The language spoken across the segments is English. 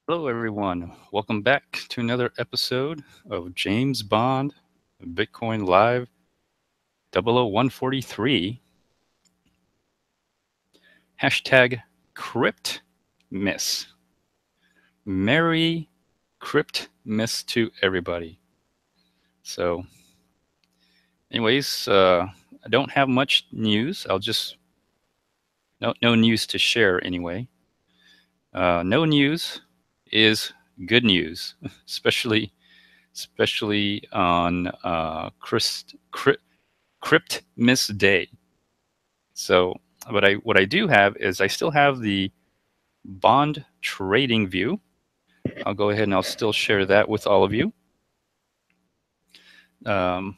Hello, everyone. Welcome back to another episode of James Bond Bitcoin Live 00143. Hashtag CryptMiss. Merry CryptMiss to everybody. So, anyways, I don't have much news. No news to share anyway. No news is good news, especially on Crypt Miss Day. So what I do have is I still have the bond trading view. I'll go ahead and I'll still share that with all of you.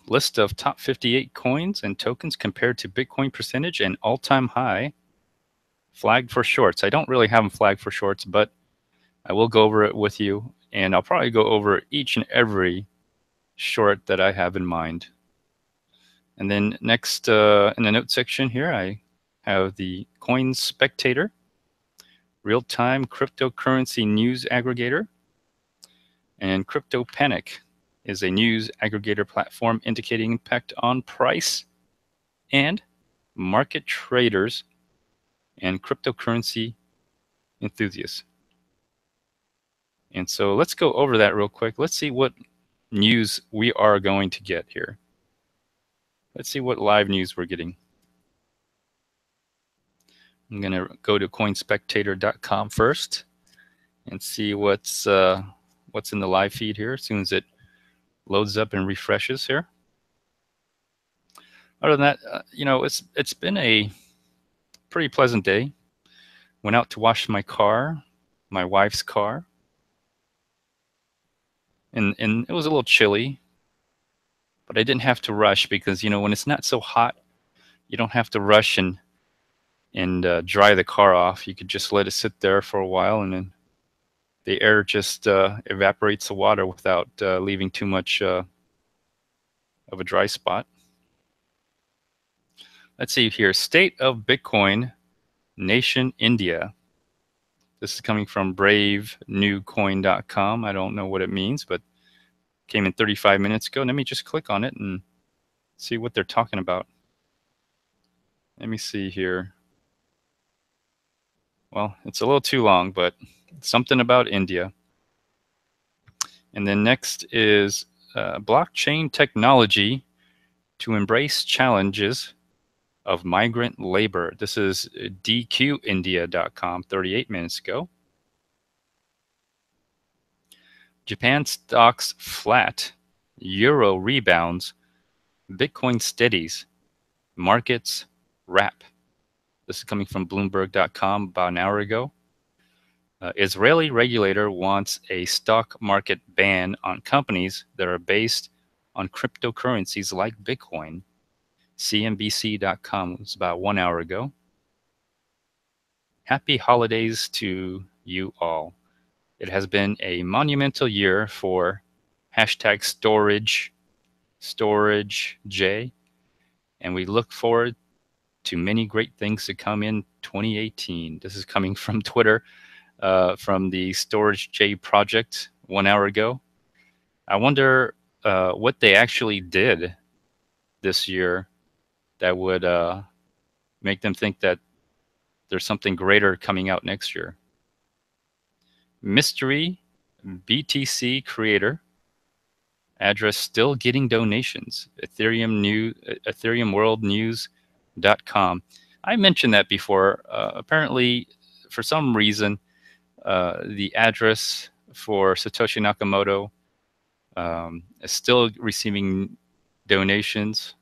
List of top 58 coins and tokens compared to Bitcoin percentage and all-time high. Flagged for shorts. I don't really have them flagged for shorts, but I will go over it with you, and I'll probably go over each and every short that I have in mind. And then next in the note section here, I have the Coinspectator, real-time cryptocurrency news aggregator, and CryptoPanic is a news aggregator platform indicating impact on price and market traders and cryptocurrency enthusiasts. And so let's go over that real quick. Let's see what news we are going to get here. Let's see what live news we're getting. I'm going to go to coinspectator.com first and see what's in the live feed here as soon as it loads up and refreshes here. Other than that, it's been a pretty pleasant day. Went out to wash my car, my wife's car, and it was a little chilly, but I didn't have to rush because when it's not so hot, you don't have to rush and dry the car off. You could just let it sit there for a while, and then the air just evaporates the water without leaving too much of a dry spot. Let's see here. State of Bitcoin Nation India. This is coming from bravenewcoin.com. I don't know what it means, but came in 35 minutes ago. Let me just click on it and see what they're talking about. Let me see here. Well, it's a little too long, but something about India. And then next is blockchain technology to embrace challenges of migrant labor. This is dqindia.com 38 minutes ago. Japan stocks flat, euro rebounds, Bitcoin steadies, markets wrap. This is coming from Bloomberg.com about an hour ago. Israeli regulator wants a stock market ban on companies that are based on cryptocurrencies like Bitcoin. CNBC.com was about 1 hour ago. Happy holidays to you all. It has been a monumental year for hashtag storage J, and we look forward to many great things to come in 2018. This is coming from Twitter, from the Storage J project 1 hour ago. I wonder what they actually did this year that would make them think that there's something greater coming out next year. Mystery BTC creator address still getting donations. EthereumWorldNews.com. I mentioned that before. Apparently, for some reason, the address for Satoshi Nakamoto is still receiving donations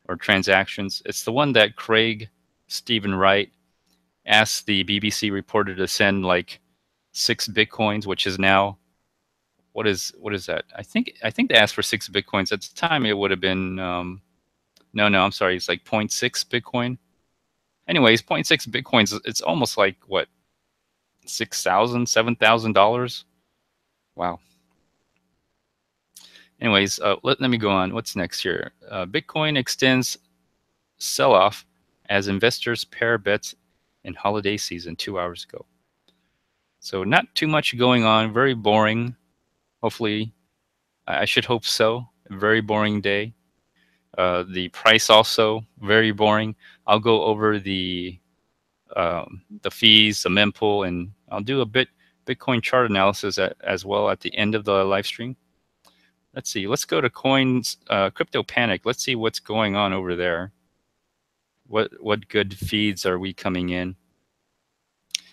or transactions. It's the one that Craig Stephen Wright asked the BBC reporter to send like 6 Bitcoins, which is now, what is that? I think they asked for 6 Bitcoins. At the time, it would have been, no, I'm sorry, it's like 0.6 Bitcoin. Anyways, 0.6 Bitcoins, it's almost like, what, $6,000, $7,000? Wow. Anyways, let me go on. What's next here? Bitcoin extends sell-off as investors pair bets in holiday season 2 hours ago. So not too much going on, very boring. Hopefully, I should hope so. A very boring day. The price also very boring. I'll go over the fees, the mempool, and I'll do a Bitcoin chart analysis as well at the end of the live stream. Let's see. Let's go to coins, CryptoPanic. Let's see what's going on over there. What good feeds are we coming in?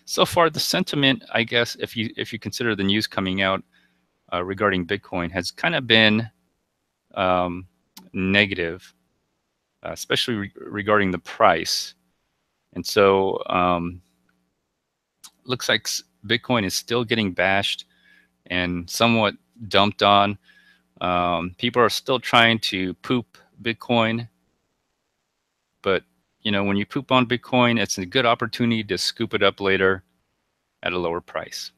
So far, the sentiment, I guess, if you consider the news coming out regarding Bitcoin, has kind of been negative, especially regarding the price. And so, looks like Bitcoin is still getting bashed and somewhat dumped on. People are still trying to poop Bitcoin, but when you poop on Bitcoin, it's a good opportunity to scoop it up later at a lower price.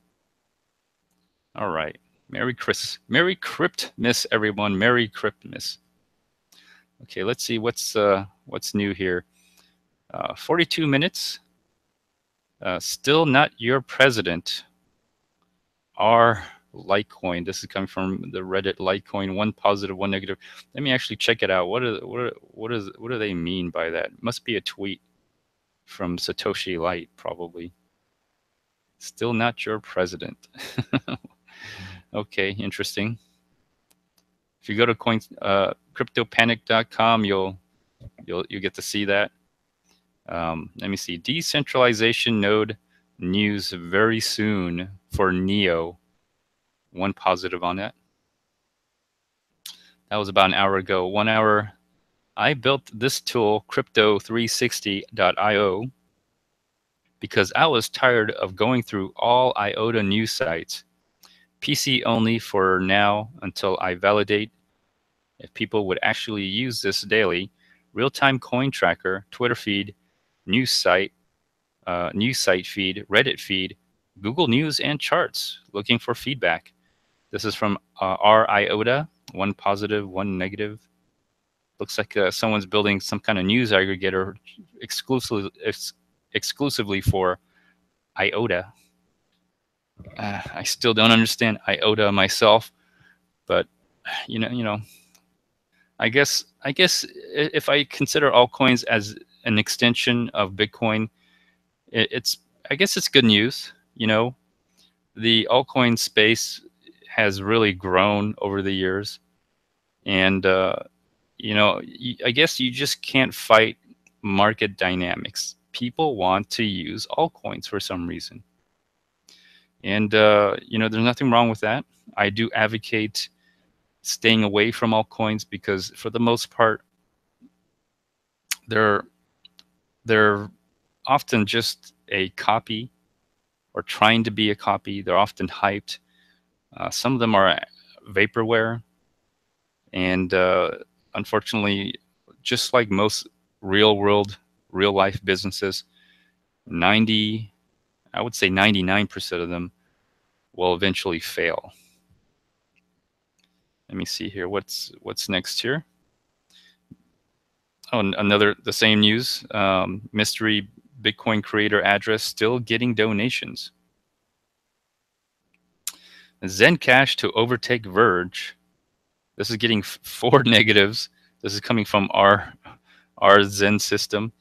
All right. Merry Cryptmas, everyone. Merry Cryptmas. Okay, let's see what's new here. 42 minutes. Still not your president. Our Litecoin. This is coming from the Reddit Litecoin. One positive, one negative. Let me actually check it out. What do they mean by that? It must be a tweet from Satoshi Light, probably. Still not your president. Okay, interesting. If you go to CryptoPanic.com, you'll get to see that. Let me see. Decentralization node news very soon for Neo. One positive on that. That was about an hour ago. 1 hour. I built this tool, crypto360.io, because I was tired of going through all IOTA news sites. PC only for now until I validate if people would actually use this daily. Real-time coin tracker, Twitter feed, news site feed, Reddit feed, Google News, and charts. Looking for feedback. This is from RIOTA, one positive, one negative. Looks like someone's building some kind of news aggregator exclusively for IOTA. I still don't understand IOTA myself, but I guess if I consider altcoins as an extension of Bitcoin, I guess it's good news. The altcoin space has really grown over the years, and I guess you just can't fight market dynamics. People want to use altcoins for some reason, and there's nothing wrong with that. I do advocate staying away from altcoins because, for the most part, they're often just a copy or trying to be a copy. They're often hyped. Some of them are vaporware, and unfortunately, just like most real life businesses, I would say 99% of them will eventually fail. Let me see here. What's next here? Oh, the same news. Mystery Bitcoin creator address still getting donations. Zencash to overtake Verge. This is getting 4 negatives. This is coming from our Zen system.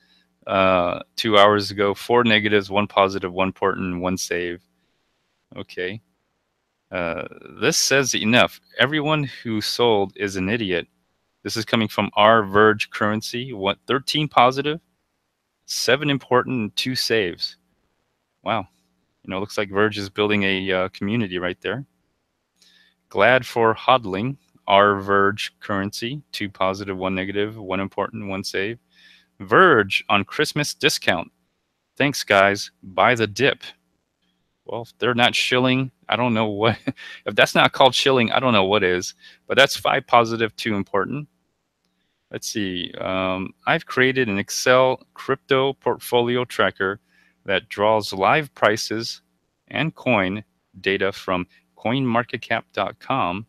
2 hours ago, 4 negatives, 1 positive, 1 important, 1 save. Okay. This says enough. Everyone who sold is an idiot. This is coming from our Verge currency. 13 positive, 7 important, and 2 saves. Wow. Looks like Verge is building a community right there. Glad for hodling. Our Verge currency. 2 positive, 1 negative, 1 important, 1 save. Verge on Christmas discount. Thanks, guys. Buy the dip. Well, if they're not shilling, I don't know what. If that's not called shilling, I don't know what is. But that's 5 positive, 2 important. Let's see. I've created an Excel crypto portfolio tracker that draws live prices and coin data from coinmarketcap.com.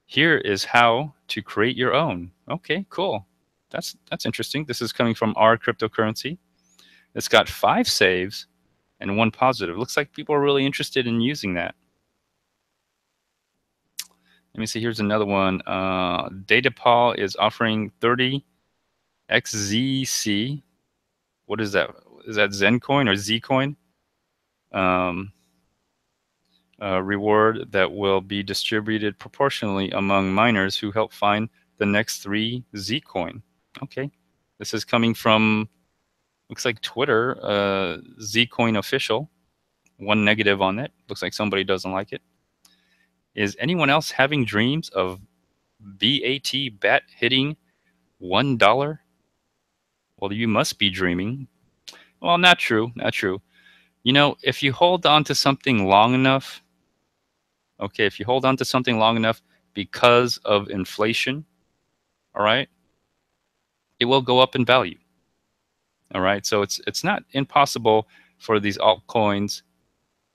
Here is how to create your own. Okay, cool. That's interesting. This is coming from our cryptocurrency. It's got 5 saves, and 1 positive. Looks like people are really interested in using that. Let me see. Here's another one. DataPaul is offering 30 XZC. What is that? Is that Zencoin or Zcoin? Reward that will be distributed proportionally among miners who help find the next 3 Zcoin. Okay. This is coming from, looks like Twitter, Zcoin official. 1 negative on it. Looks like somebody doesn't like it. Is anyone else having dreams of BAT hitting $1? Well, you must be dreaming. Well, not true, not true. You know, if you hold on to something long enough, okay, if you hold on to something long enough because of inflation, all right, it will go up in value. All right, so it's not impossible for these altcoins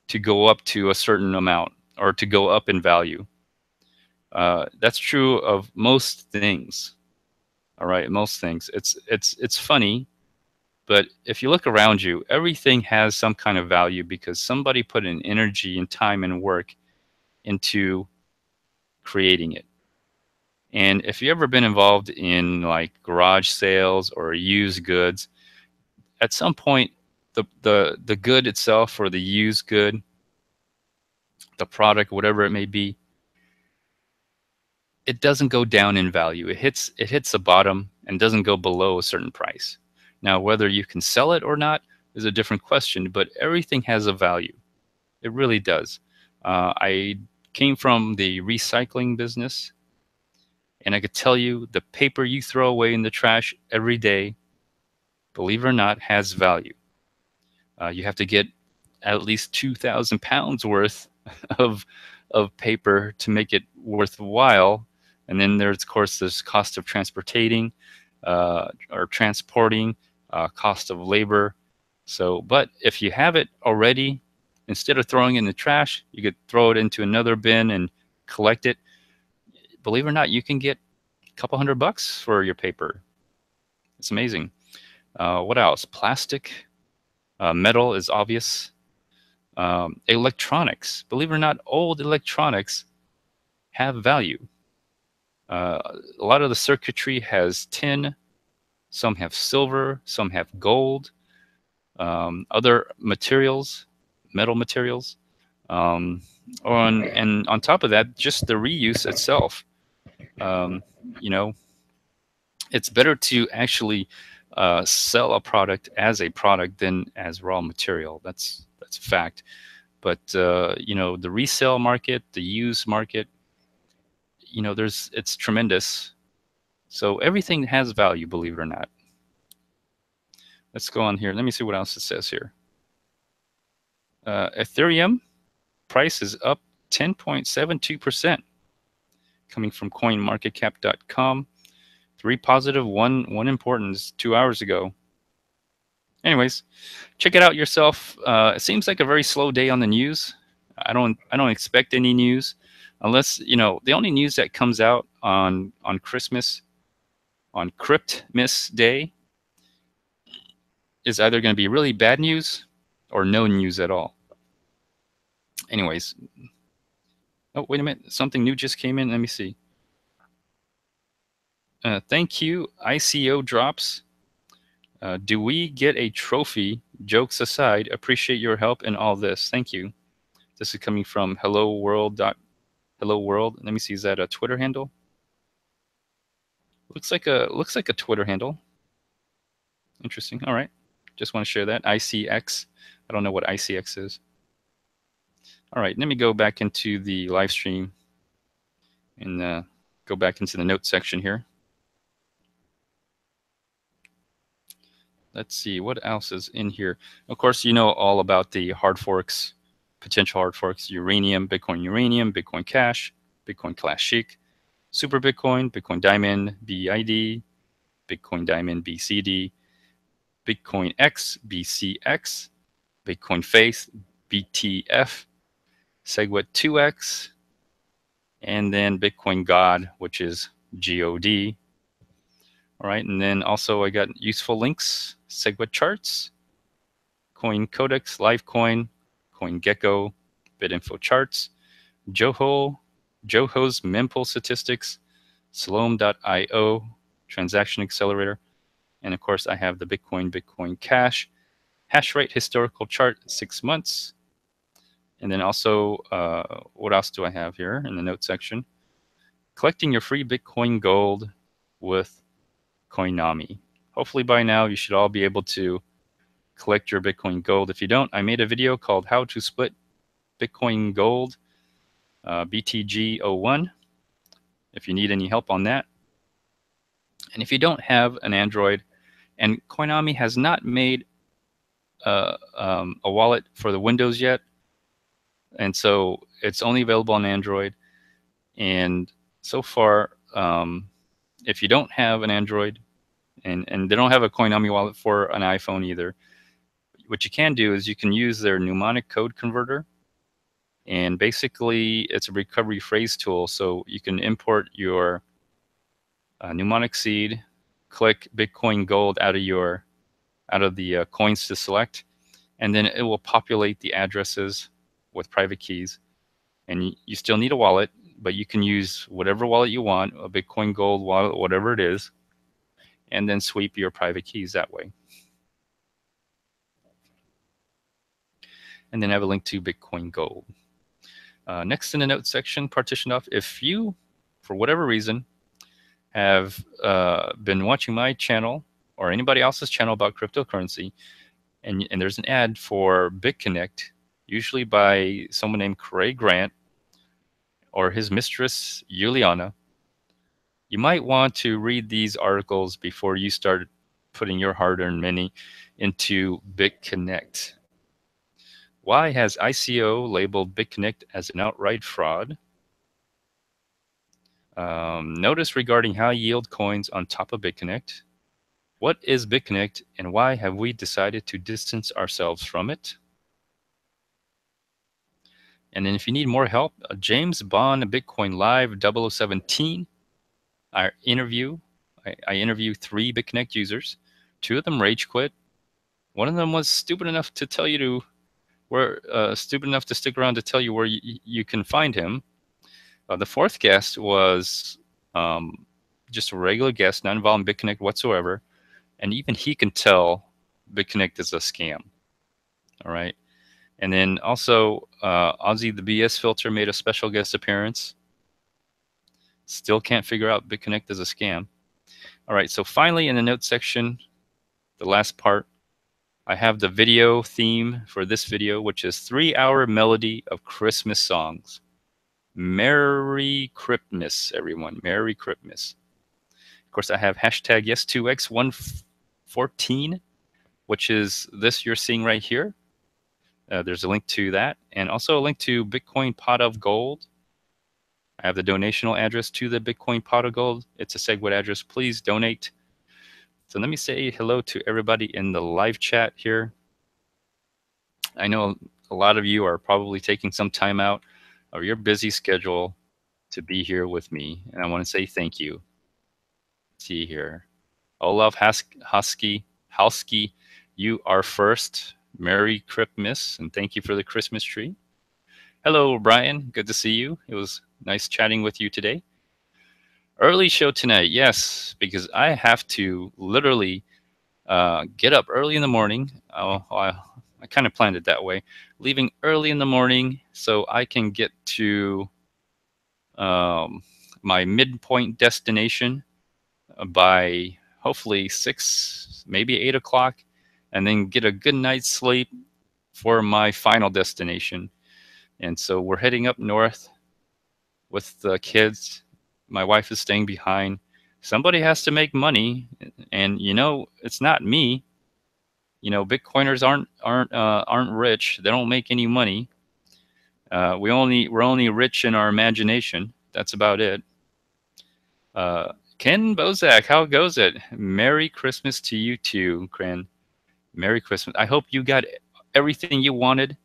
to go up to a certain amount or to go up in value. That's true of most things. All right, most things. It's funny, but if you look around you, everything has some kind of value because somebody put in energy and time and work into creating it. And if you've ever been involved in like garage sales or used goods, at some point the good itself or the used good, the product, whatever it may be, it doesn't go down in value. It hits the bottom and doesn't go below a certain price. Now, whether you can sell it or not is a different question, but everything has a value. It really does. I came from the recycling business, and I could tell you the paper you throw away in the trash every day, believe it or not, has value. You have to get at least 2,000 pounds worth of paper to make it worthwhile. And then there's, of course, this cost of transporting or transporting, cost of labor. So, but if you have it already, instead of throwing it in the trash, you could throw it into another bin and collect it. Believe it or not, you can get a couple $100 for your paper. It's amazing. What else? Plastic, metal is obvious. Electronics, believe it or not, old electronics have value. A lot of the circuitry has tin, some have silver, some have gold, other materials, metal materials. And on top of that, just the reuse itself. You know, it's better to actually sell a product as a product than as raw material. That's a fact. But you know, the resale market, the used market, you know, it's tremendous. So everything has value, believe it or not. Let's go on here. Let me see what else it says here. Ethereum price is up 10.72%, coming from coinmarketcap.com. 3 positive, one important, 2 hours ago. Anyways, check it out yourself. It seems like a very slow day on the news. I don't expect any news, unless, you know, the only news that comes out on Christmas, on Cryptmas Day, is either going to be really bad news or no news at all. Anyways, oh wait a minute, something new just came in. Let me see. Thank you, ICO drops. Do we get a trophy? Jokes aside, appreciate your help in all this. Thank you. This is coming from Hello World. Hello World. Let me see. Is that a Twitter handle? Looks like a Twitter handle. Interesting. All right. Just want to share that. ICX. I don't know what ICX is. All right. Let me go back into the live stream and go back into the notes section here. Let's see what else is in here. Of course, you know all about the hard forks, potential hard forks: Uranium, Bitcoin Cash, Bitcoin Clashic, Super Bitcoin, Bitcoin Diamond, BID, Bitcoin Diamond, BCD, Bitcoin X, BCX, Bitcoin Faith, BTF, SegWit 2X, and then Bitcoin God, which is GOD. All right, and then also I got useful links, SegWit charts, Bitcoin Codex, Livecoin, CoinGecko, BitInfo Charts, Joho's Mempool Statistics, Salome.io, Transaction Accelerator, and of course I have the Bitcoin Cash, hash rate historical chart 6 months, and then also what else do I have here in the notes section? Collecting your free Bitcoin Gold with Coinami. Hopefully by now you should all be able to collect your Bitcoin Gold. If you don't, I made a video called How to Split Bitcoin Gold, BTG01, if you need any help on that. And if you don't have an Android, and Coinami has not made a wallet for the Windows yet, and so it's only available on Android. And so far, if you don't have an Android, and they don't have a Coinami wallet for an iPhone either, what you can do is you can use their mnemonic code converter, and basically it's a recovery phrase tool. So you can import your mnemonic seed, click Bitcoin Gold out of the coins to select, and then it will populate the addresses with private keys. And you still need a wallet, but you can use whatever wallet you want, a Bitcoin Gold wallet, whatever it is, and then sweep your private keys that way. And then I have a link to Bitcoin Gold. Next in the notes section, partitioned off, if you, for whatever reason, have been watching my channel or anybody else's channel about cryptocurrency, and there's an ad for BitConnect, usually by someone named Craig Grant or his mistress, Juliana, you might want to read these articles before you start putting your hard-earned money into BitConnect. Why has ICO labeled BitConnect as an outright fraud? Notice regarding high yield coins on top of BitConnect. What is BitConnect and why have we decided to distance ourselves from it? And then if you need more help, James Bond Bitcoin Live 0017, I interview 3 BitConnect users. 2 of them rage quit. One of them was stupid enough to tell you to stupid enough to stick around to tell you where you can find him. The 4th guest was just a regular guest, not involved in BitConnect whatsoever, and even he can tell BitConnect is a scam. All right, and then also Ozzy the BS Filter made a special guest appearance. Still can't figure out BitConnect is a scam. All right, so finally in the notes section, the last part, I have the video theme for this video, which is 3-hour melody of Christmas songs. Merry Christmas, everyone. Merry Christmas. Of course, I have hashtag yes2x114, which is this you're seeing right here. There's a link to that, and also a link to Bitcoin Pot of Gold. I have the donational address to the Bitcoin Pot of Gold. It's a SegWit address. Please donate. So let me say hello to everybody in the live chat here. I know a lot of you are probably taking some time out of your busy schedule to be here with me, and I want to say thank you. Let's see here. Olaf Husky, you are first. Merry Christmas, and thank you for the Christmas tree. Hello, Brian. Good to see you. It was nice chatting with you today. Early show tonight, yes, because I have to literally get up early in the morning. I kind of planned it that way, leaving early in the morning so I can get to my midpoint destination by hopefully 6, maybe 8 o'clock, and then get a good night's sleep for my final destination. And so we're heading up north with the kids. My wife is staying behind. Somebody has to make money, and you know it's not me. You know, Bitcoiners aren't rich. They don't make any money. We're only rich in our imagination. That's about it. Ken Bozak, how goes it? Merry Christmas to you too, Kren. Merry Christmas. I hope you got everything you wanted.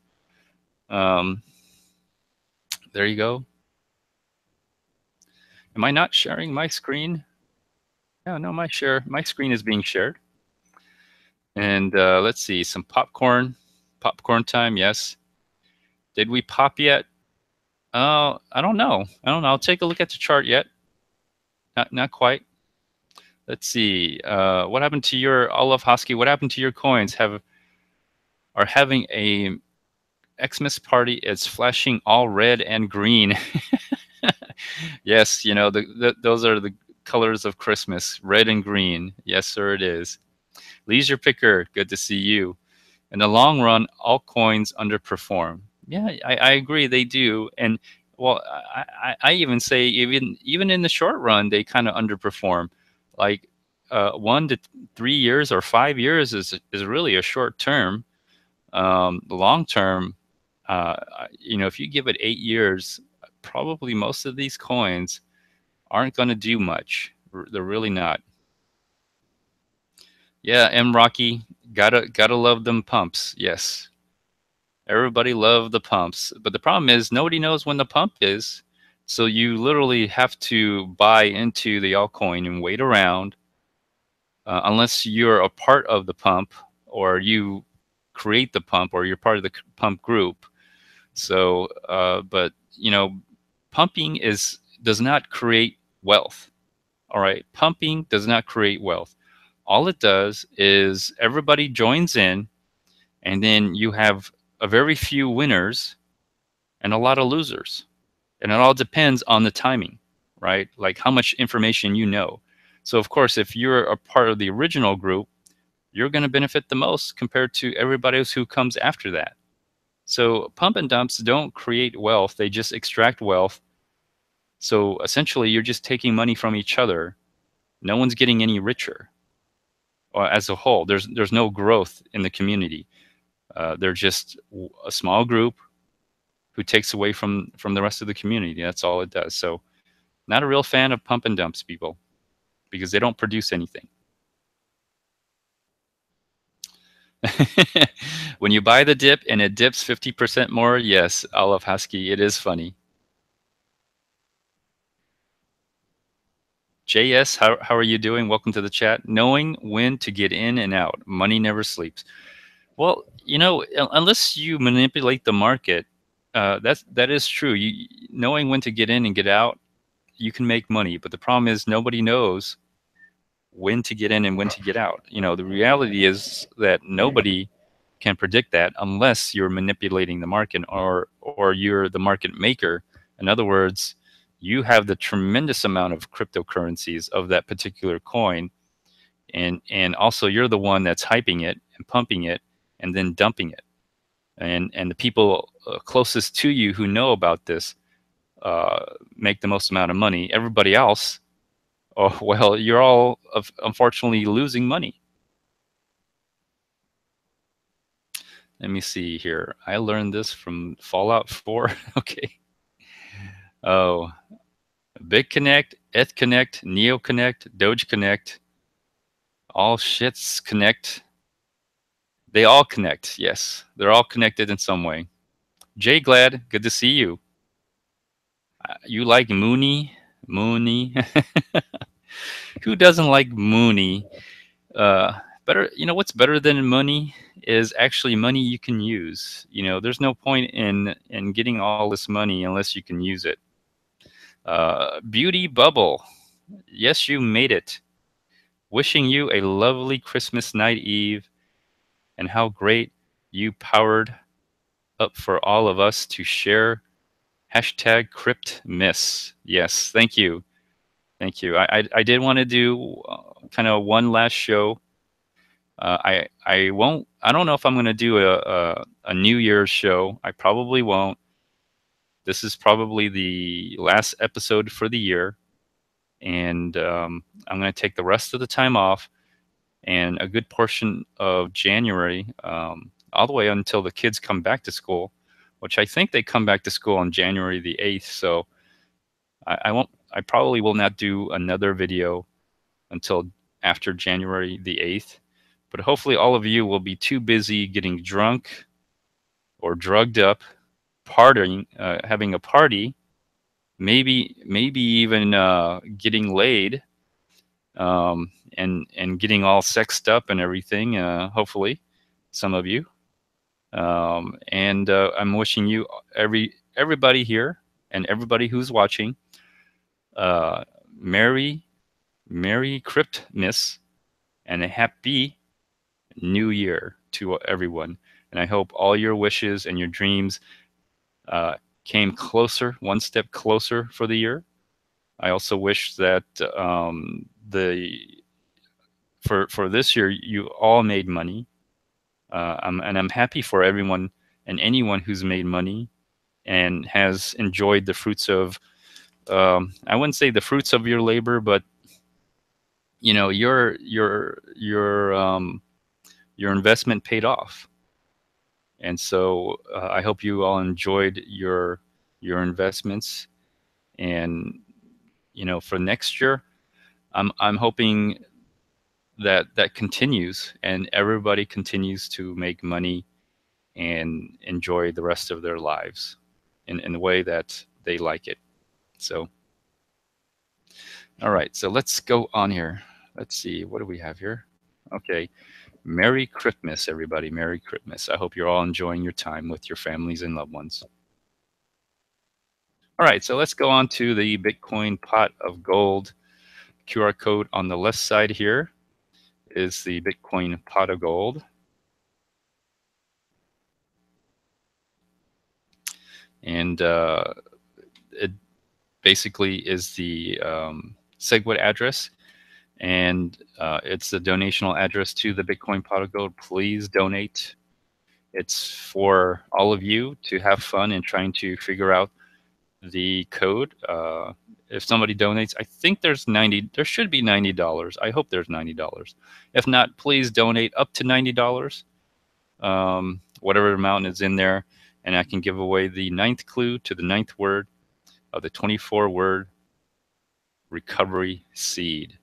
There you go. Am I not sharing my screen? No, my screen is being shared. And let's see, some popcorn. Popcorn time, yes. Did we pop yet? I don't know. I don't know. I'll take a look at the chart yet. Not quite. Let's see. What happened to your Olaf Hosky? What happened to your coins? Are having a Xmas party? It's flashing all red and green. Yes, those are the colors of Christmas, red and green. Yes, sir, it is. Leisure Picker, good to see you. In the long run, altcoins underperform. Yeah, I agree, they do. And well, I even say even in the short run, they kind of underperform. Like 1 to 3 years or 5 years is really a short term. The long term, if you give it 8 years, probably most of these coins aren't going to do much. They're really not. Yeah, M Rocky, gotta love them pumps. Yes, everybody love the pumps, but the problem is nobody knows when the pump is. So you literally have to buy into the altcoin and wait around, unless you're a part of the pump or you create the pump or you're part of the pump group. So, but pumping does not create wealth. All right, pumping does not create wealth. All it does is everybody joins in, and then you have a very few winners and a lot of losers. And it all depends on the timing, right? Like how much information you know. So, of course, if you're a part of the original group, you're going to benefit the most compared to everybody else who comes after that. So, pump and dumps don't create wealth, they just extract wealth. So, essentially, you're just taking money from each other. No one's getting any richer. As a whole, there's no growth in the community. They're just a small group who takes away from the rest of the community. That's all it does. So, not a real fan of pump and dumps, people, because they don't produce anything. When you buy the dip and it dips 50% more, yes, Olive Husky, it is funny. JS, how are you doing? Welcome to the chat. Knowing when to get in and out. Money never sleeps. Well, unless you manipulate the market, that is true. Knowing when to get in and get out, you can make money. But the problem is nobody knows when to get in and when to get out. The reality is that nobody can predict that unless you're manipulating the market or you're the market maker. In other words, you have the tremendous amount of cryptocurrencies of that particular coin, and also you're the one that's hyping it and pumping it and then dumping it. And the people closest to you who know about this make the most amount of money. Everybody else, oh well, you're all unfortunately losing money. Let me see here. I learned this from Fallout 4. Okay. Oh, BitConnect, ETHConnect, NeoConnect, DogeConnect, all shits connect. They all connect. Yes, they're all connected in some way. Jay Glad, good to see you. You like Mooney? Mooney. Who doesn't like Mooney? Better. What's better than money is actually money you can use. There's no point in getting all this money unless you can use it. Beauty Bubble. Yes, you made it. Wishing you a lovely Christmas night eve, and how great you powered up for all of us to share. Hashtag CryptMiss. Yes, thank you. Thank you. I did want to do kind of one last show. I won't. I don't know if I'm going to do a New Year's show. I probably won't. This is probably the last episode for the year, and I'm going to take the rest of the time off and a good portion of January, all the way until the kids come back to school, which I think they come back to school on January the 8th. So I won't. I probably will not do another video until after January the 8th. But hopefully all of you will be too busy getting drunk or drugged up, partying, having a party, maybe even getting laid, and getting all sexed up and everything. Hopefully, some of you. And I'm wishing you everybody here and everybody who's watching uh, Merry Merry Cryptmas and a Happy New Year to everyone. And I hope all your wishes and your dreams uh, came closer, one step closer for the year. I also wish that the for this year you all made money, and I'm happy for everyone and anyone who's made money and has enjoyed the fruits of I wouldn't say the fruits of your labor, but you know your investment paid off. And so I hope you all enjoyed your investments. And for next year, I'm hoping that that continues and everybody continues to make money and enjoy the rest of their lives in the way that they like it. So, all right, so let's go on here. Let's see, what do we have here? Okay, Merry Christmas, everybody. Merry Christmas. I hope you're all enjoying your time with your families and loved ones. All right, so let's go on to the Bitcoin pot of gold. QR code on the left side here is the Bitcoin pot of gold. And it basically is the SegWit address. And it's the donational address to the Bitcoin pot of gold. Please donate. It's for all of you to have fun in trying to figure out the code. If somebody donates, I think there should be $90. I hope there's $90. If not, please donate up to $90, whatever amount is in there, and I can give away the 9th clue to the 9th word of the 24-word recovery seed.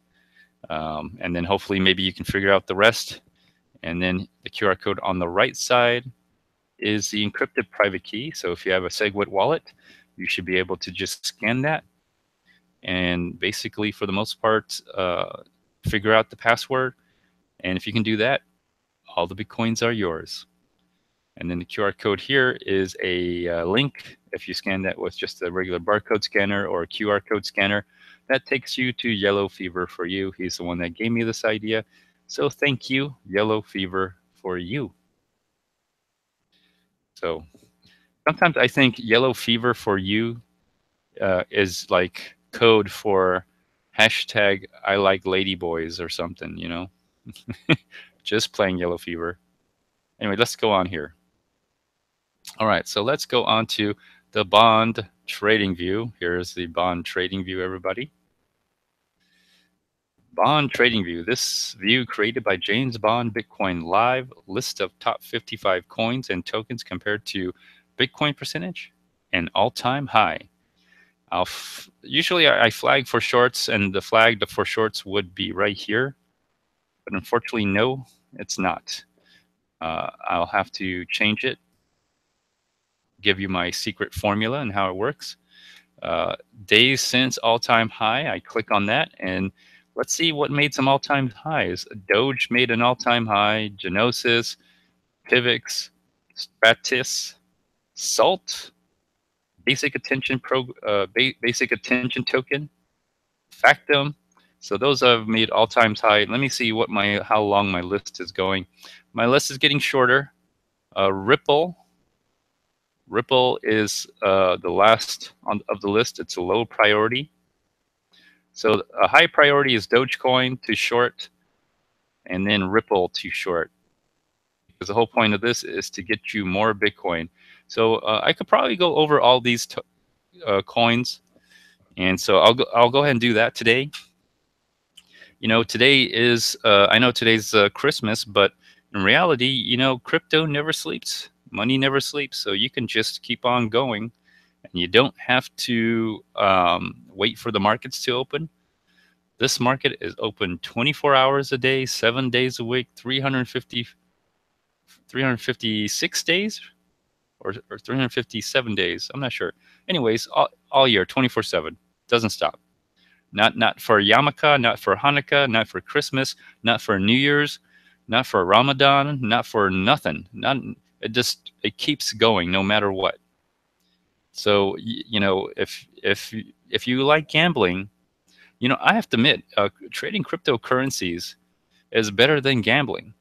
And then hopefully maybe you can figure out the rest. And then the QR code on the right side is the encrypted private key. So if you have a SegWit wallet, you should be able to just scan that and basically, for the most part, figure out the password. And if you can do that, all the Bitcoins are yours. And then the QR code here is a link. If you scan that with just a regular barcode scanner or a QR code scanner, that takes you to Yellow Fever for you. He's the one that gave me this idea. So thank you, Yellow Fever, for you. So sometimes I think Yellow Fever for you is like code for hashtag I like ladyboys or something, just playing Yellow Fever. Anyway, let's go on here. All right, so let's go on to the bond trading view. Here's the bond trading view, everybody. Bond trading view. This view created by James Bond Bitcoin Live, list of top 55 coins and tokens compared to Bitcoin percentage, an all-time high. Usually I flag for shorts, and the flag for shorts would be right here, but unfortunately, no, it's not. I'll have to change it, give you my secret formula and how it works. Days since all-time high, I click on that, and let's see what made some all-time highs. Doge made an all-time high, Genosis, Pivx, Stratis, Salt, Basic Attention Basic Attention Token, Factum. So those have made all-time high. Let me see how long my list is going. My list is getting shorter. Ripple is the last of the list. It's a low priority. So a high priority is Dogecoin to short, and then Ripple to short. Because the whole point of this is to get you more Bitcoin. So I could probably go over all these coins, and so I'll go ahead and do that today. Today is I know today's Christmas, but in reality, crypto never sleeps. Money never sleeps. So you can just keep on going, and you don't have to wait for the markets to open. This market is open 24 hours a day, 7 days a week, 356 days, or 357 days. I'm not sure. Anyways, all year, 24/7, doesn't stop. Not for Yarmulke, not for Hanukkah, not for Christmas, not for New Year's, not for Ramadan, not for nothing. it keeps going no matter what. So you know, if you like gambling, you know, I have to admit, trading cryptocurrencies is better than gambling.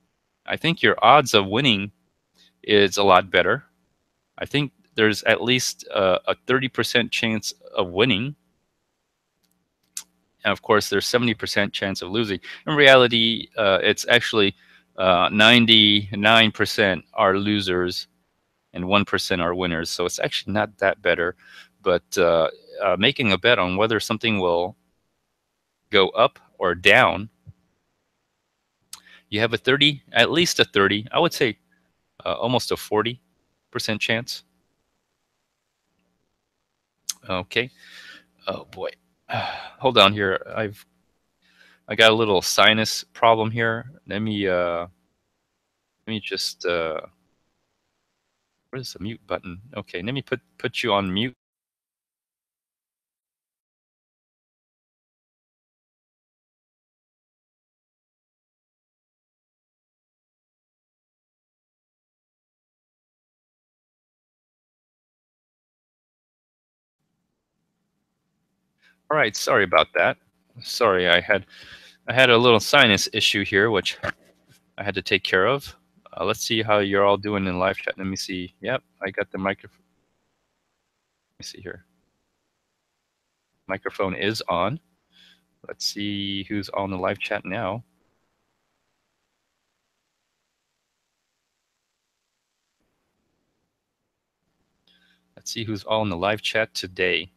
I think your odds of winning is a lot better. I think there's at least a 30% chance of winning. And of course, there's 70% chance of losing. In reality, it's actually 99% are losers and 1% are winners. So it's actually not that better. But making a bet on whether something will go up or down, you have a 30, at least a 30, I would say almost a 40% chance. Okay. Oh boy. Hold on here. I got a little sinus problem here. Let me just where's the mute button? Okay, let me put you on mute. All right, sorry about that. Sorry, I had a little sinus issue here, which I had to take care of. Let's see how you're all doing in live chat. Let me see. Yep, I got the microphone. Let me see here. Microphone is on. Let's see who's on the live chat now. Let's see who's all in the live chat today.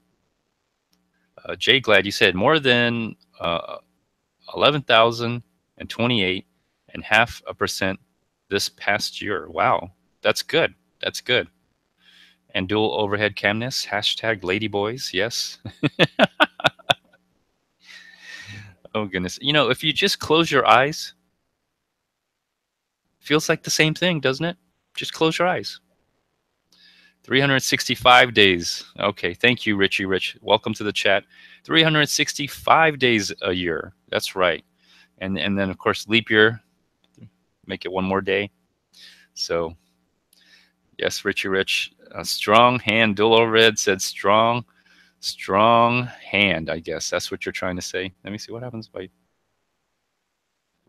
Jay Glad, you said more than 11,028 and 0.5% this past year. Wow, that's good. That's good. And dual overhead camness, hashtag ladyboys, yes. Oh goodness. You know, if you just close your eyes, feels like the same thing, doesn't it? Just close your eyes. 365 days. Okay, thank you, Richie Rich. Welcome to the chat. 365 days a year. That's right. And then of course leap year, make it one more day. So yes, Richie Rich. A strong hand. Dual overhead said strong hand, I guess. That's what you're trying to say. Let me see what happens by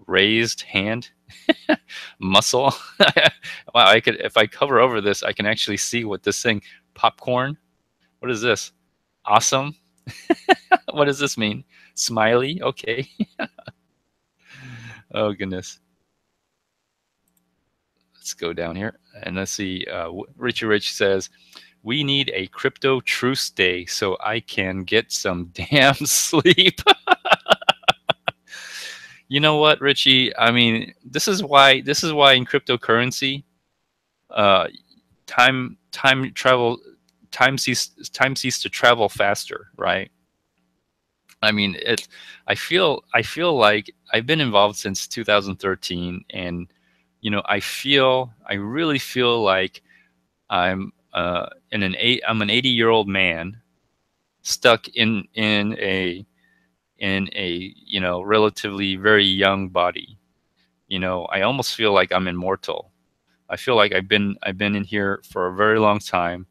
raised hand. Muscle. Wow, I could, if I cover over this, I can actually see what this thing, popcorn. What is this? Awesome. What does this mean? Smiley. Okay. Oh goodness. Let's go down here and let's see. Richie Rich says, we need a crypto truce day so I can get some damn sleep. You know what, Richie? I mean, this is why in cryptocurrency, uh, time cease to travel faster, right? I mean, I feel like I've been involved since 2013, and you know, I really feel like I'm an 80-year-old man stuck in a you know, relatively very young body. You know, I almost feel like I'm immortal. I feel like I've been in here for a very long time,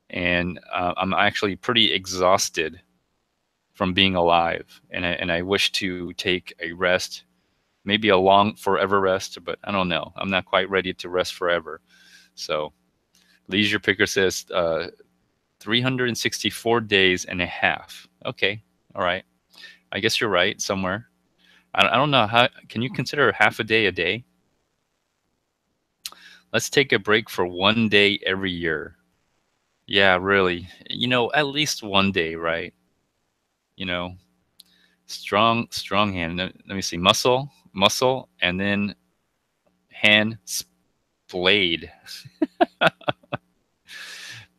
and I'm actually pretty exhausted from being alive, and I wish to take a rest, maybe a long forever rest, but I don't know. I'm not quite ready to rest forever. So Leisure Picker says 364 days and a half. Okay, all right. I guess you're right somewhere. I don't know how. Can you consider half a day a day? Let's take a break for one day every year. Yeah, really. You know, at least one day, right? You know, strong hand. Let me see. Muscle, and then hand splayed.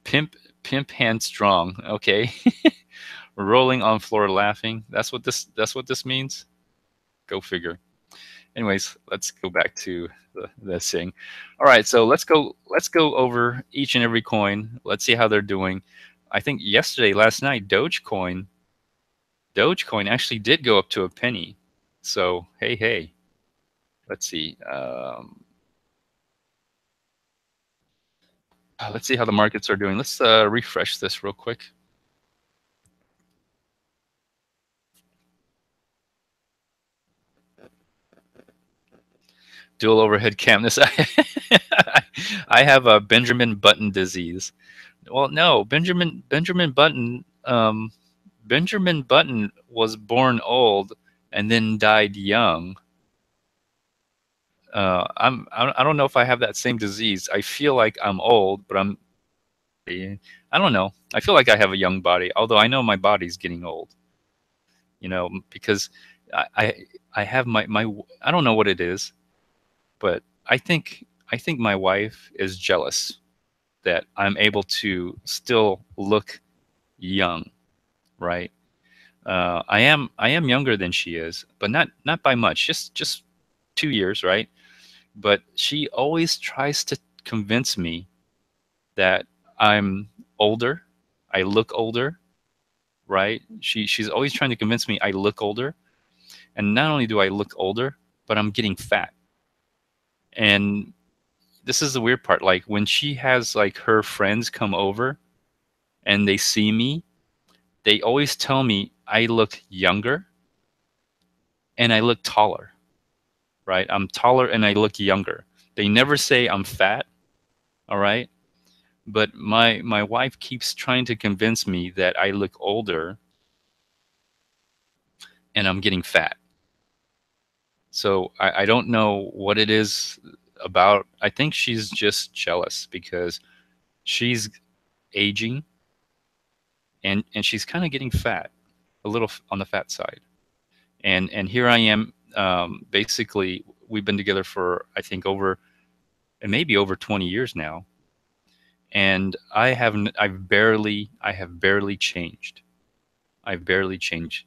Pimp, pimp hand strong. Okay. Rolling on floor laughing. That's what this means. Go figure. Anyways, let's go back to the thing. All right, so let's go over each and every coin. Let's see how they're doing. I think last night, Dogecoin actually did go up to a penny. So hey, let's see. Let's see how the markets are doing. Let's refresh this real quick. Dual overhead cam. This I have a Benjamin Button disease. Well, no, Benjamin Button. Benjamin Button was born old and then died young. I don't know if I have that same disease. I feel like I'm old, but I don't know. I feel like I have a young body, although I know my body's getting old. Because I I, I have my I don't know what it is, but I think my wife is jealous that I'm able to still look young, right? I am younger than she is, but not by much, just 2 years, right? But she always tries to convince me that I'm older. I look older, right? She's always trying to convince me I look older, and not only do I look older, but I'm getting fat. And this is the weird part. Like when she has like her friends come over and they see me, they always tell me I look younger and I look taller, right? I'm taller and I look younger. They never say I'm fat, all right? But my wife keeps trying to convince me that I look older and I'm getting fat. So I don't know what it is about. I think she's just jealous because she's aging and she's kind of getting fat, a little on the fat side. And here I am. Basically, we've been together for I think over and maybe over 20 years now, and I have barely changed. I've barely changed.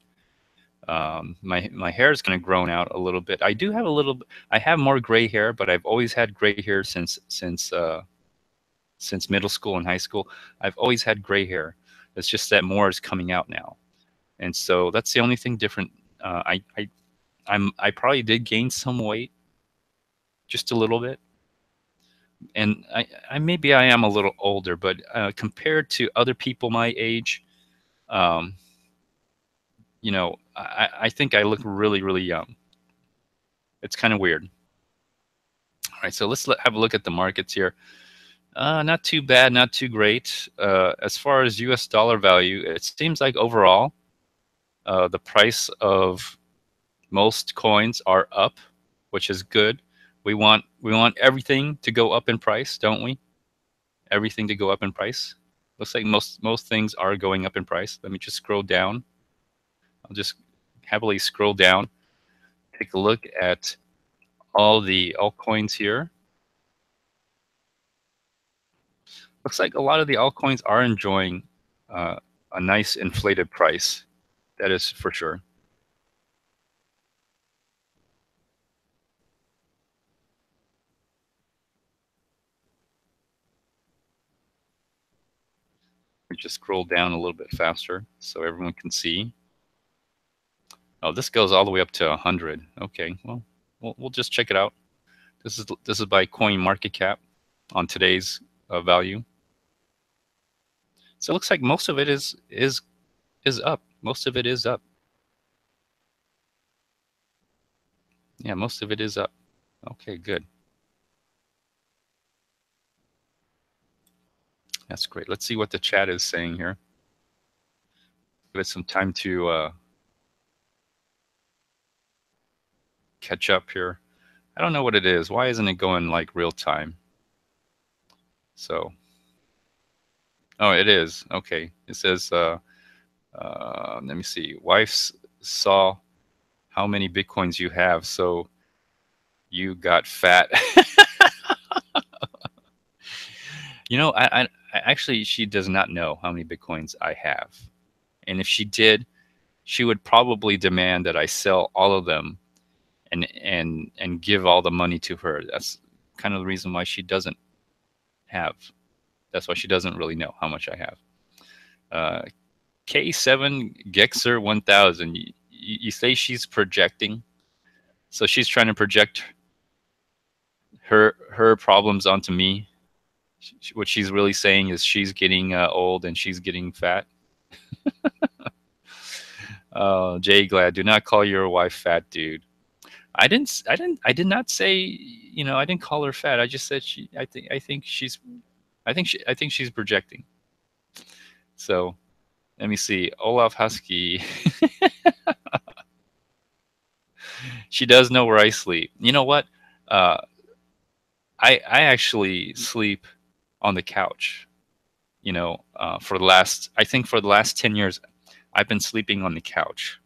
My hair is kind of grown out a little bit. I do have a little. I have more gray hair, but I've always had gray hair since middle school and high school. I've always had gray hair. It's just that more is coming out now, and so that's the only thing different. I probably did gain some weight, just a little bit, and I maybe I am a little older, but compared to other people my age, um, I think I look really really young. It's kind of weird. All right, so have a look at the markets here. Not too bad, not too great. As far as U.S. dollar value, it seems like overall the price of most coins are up, which is good. We want everything to go up in price, don't we? Everything to go up in price. Looks like most things are going up in price. Let me just scroll down. I'll just happily scroll down. Take a look at all the altcoins here. Looks like a lot of the altcoins are enjoying uh, a nice inflated price. That is for sure. We just scroll down a little bit faster so everyone can see. Oh, this goes all the way up to 100. Okay, well, we'll just check it out. This is by Coin Market Cap on today's value. So it looks like most of it is up. Most of it is up. Yeah, most of it is up. Okay, good. That's great. Let's see what the chat is saying here. Give it some time to catch up here. I don't know what it is. Why isn't it going like real time? So, oh, it is. Okay. It says, let me see. Wife saw how many Bitcoins you have, so you got fat. I actually, she does not know how many Bitcoins I have. And if she did, she would probably demand that I sell all of them and give all the money to her. That's kind of the reason why she doesn't have. That's why she doesn't really know how much I have. K7 Gexer 1000. You say she's projecting, so she's trying to project her problems onto me. What she's really saying is she's getting old and she's getting fat. Jay Glad, do not call your wife fat, dude. I did not say, I didn't call her fat. I just said I think she's projecting. So let me see. Olaf Husky, she does know where I sleep. You know what? Uh, I actually sleep on the couch. For the last 10 years, I've been sleeping on the couch.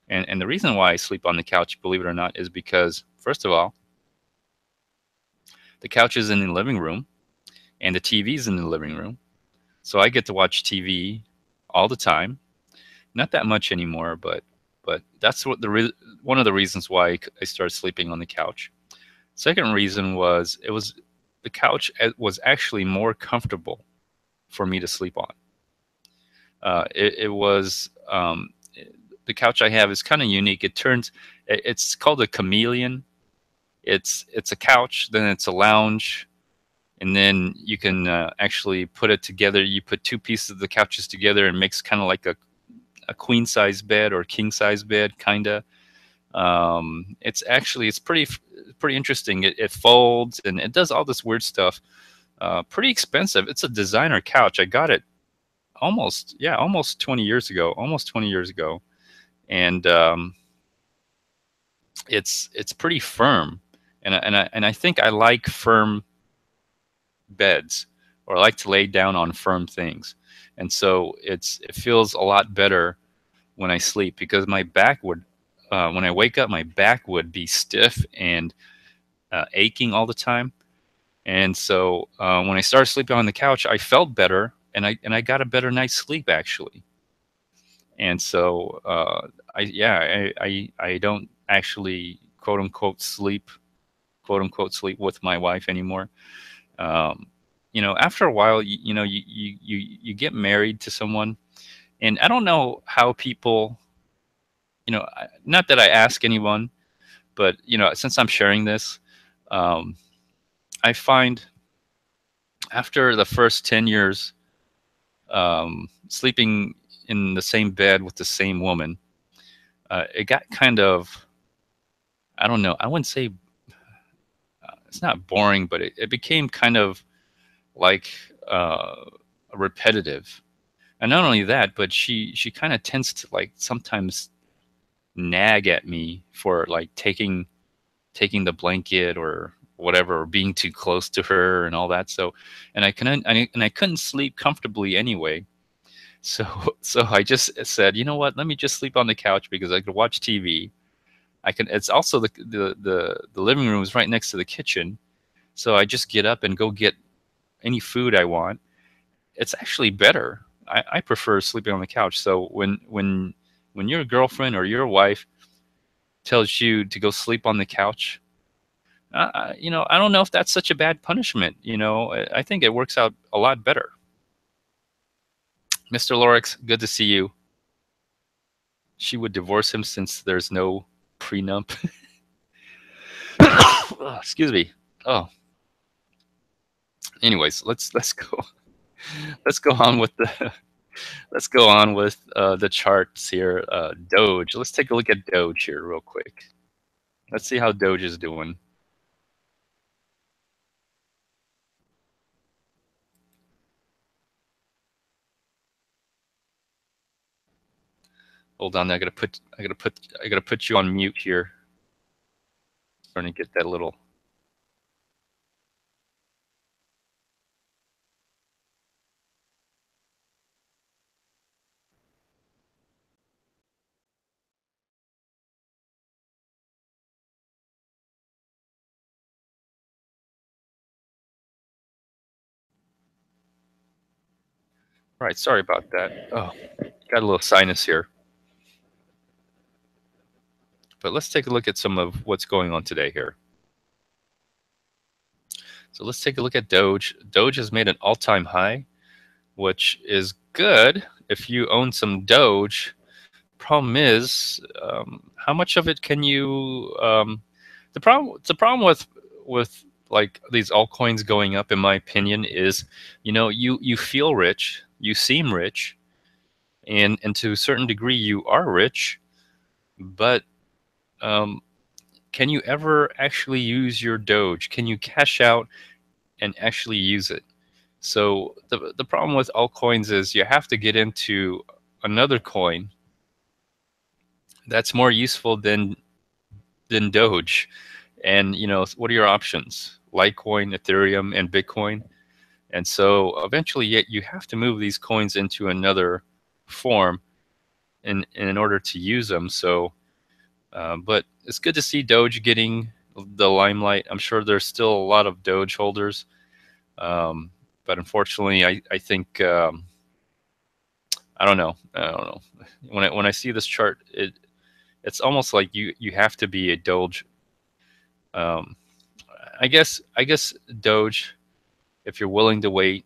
And the reason why I sleep on the couch, believe it or not, is because, first of all, the couch is in the living room and the TV is in the living room. So I get to watch TV all the time. Not that much anymore, but that's one of the reasons why I started sleeping on the couch. Second reason was the couch was actually more comfortable for me to sleep on. It was the couch I have is kind of unique. It's called a chameleon. It's a couch, then it's a lounge, and then you can actually put it together. You put two pieces of the couches together and makes kind of like a queen size bed or king size bed, kinda. It's pretty interesting. It folds and it does all this weird stuff. Pretty expensive. It's a designer couch. I got it almost 20 years ago. Almost 20 years ago, and it's pretty firm. And I think I like firm beds, or I like to lay down on firm things. And so it feels a lot better when I sleep, because my back would, when I wake up, my back would be stiff and aching all the time. And so when I started sleeping on the couch, I felt better, and I got a better night's sleep actually. And so I don't actually quote unquote sleep with my wife anymore. After a while, you get married to someone, and I don't know how people, not that I ask anyone, but since I'm sharing this, I find after the first 10 years sleeping in the same bed with the same woman, it got kind of, I don't know, I wouldn't say, it's not boring, but it became kind of like repetitive. And not only that, but she kind of tends to like sometimes nag at me for like taking the blanket or whatever, or being too close to her and all that. So, and I couldn't sleep comfortably anyway. So I just said, you know what? Let me just sleep on the couch because I could watch TV. It's also the living room is right next to the kitchen, so I just get up and go get any food I want. It's actually better. I prefer sleeping on the couch. So when your girlfriend or your wife tells you to go sleep on the couch, I don't know if that's such a bad punishment. I think it works out a lot better. Mr. Lorix, good to see you. She would divorce him since there's no prenup. Oh, excuse me. Oh. Anyways, let's go. Let's go on with the charts here. Doge. Let's take a look at Doge here real quick. Let's see how Doge is doing. Hold on, I gotta put you on mute here. Trying to get that little. All right, sorry about that. Oh, got a little sinus here. But let's take a look at some of what's going on today here. So let's take a look at Doge. Doge has made an all-time high, which is good if you own some Doge. Problem is, how much of it can you? The problem with like these altcoins going up, in my opinion, is, you feel rich, you seem rich, and to a certain degree you are rich, but um, can you ever actually use your Doge? Can you cash out and actually use it? So the problem with altcoins is you have to get into another coin that's more useful than Doge. And what are your options? Litecoin, Ethereum, and Bitcoin. And so eventually, yet you have to move these coins into another form in order to use them. So, but it's good to see Doge getting the limelight. I'm sure there's still a lot of Doge holders, but unfortunately, I think I don't know. I don't know. When I see this chart, it's almost like you have to be a Doge. Um, I guess Doge, if you're willing to wait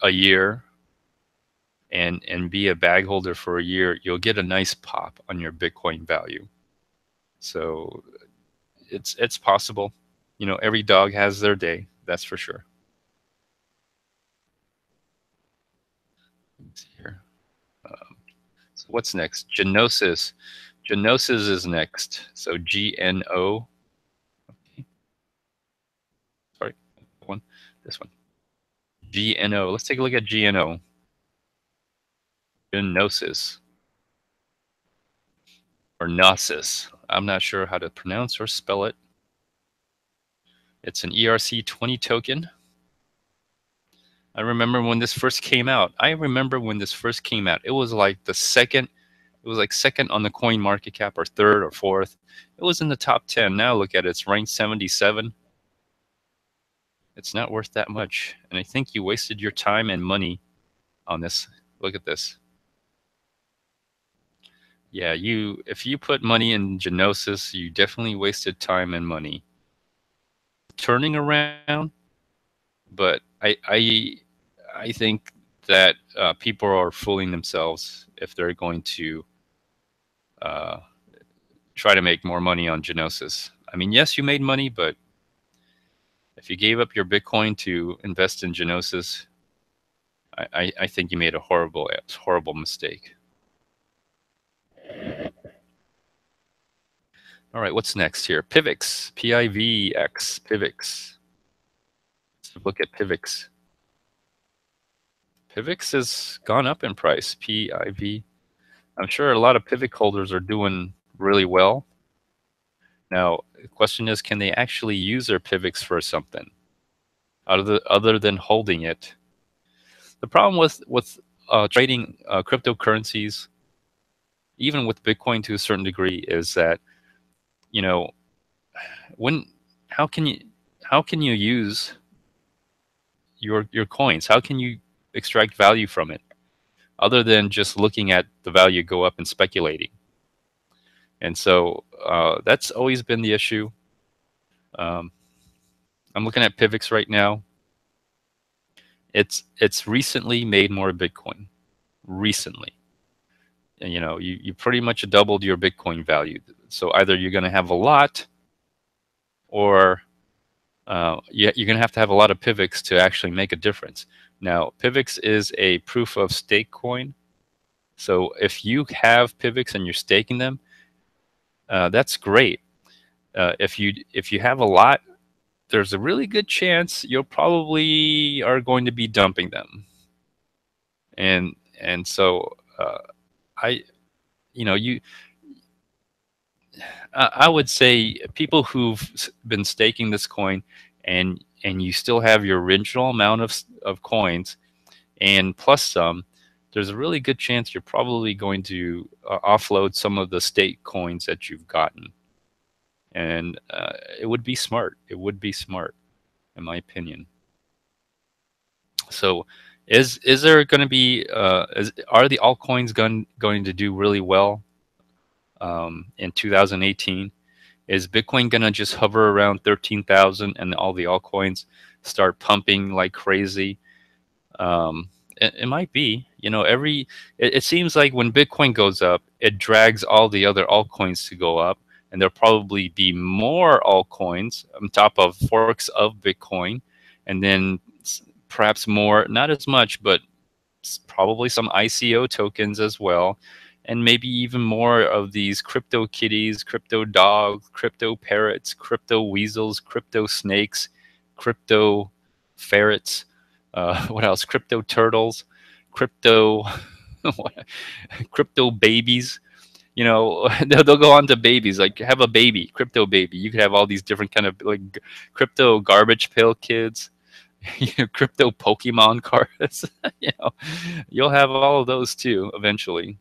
a year and be a bag holder for a year, you'll get a nice pop on your Bitcoin value. So it's possible. Every dog has their day. That's for sure. Let's see here. So what's next? Genosis. Genosis is next. So GNO. Okay. Sorry, one. This one. GNO. Let's take a look at GNO. Genosis or Gnosis. I'm not sure how to pronounce or spell it. It's an ERC20 token. I remember when this first came out. It was like second on the coin market cap, or third or fourth. It was in the top 10. Now look at it, it's ranked 77. It's not worth that much. And I think you wasted your time and money on this. Look at this. Yeah, if you put money in Genosis, you definitely wasted time and money. Turning around, but I think that people are fooling themselves if they're going to uh, try to make more money on Genosis. I mean, yes, you made money, but if you gave up your Bitcoin to invest in Genosis, I think you made a horrible mistake. All right, what's next here? Pivx, PIVX, Pivx. Let's look at Pivx. Pivx has gone up in price, PIV. I'm sure a lot of Pivx holders are doing really well. Now, the question is, can they actually use their Pivx for something other than holding it? The problem with trading cryptocurrencies, even with Bitcoin to a certain degree, is that when how can you use your coins? How can you extract value from it other than just looking at the value go up and speculating? And so that's always been the issue. I'm looking at Pivx right now. It's recently made more Bitcoin. Recently, and you pretty much doubled your Bitcoin value. So either you're going to have a lot, or you're going to have a lot of Pivx to actually make a difference. Now, Pivx is a proof of stake coin. So if you have Pivx and you're staking them, that's great. If you have a lot, there's a really good chance you'll probably are going to be dumping them. And so I would say people who've been staking this coin and you still have your original amount of coins and plus some, there's a really good chance you're probably going to offload some of the stake coins that you've gotten. And it would be smart. It would be smart, in my opinion. So is there going to be, are the altcoins going to do really well in 2018? Is Bitcoin going to just hover around 13,000 and all the altcoins start pumping like crazy? It might be. It seems like when Bitcoin goes up, it drags all the other altcoins to go up. and there'll probably be more altcoins on top of forks of Bitcoin, and then perhaps more, not as much, but probably some ICO tokens as well, and maybe even more of these crypto kitties, crypto dogs, crypto parrots, crypto weasels, crypto snakes, crypto ferrets. What else? Crypto turtles, crypto, crypto babies. They'll go on to babies, like have a baby, crypto baby. You could have all these different kind of like crypto garbage pail kids, crypto Pokemon cards. you know, you'll have all of those too eventually.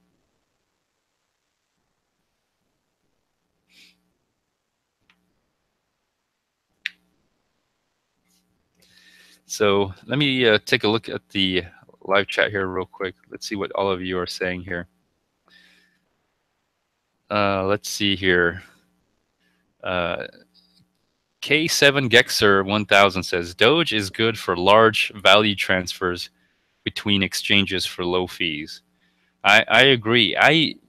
So let me take a look at the live chat here real quick. Let's see what all of you are saying here. Let's see here. Uh, K7 Gexer 1000 says Doge is good for large value transfers between exchanges for low fees. I agree.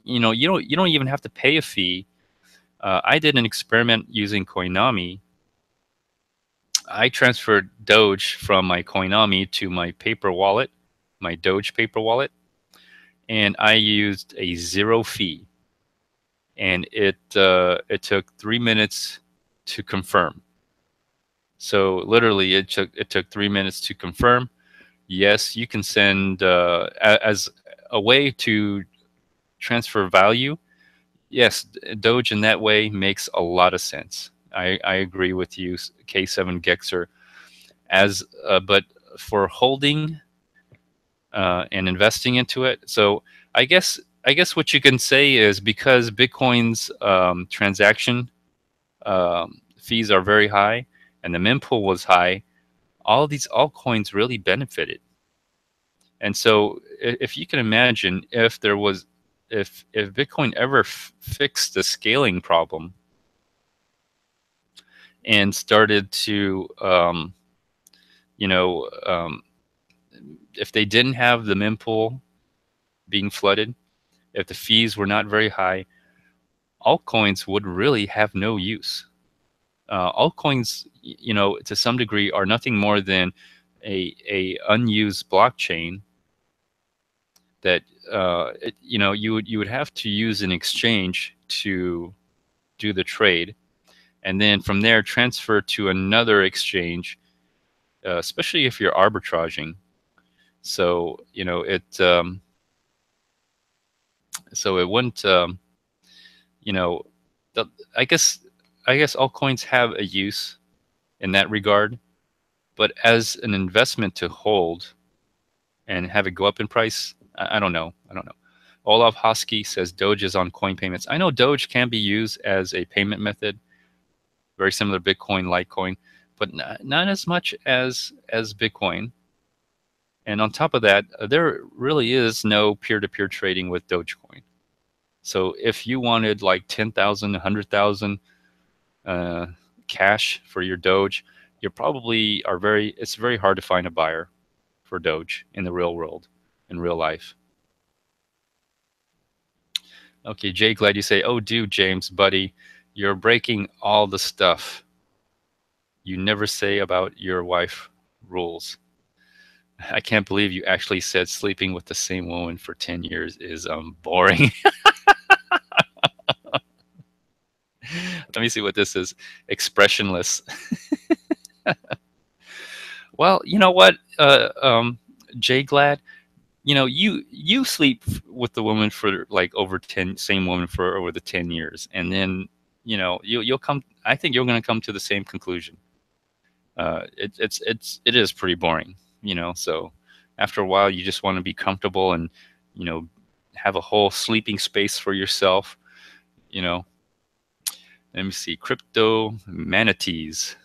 You don't even have to pay a fee. I did an experiment using Koinami. I transferred Doge from my Koinami to my paper wallet, my Doge paper wallet, and I used a zero fee, and it took 3 minutes to confirm. So literally, it took 3 minutes to confirm. Yes, you can send as a way to transfer value. Yes, Doge in that way makes a lot of sense. I agree with you, K7 Gexer. But for holding and investing into it, so I guess what you can say is because Bitcoin's transaction fees are very high and the mempool was high, all these altcoins really benefited. And so if you can imagine, if Bitcoin ever fixed the scaling problem and started to you know if they didn't have the mempool being flooded, if the fees were not very high, altcoins would really have no use. Altcoins, to some degree, are nothing more than a unused blockchain that you would have to use an exchange to do the trade, and then from there transfer to another exchange, especially if you're arbitraging. So it wouldn't. You know, the, I guess altcoins have a use in that regard, but as an investment to hold and have it go up in price, I don't know. I don't know. Olaf Hosky says Doge is on coin payments. I know Doge can be used as a payment method, very similar to Bitcoin, Litecoin, but not as much as Bitcoin. And on top of that, there really is no peer-to-peer trading with Dogecoin. So if you wanted like 10,000, 100,000 cash for your Doge, you probably it's very hard to find a buyer for Doge in the real world, in real life. Okay, Jay, glad you say, oh, dude, James, buddy, you're breaking all the stuff you never say about your wife rules. I can't believe you actually said sleeping with the same woman for 10 years is boring. Let me see what this is. Expressionless. Well, you know what, Jay Glad, you sleep with the woman for like same woman for over the 10 years, and then you'll come. I think you're going to come to the same conclusion. It is pretty boring, So after a while, you just want to be comfortable and have a whole sleeping space for yourself. Let me see. Crypto manatees.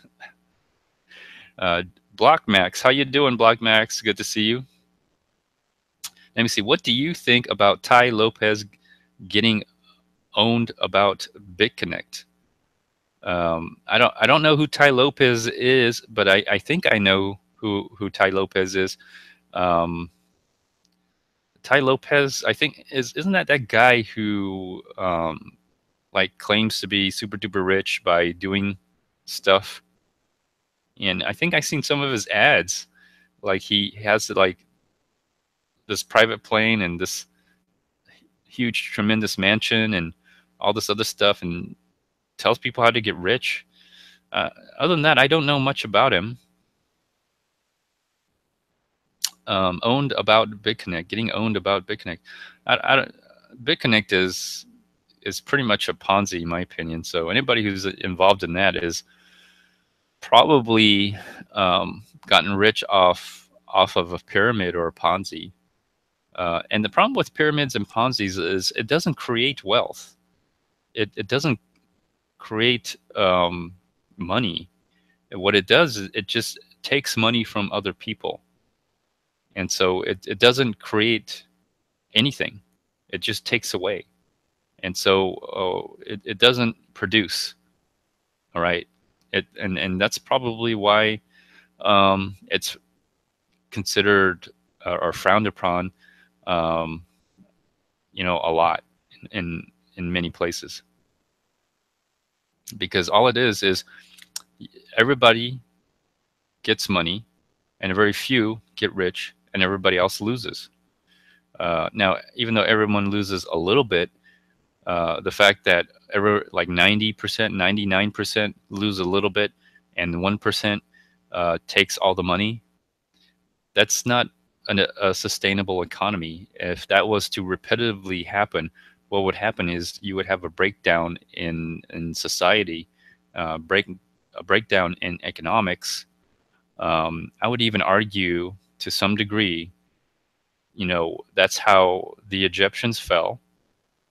Blockmax, how you doing, Blockmax? Good to see you. Let me see. What do you think about Ty Lopez getting owned about BitConnect? I don't know who Ty Lopez is, but I think I know who Ty Lopez is. Ty Lopez, I think isn't that guy who like claims to be super duper rich by doing stuff. And I think I've seen some of his ads. Like he has like this private plane and this huge, tremendous mansion and all this other stuff, and tells people how to get rich. Other than that, I don't know much about him. Owned about BitConnect, getting owned about BitConnect. BitConnect is pretty much a Ponzi, in my opinion. So anybody who's involved in that is probably gotten rich off of a pyramid or a Ponzi. And the problem with pyramids and Ponzi's is it doesn't create wealth. It doesn't create money. What it does is it just takes money from other people. And so it doesn't create anything. It just takes away. And so it doesn't produce. All right. And that's probably why it's considered or frowned upon, a lot in many places. Because all it is everybody gets money and very few get rich and everybody else loses. Now, even though everyone loses a little bit, the fact that like 90%, 99% lose a little bit and 1% takes all the money, that's not a sustainable economy. If that was to repetitively happen, what would happen is you would have a breakdown in society, a breakdown in economics. I would even argue to some degree, that's how the Egyptians fell.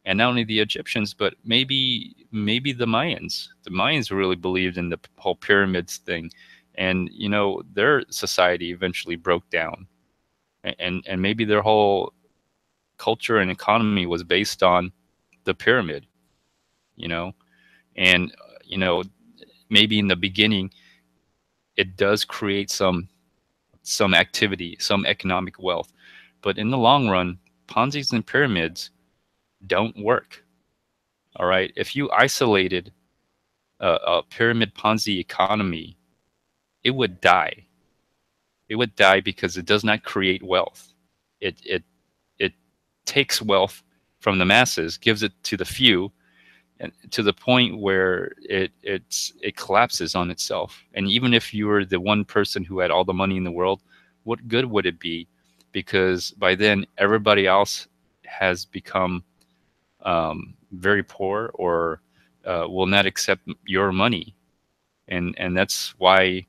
And not only the Egyptians, but maybe the Mayans. The Mayans really believed in the whole pyramids thing. And, their society eventually broke down. And maybe their whole culture and economy was based on the pyramid, and, maybe in the beginning, it does create some activity, some economic wealth. But in the long run, Ponzi's and pyramids don't work. All right. If you isolated a pyramid Ponzi economy, it would die. It would die because it does not create wealth. It takes wealth from the masses, gives it to the few, and to the point where it collapses on itself. And even if you were the one person who had all the money in the world, what good would it be? Because by then everybody else has become very poor or will not accept your money. And that's why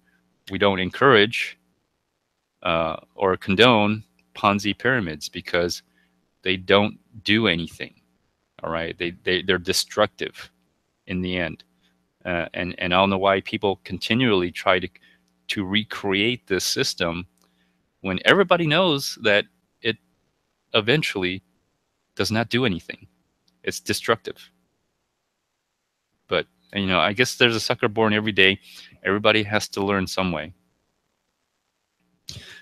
we don't encourage or condone Ponzi pyramids, because they don't do anything. All right, they're destructive in the end, and I don't know why people continually try to recreate this system when everybody knows that it eventually does not do anything. It's destructive. But I guess there's a sucker born every day. Everybody has to learn some way.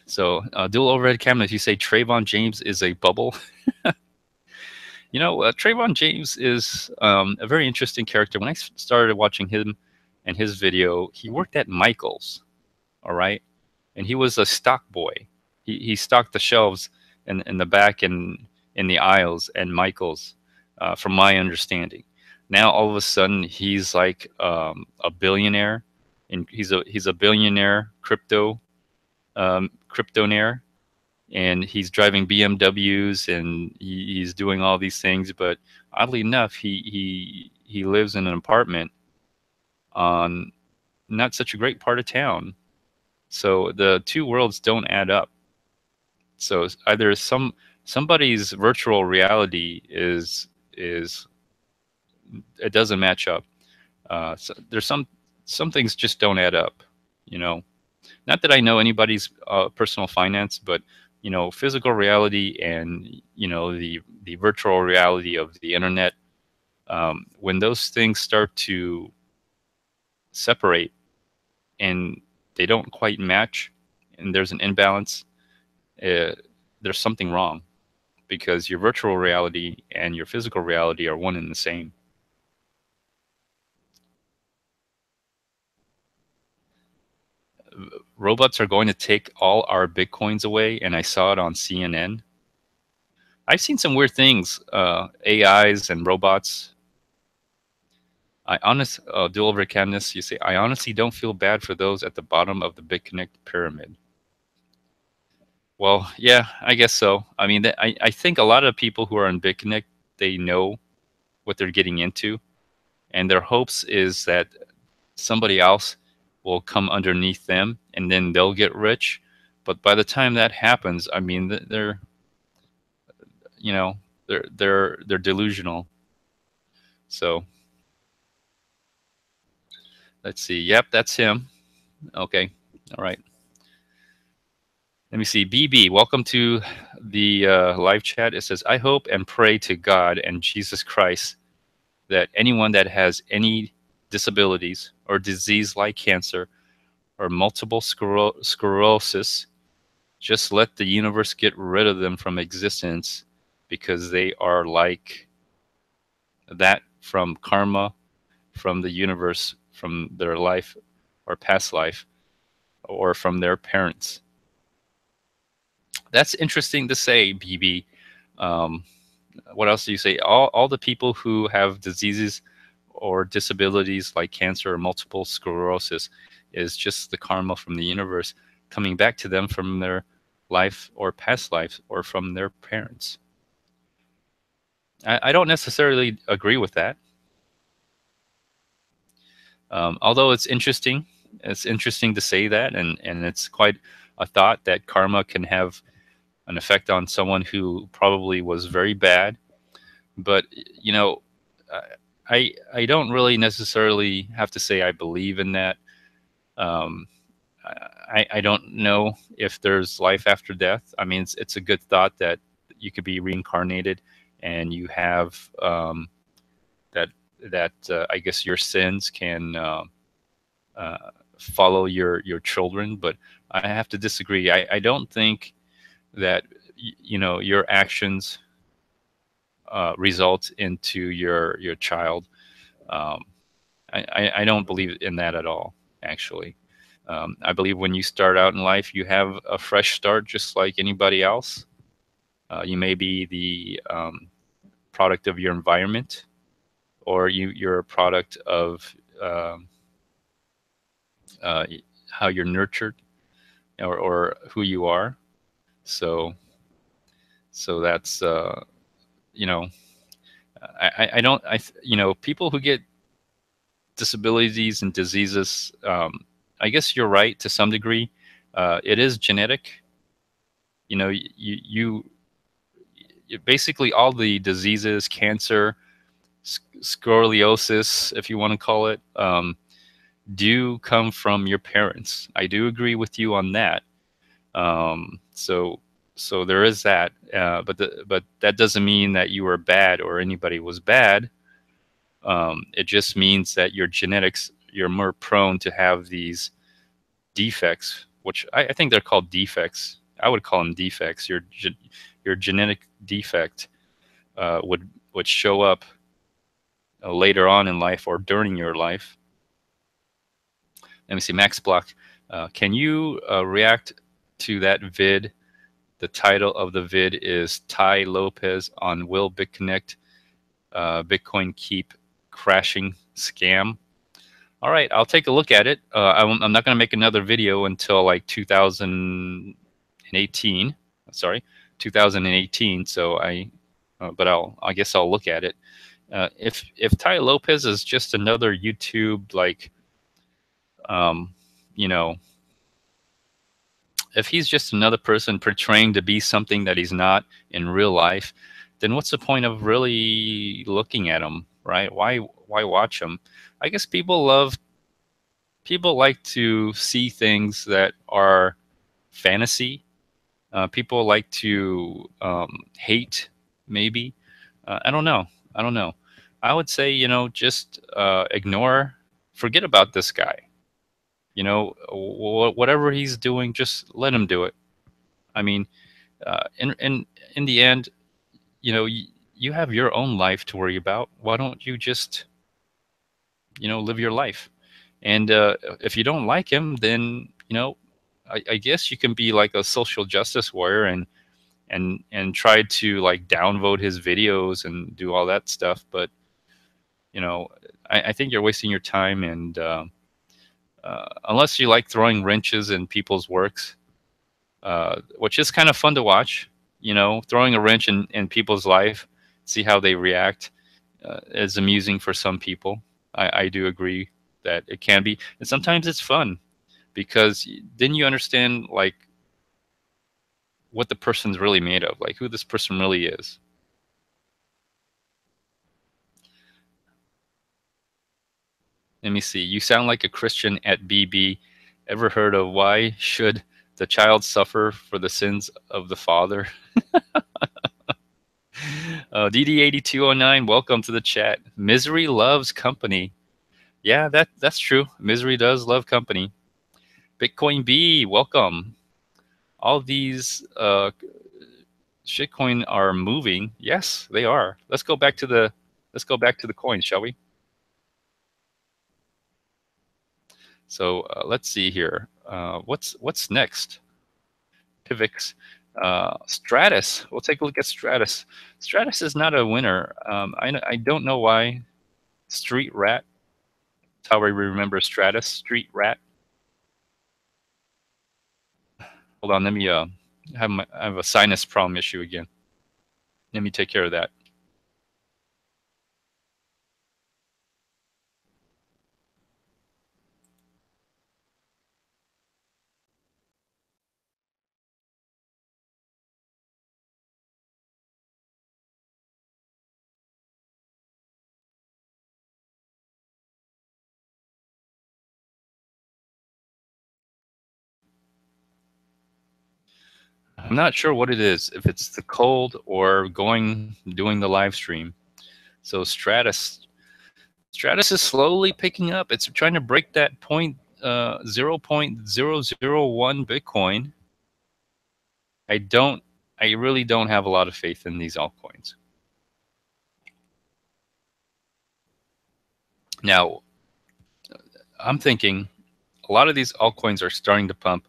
So dual overhead camera. If you say Trayvon James is a bubble. Trayvon James is a very interesting character. When I started watching him and his video, he worked at Michael's, all right? And he was a stock boy. He stocked the shelves in the back and in the aisles at Michael's, from my understanding. Now, all of a sudden, he's like a billionaire, and he's a billionaire cryptonaire. And he's driving BMWs and he's doing all these things. But oddly enough, he lives in an apartment on not such a great part of town. So the two worlds don't add up. So either somebody's virtual reality is it doesn't match up. So there's some things just don't add up. Not that I know anybody's personal finance, but physical reality and the virtual reality of the internet, when those things start to separate and they don't quite match and there's an imbalance, there's something wrong, because your virtual reality and your physical reality are one and the same. robots are going to take all our Bitcoins away, and I saw it on CNN. I've seen some weird things, AIs and robots. Dual over Cadmus, you say, I honestly don't feel bad for those at the bottom of the BitConnect pyramid. Well, yeah, I guess so. I mean, I think a lot of people who are on BitConnect, they know what they're getting into, and their hopes is that somebody else will come underneath them, and then they'll get rich. But by the time that happens, I mean, they're, you know, they're delusional. So let's see. Yep, that's him. Okay, all right. Let me see. BB, welcome to the live chat. It says, I hope and pray to God and Jesus Christ that anyone that has any disabilities or disease like cancer or multiple sclerosis, just let the universe get rid of them from existence, because they are like that from karma, from the universe, from their life or past life, or from their parents. That's interesting to say, BB. Um, what else do you say? All the people who have diseases or disabilities like cancer or multiple sclerosis is just the karma from the universe coming back to them from their life or past life or from their parents. I don't necessarily agree with that. Although it's interesting to say that, and it's quite a thought that karma can have an effect on someone who probably was very bad. But you know, I don't really necessarily have to say I believe in that. Um, I don't know if there's life after death. I mean, it's a good thought that you could be reincarnated, and you have that I guess your sins can uh, follow your children. But I have to disagree. I don't think that your actions result into your child. Um, I don't believe in that at all, actually. I believe when you start out in life, you have a fresh start just like anybody else. You may be the product of your environment, or you're a product of uh, how you're nurtured, or who you are. So, so that's you know, I don't people who get disabilities and diseases. I guess you're right to some degree. It is genetic. Basically all the diseases, cancer, scoliosis, if you want to call it, do come from your parents. I do agree with you on that. So there is that, but that doesn't mean that you were bad or anybody was bad. It just means that your genetics, you're more prone to have these defects, which I think they're called defects. I would call them defects. Your genetic defect would show up later on in life or during your life. Let me see, Max Block. Can you react to that vid? The title of the vid is Ty Lopez on Will BitConnect Bitcoin Keep Crashing Scam. All right, I'll take a look at it. I'm not going to make another video until like 2018. Sorry, 2018. So but I guess I'll look at it. If Ty Lopez is just another YouTube, like, you know, if he's just another person portraying to be something that he's not in real life, then what's the point of really looking at him, right? Why watch him? I guess people like to see things that are fantasy. People like to hate, maybe. I don't know. I would say, just forget about this guy. Whatever he's doing, just let him do it. I mean, in the end, you have your own life to worry about. Why don't you just, live your life? And if you don't like him, then, I guess you can be like a social justice warrior and try to like downvote his videos and do all that stuff. But you know, I think you're wasting your time. And unless you like throwing wrenches in people's works, which is kind of fun to watch, you know, throwing a wrench in people's life, see how they react, is amusing for some people. I do agree that it can be, and sometimes it's fun because then you understand like what the person's really made of, like who this person really is. Let me see. You sound like a Christian at BB. Ever heard of why should the child suffer for the sins of the father? DD8209, welcome to the chat. Misery loves company. Yeah, that's true. Misery does love company. Bitcoin B, welcome. All these shitcoin are moving. Yes, they are. Let's go back to the coins, shall we? So let's see here. What's next? Pivx, Stratus. We'll take a look at Stratus. Stratus is not a winner. I don't know why. Street Rat. That's how I remember Stratus. Street Rat. Hold on. Let me I have a sinus problem issue again. Let me take care of that. I'm not sure what it is. If it's the cold or doing the live stream. So Stratus is slowly picking up. It's trying to break that point 0.001 Bitcoin. I really don't have a lot of faith in these altcoins. Now, I'm thinking a lot of these altcoins are starting to pump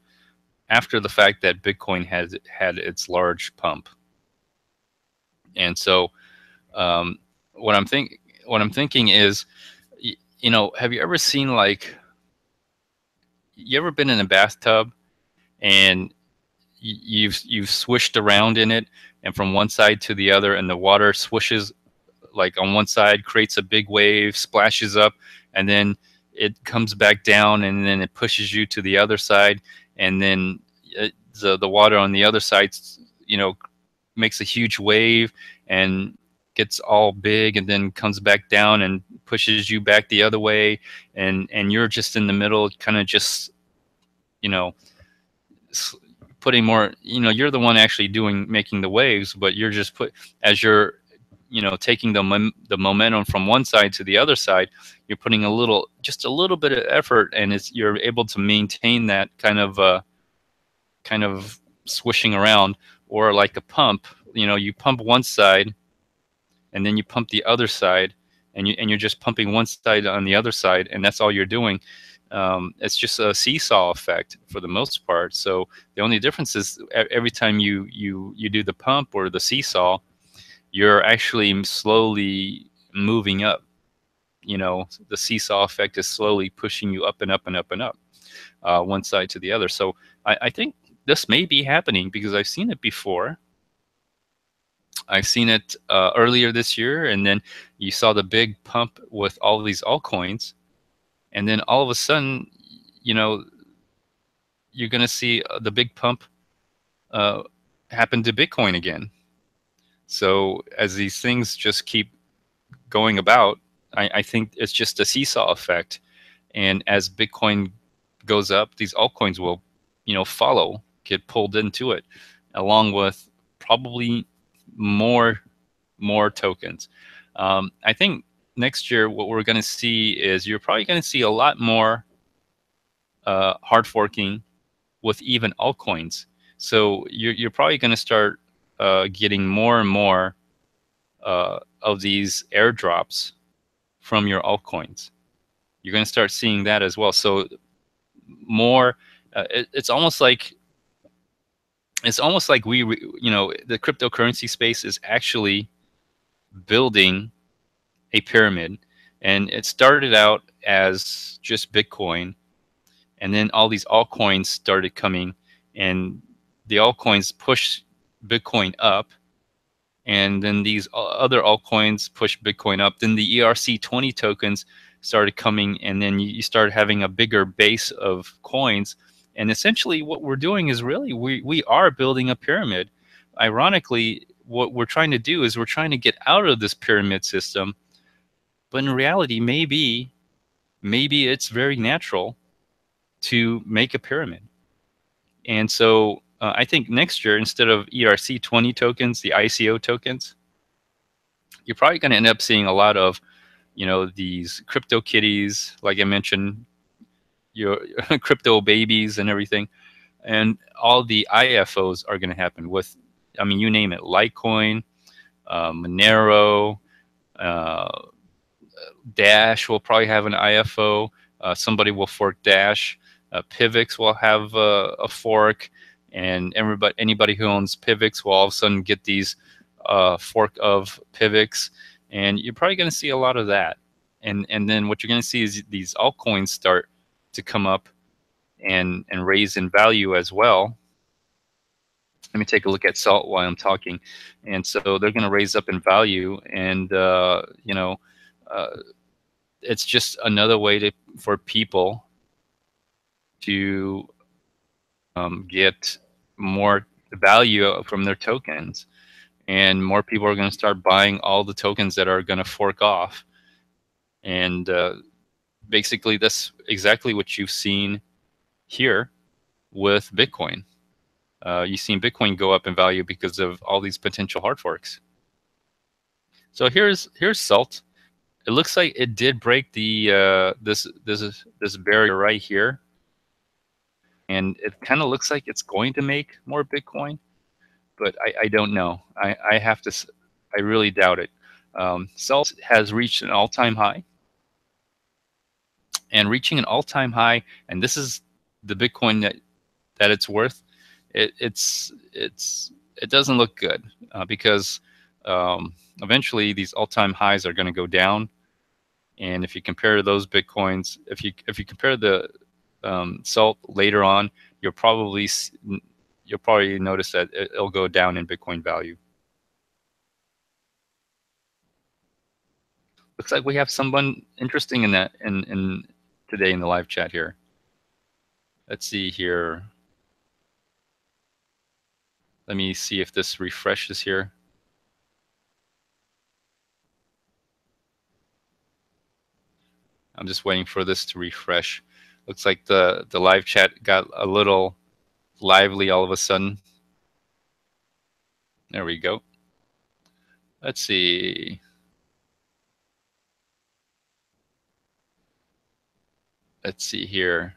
after the fact that Bitcoin has had its large pump. And so, um, what I'm thinking is, you know, have you ever seen like, you ever been in a bathtub and you've swished around in it, and from one side to the other, and the water swishes like on one side, creates a big wave, splashes up, and then it comes back down, and then it pushes you to the other side, and then the water on the other side, you know, makes a huge wave and gets all big, and then comes back down and pushes you back the other way, and you're just in the middle, kind of just, you know, putting more, you know, you're the one actually making the waves, but you're just as you're, you know, taking the momentum from one side to the other side, you're putting just a little bit of effort, and you're able to maintain that kind of swishing around. Or like a pump, you know, you pump one side and then you pump the other side, and you're just pumping one side on the other side, and that's all you're doing. It's just a seesaw effect for the most part. So the only difference is every time you do the pump or the seesaw, you're actually slowly moving up. You know, the seesaw effect is slowly pushing you up and up and up and up, one side to the other. So I think this may be happening because I've seen it before. I've seen it earlier this year, and then you saw the big pump with all of these altcoins, and then all of a sudden, you know, you're going to see the big pump uh, happen to Bitcoin again. So as these things just keep going about, I think it's just a seesaw effect, and as Bitcoin goes up, these altcoins will, you know, get pulled into it, along with probably more tokens. I think next year what we're going to see is you're probably going to see a lot more hard forking with even altcoins. So you're probably going to start getting more and more of these airdrops from your altcoins. You're going to start seeing that as well. So more It's almost like the cryptocurrency space is actually building a pyramid, and it started out as just Bitcoin, and then all these altcoins started coming, and the altcoins pushed Bitcoin up, and then these other altcoins pushed Bitcoin up. Then the ERC20 tokens started coming, and then you started having a bigger base of coins. And essentially what we're doing is really we are building a pyramid. Ironically, what we're trying to do is we're trying to get out of this pyramid system, but in reality, maybe it's very natural to make a pyramid. And so I think next year, instead of ERC20 tokens, the ICO tokens, you're probably going to end up seeing a lot of, these crypto kitties, like I mentioned, your crypto babies and everything. And all the IFOs are going to happen with, you name it, Litecoin, Monero, uh, Dash will probably have an IFO. Somebody will fork Dash. Pivx will have a fork, and anybody who owns Pivx will all of a sudden get these fork of Pivx, and you're probably going to see a lot of that. And then what you're going to see is these altcoins start to come up and raise in value as well. Let me take a look at Salt while I'm talking. And so they're going to raise up in value, and it's just another way for people to get more value from their tokens, and more people are going to start buying all the tokens that are going to fork off. And basically, that's exactly what you've seen here with Bitcoin. You've seen Bitcoin go up in value because of all these potential hard forks. So here's Salt. It looks like it did break the this barrier right here, and it kind of looks like it's going to make more Bitcoin, but I don't know. I really doubt it. Salt has reached an all-time high, and reaching an all-time high, and this is the Bitcoin that it's worth. It doesn't look good because eventually these all-time highs are going to go down. And if you compare those Bitcoins, if you compare the Salt later on, you'll probably notice that it'll go down in Bitcoin value. Looks like we have someone interesting in that in today in the live chat here. Let's see here. Let me see if this refreshes here. I'm just waiting for this to refresh. Looks like the live chat got a little lively all of a sudden. There we go. Let's see. Let's see here.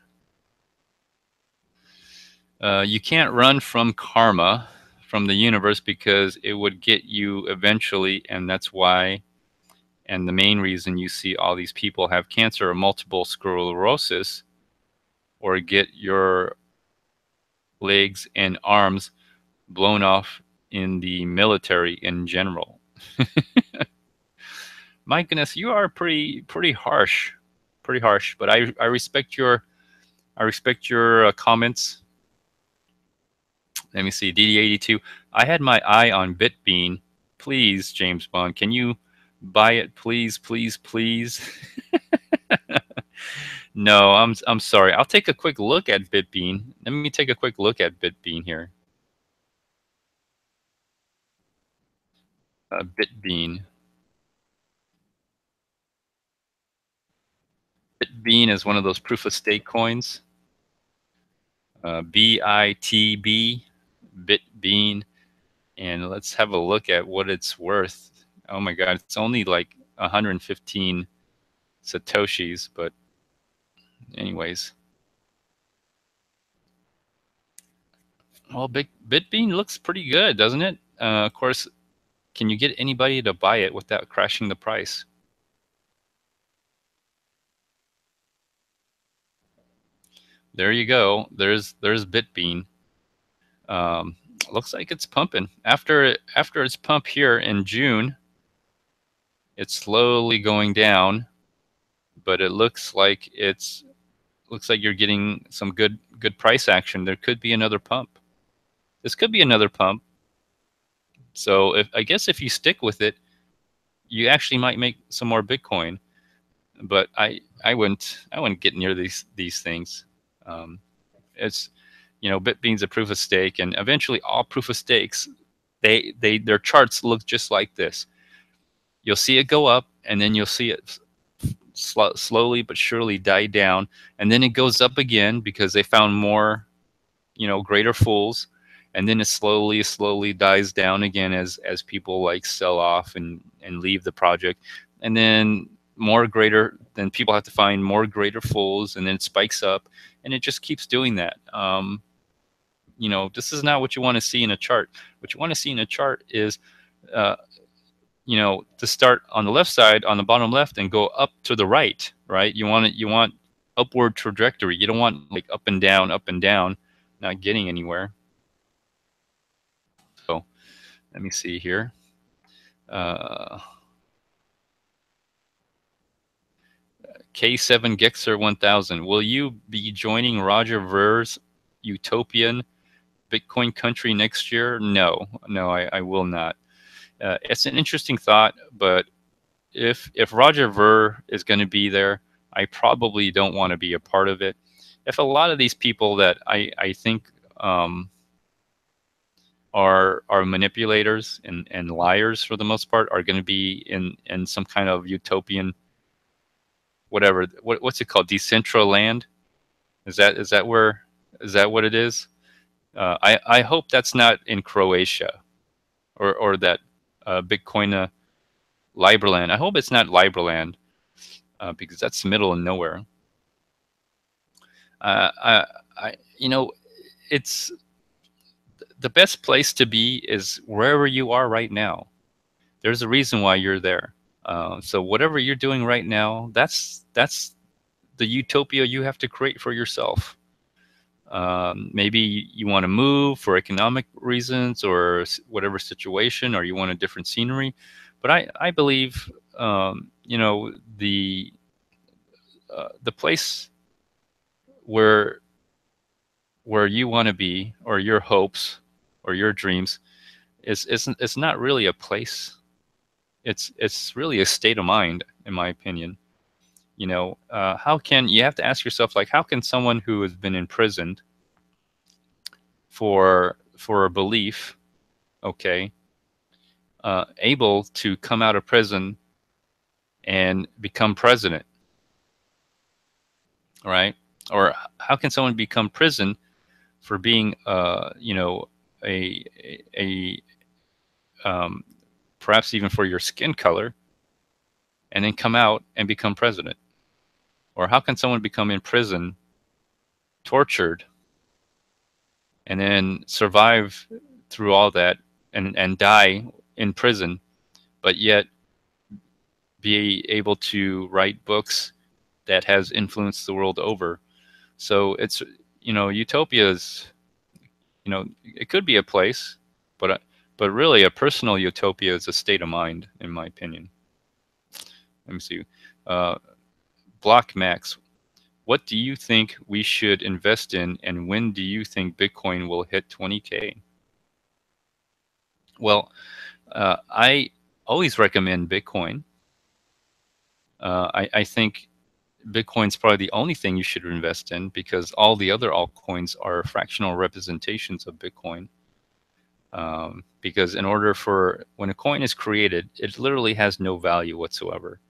You can't run from karma, from the universe, because it would get you eventually, and that's why. And the main reason you see all these people have cancer or multiple sclerosis, or get your legs and arms blown off in the military in general. My goodness, you are pretty harsh, But I respect your comments. Let me see, DD82. I had my eye on Bitbean. Please, James Bond, can you buy it, please, please, please? No, I'm sorry. I'll take a quick look at Bitbean. Let me take a quick look at Bitbean here. Bitbean. Bitbean is one of those proof of stake coins. BITB, Bitbean. And let's have a look at what it's worth. Oh my God, it's only like 115 Satoshis, but anyways. Well, Bitbean looks pretty good, doesn't it? Of course, can you get anybody to buy it without crashing the price? there you go. There's Bitbean. Um, Looks like it's pumping. After its pump here in June, it's slowly going down, but it looks like you're getting some good price action. There could be another pump. This could be another pump. So I guess if you stick with it, you actually might make some more Bitcoin. But I wouldn't get near these things. Um, it's Bitbean's a proof of stake, and eventually all proof of stakes, their charts look just like this. You'll see it go up, and then you'll see it slowly but surely die down, and then it goes up again because they found more, greater fools, and then it slowly dies down again as people like sell off and leave the project, and then then people have to find more greater fools, and then it spikes up, and it just keeps doing that. This is not what you want to see in a chart. What you want to see in a chart is to start on the left side, on the bottom left, and go up to the right, right? You want upward trajectory. You don't want like up and down, not getting anywhere. So let me see here. K7 Gexer 1000. Will you be joining Roger Ver's Utopian Bitcoin country next year? No, I will not. It's an interesting thought, but if Roger Ver is going to be there, I probably don't want to be a part of it. If a lot of these people that I think are manipulators and liars for the most part are going to be in some kind of utopian, whatever, what's it called, Decentraland? Is that what it is? I hope that's not in Croatia or that Bitcoin Liberland. I hope it's not Liberland because that's the middle of nowhere. It's the best place to be is wherever you are right now. There's a reason why you're there. So whatever you're doing right now, that's the utopia you have to create for yourself. Maybe you want to move for economic reasons or whatever situation, or you want a different scenery. But I believe the place where you want to be, or your hopes or your dreams, it's not really a place. It's really a state of mind, in my opinion. How can you have to ask yourself, like, how can someone who has been imprisoned for a belief, okay, able to come out of prison and become president, right? Or how can someone become prison for being, perhaps even for your skin color, and then come out and become president? Or how can someone become in prison, tortured, and then survive through all that and die in prison, but yet be able to write books that has influenced the world over? So it's, utopia is, it could be a place, but really a personal utopia is a state of mind, in my opinion. Let me see. Block Max, what do you think we should invest in, and when do you think Bitcoin will hit 20K? Well, I always recommend Bitcoin. I think Bitcoin's probably the only thing you should invest in, because all the other altcoins are fractional representations of Bitcoin. Because when a coin is created, it literally has no value whatsoever.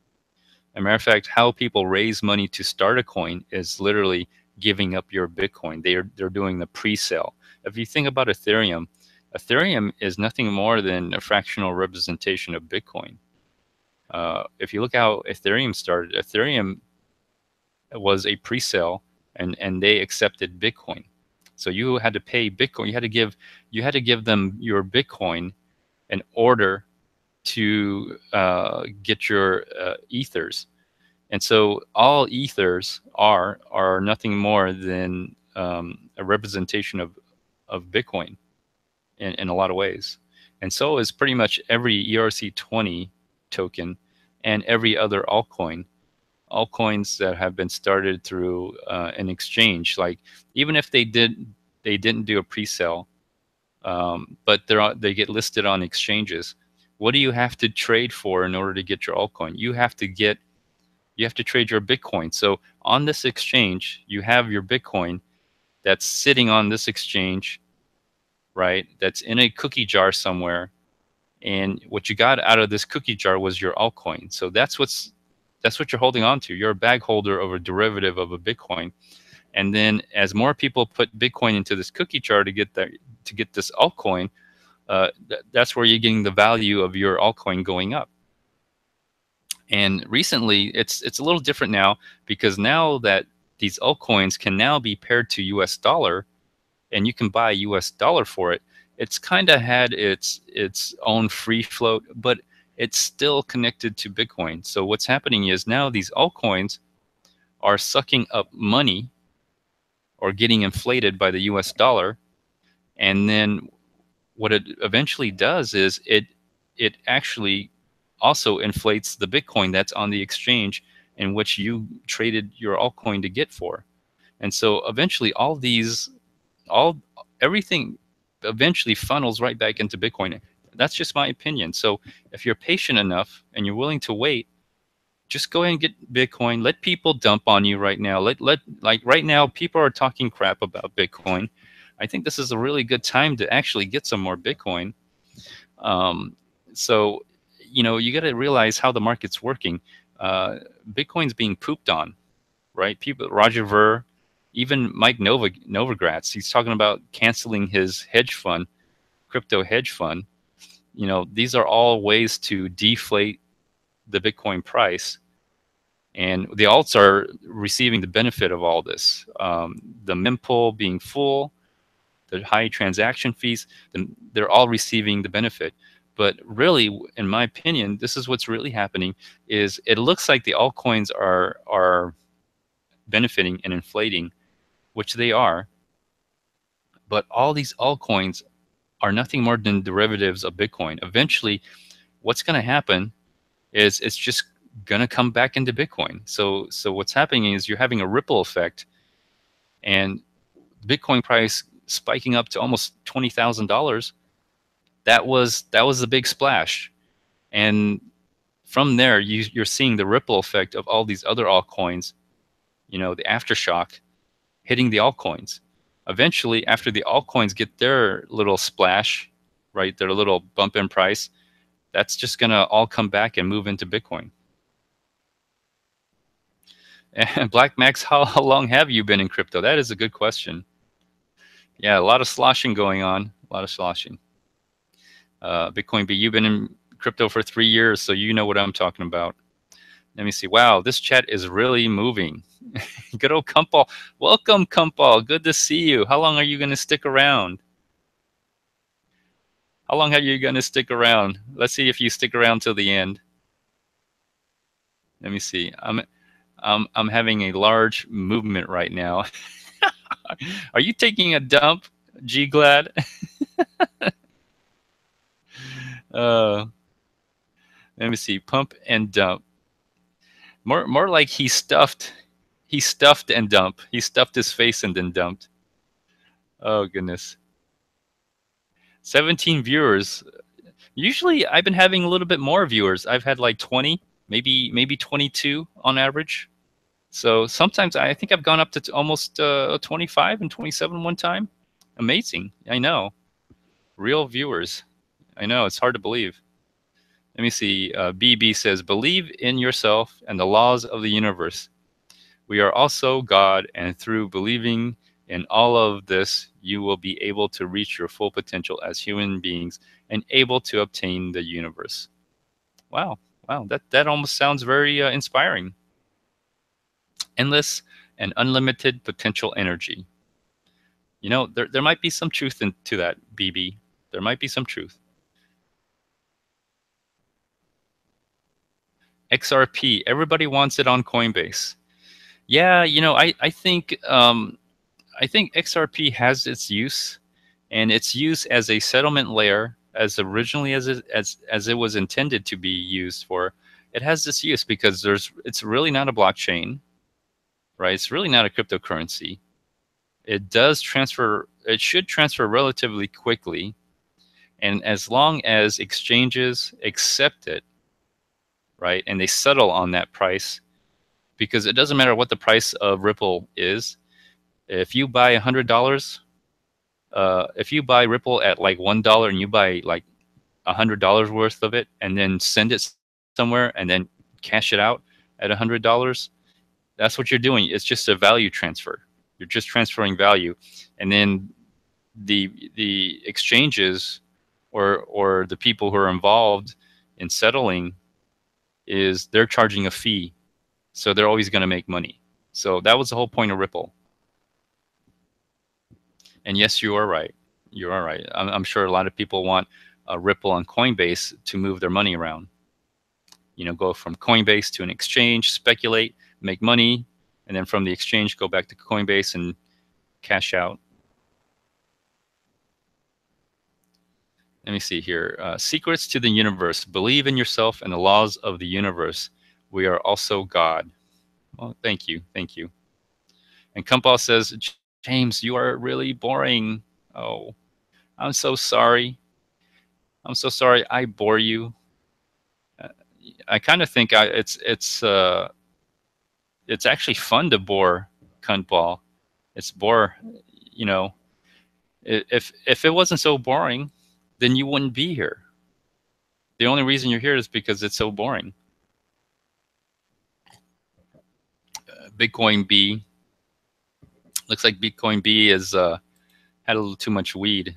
As a matter of fact, how people raise money to start a coin is literally giving up your Bitcoin. They're doing the pre-sale. If you think about Ethereum is nothing more than a fractional representation of Bitcoin. If you look how Ethereum started, Ethereum was a pre-sale, and they accepted Bitcoin. So you had to pay Bitcoin. You had to give them your Bitcoin in order to get your ethers. And so all ethers are nothing more than a representation of Bitcoin in a lot of ways. And so is pretty much every ERC20 token and every other altcoin. Altcoins that have been started through an exchange, like even if they didn't do a pre-sale, but they get listed on exchanges. What do you have to trade for in order to get your altcoin? You have to trade your Bitcoin. So on this exchange, you have your Bitcoin that's sitting on this exchange, right? That's in a cookie jar somewhere, and what you got out of this cookie jar was your altcoin. So that's what you're holding on to. You're a bag holder of a derivative of a Bitcoin. And then as more people put Bitcoin into this cookie jar to get this altcoin, that's where you're getting the value of your altcoin going up. And recently, it's a little different now, because now that these altcoins can now be paired to US dollar, and you can buy US dollar for it, it's kind of had its own free float, but it's still connected to Bitcoin. So what's happening is now these altcoins are sucking up money or getting inflated by the US dollar. And then what it eventually does is it actually also inflates the Bitcoin that's on the exchange in which you traded your altcoin to get for. And so eventually everything eventually funnels right back into Bitcoin. That's just my opinion. So if you're patient enough and you're willing to wait, just go ahead and get Bitcoin. Let people dump on you right now. Like right now, people are talking crap about Bitcoin. I think this is a really good time to actually get some more Bitcoin. So, you got to realize how the market's working. Bitcoin's being pooped on, right? People, Roger Ver, even Mike Novogratz, he's talking about canceling his hedge fund, crypto hedge fund. These are all ways to deflate the Bitcoin price. And the alts are receiving the benefit of all this. The mempool being full, the high transaction fees, they're all receiving the benefit. But really, in my opinion, this is what's really happening, is it looks like the altcoins are benefiting and inflating, which they are. But all these altcoins are nothing more than derivatives of Bitcoin. Eventually, what's going to happen is it's just going to come back into Bitcoin. So what's happening is you're having a ripple effect, and Bitcoin price spiking up to almost $20,000. That was the big splash, and from there you're seeing the ripple effect of all these other altcoins. The aftershock hitting the altcoins. Eventually, after the altcoins get their little splash, right, their little bump in price, that's just going to all come back and move into Bitcoin. And Black Max, how long have you been in crypto? That is a good question. Yeah, a lot of sloshing going on. A lot of sloshing. Bitcoin B, you've been in crypto for 3 years, so you know what I'm talking about. Let me see. Wow, this chat is really moving. Good old Kumpal. Welcome, Kumpal. Good to see you. How long are you going to stick around? How long are you going to stick around? Let's see if you stick around till the end. Let me see. I'm having a large movement right now. Are you taking a dump, G Glad? Let me see. Pump and dump. More like he stuffed and dumped. He stuffed his face and then dumped. Oh goodness. 17 viewers. Usually I've been having a little bit more viewers. I've had like 20, maybe 22 on average. So sometimes I think I've gone up to almost 25 and 27 one time. Amazing. I know. Real viewers. I know. It's hard to believe. Let me see. BB says, believe in yourself and the laws of the universe. We are also God, and through believing in all of this, you will be able to reach your full potential as human beings and able to obtain the universe. Wow. That almost sounds very inspiring. Endless and unlimited potential energy. There might be some truth to that, BB. There might be some truth. XRP, everybody wants it on Coinbase. Yeah, I think I think XRP has its use, and its use as a settlement layer, as originally as it was intended to be used for. It has this use because it's really not a blockchain, right? It's really not a cryptocurrency. It does transfer. It should transfer relatively quickly, and as long as exchanges accept it, right, and they settle on that price, because it doesn't matter what the price of Ripple is. If you buy $100, if you buy Ripple at like $1 and you buy like $100 worth of it and then send it somewhere and then cash it out at $100, that's what you're doing. It's just a value transfer. You're just transferring value, and then the exchanges or the people who are involved in settling they're charging a fee, so they're always going to make money. So that was the whole point of Ripple. And yes, you are right. You are right. I'm sure a lot of people want Ripple on Coinbase to move their money around. You know, go from Coinbase to an exchange, speculate, make money, and then from the exchange go back to Coinbase and cash out. Let me see here. Secrets to the universe. Believe in yourself and the laws of the universe. We are also God. Well, thank you. Thank you. And Kumpal says, James, you are really boring. Oh, I'm so sorry. I'm so sorry I bore you. I kind of think it's actually fun to bore Kumpal. It's bore, you know. If it wasn't so boring, then you wouldn't be here. The only reason you're here is because it's so boring. Bitcoin B. Looks like Bitcoin B has had a little too much weed.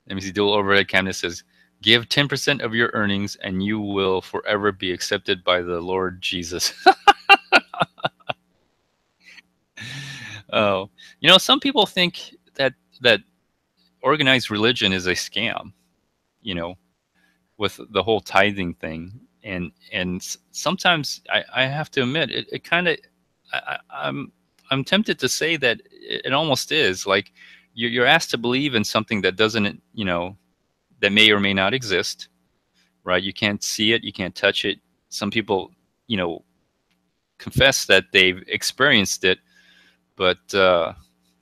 Let me see. Dual overhead cabinet says, give 10% of your earnings and you will forever be accepted by the Lord Jesus. Oh, you know, some people think that organized religion is a scam, you know, with the whole tithing thing. And sometimes I have to admit, it kind of, I'm tempted to say that it almost is. Like, you're asked to believe in something that doesn't, you know, that may or may not exist, right? You can't see it, you can't touch it. Some people, you know, confess that they've experienced it, but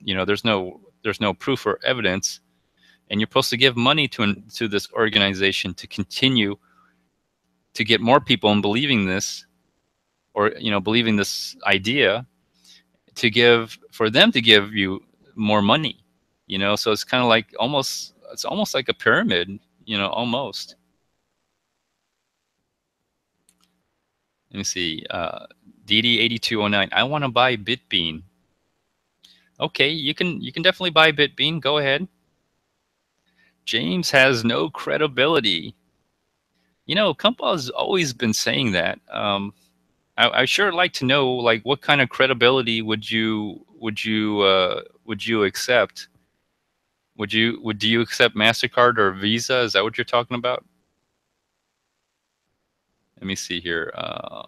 you know, there's no proof or evidence, and you're supposed to give money to this organization to continue to get more people in believing this, or, you know, believing this idea, for them to give you more money, you know. So it's kind of like it's almost like a pyramid, you know, almost. Let me see. DD8209. I want to buy Bitbean. Okay, you can definitely buy Bitbean. Go ahead. James has no credibility. You know, Kumpal's always been saying that. I sure like to know, like, what kind of credibility would you accept? Do you accept MasterCard or Visa? Is that what you're talking about? Let me see here.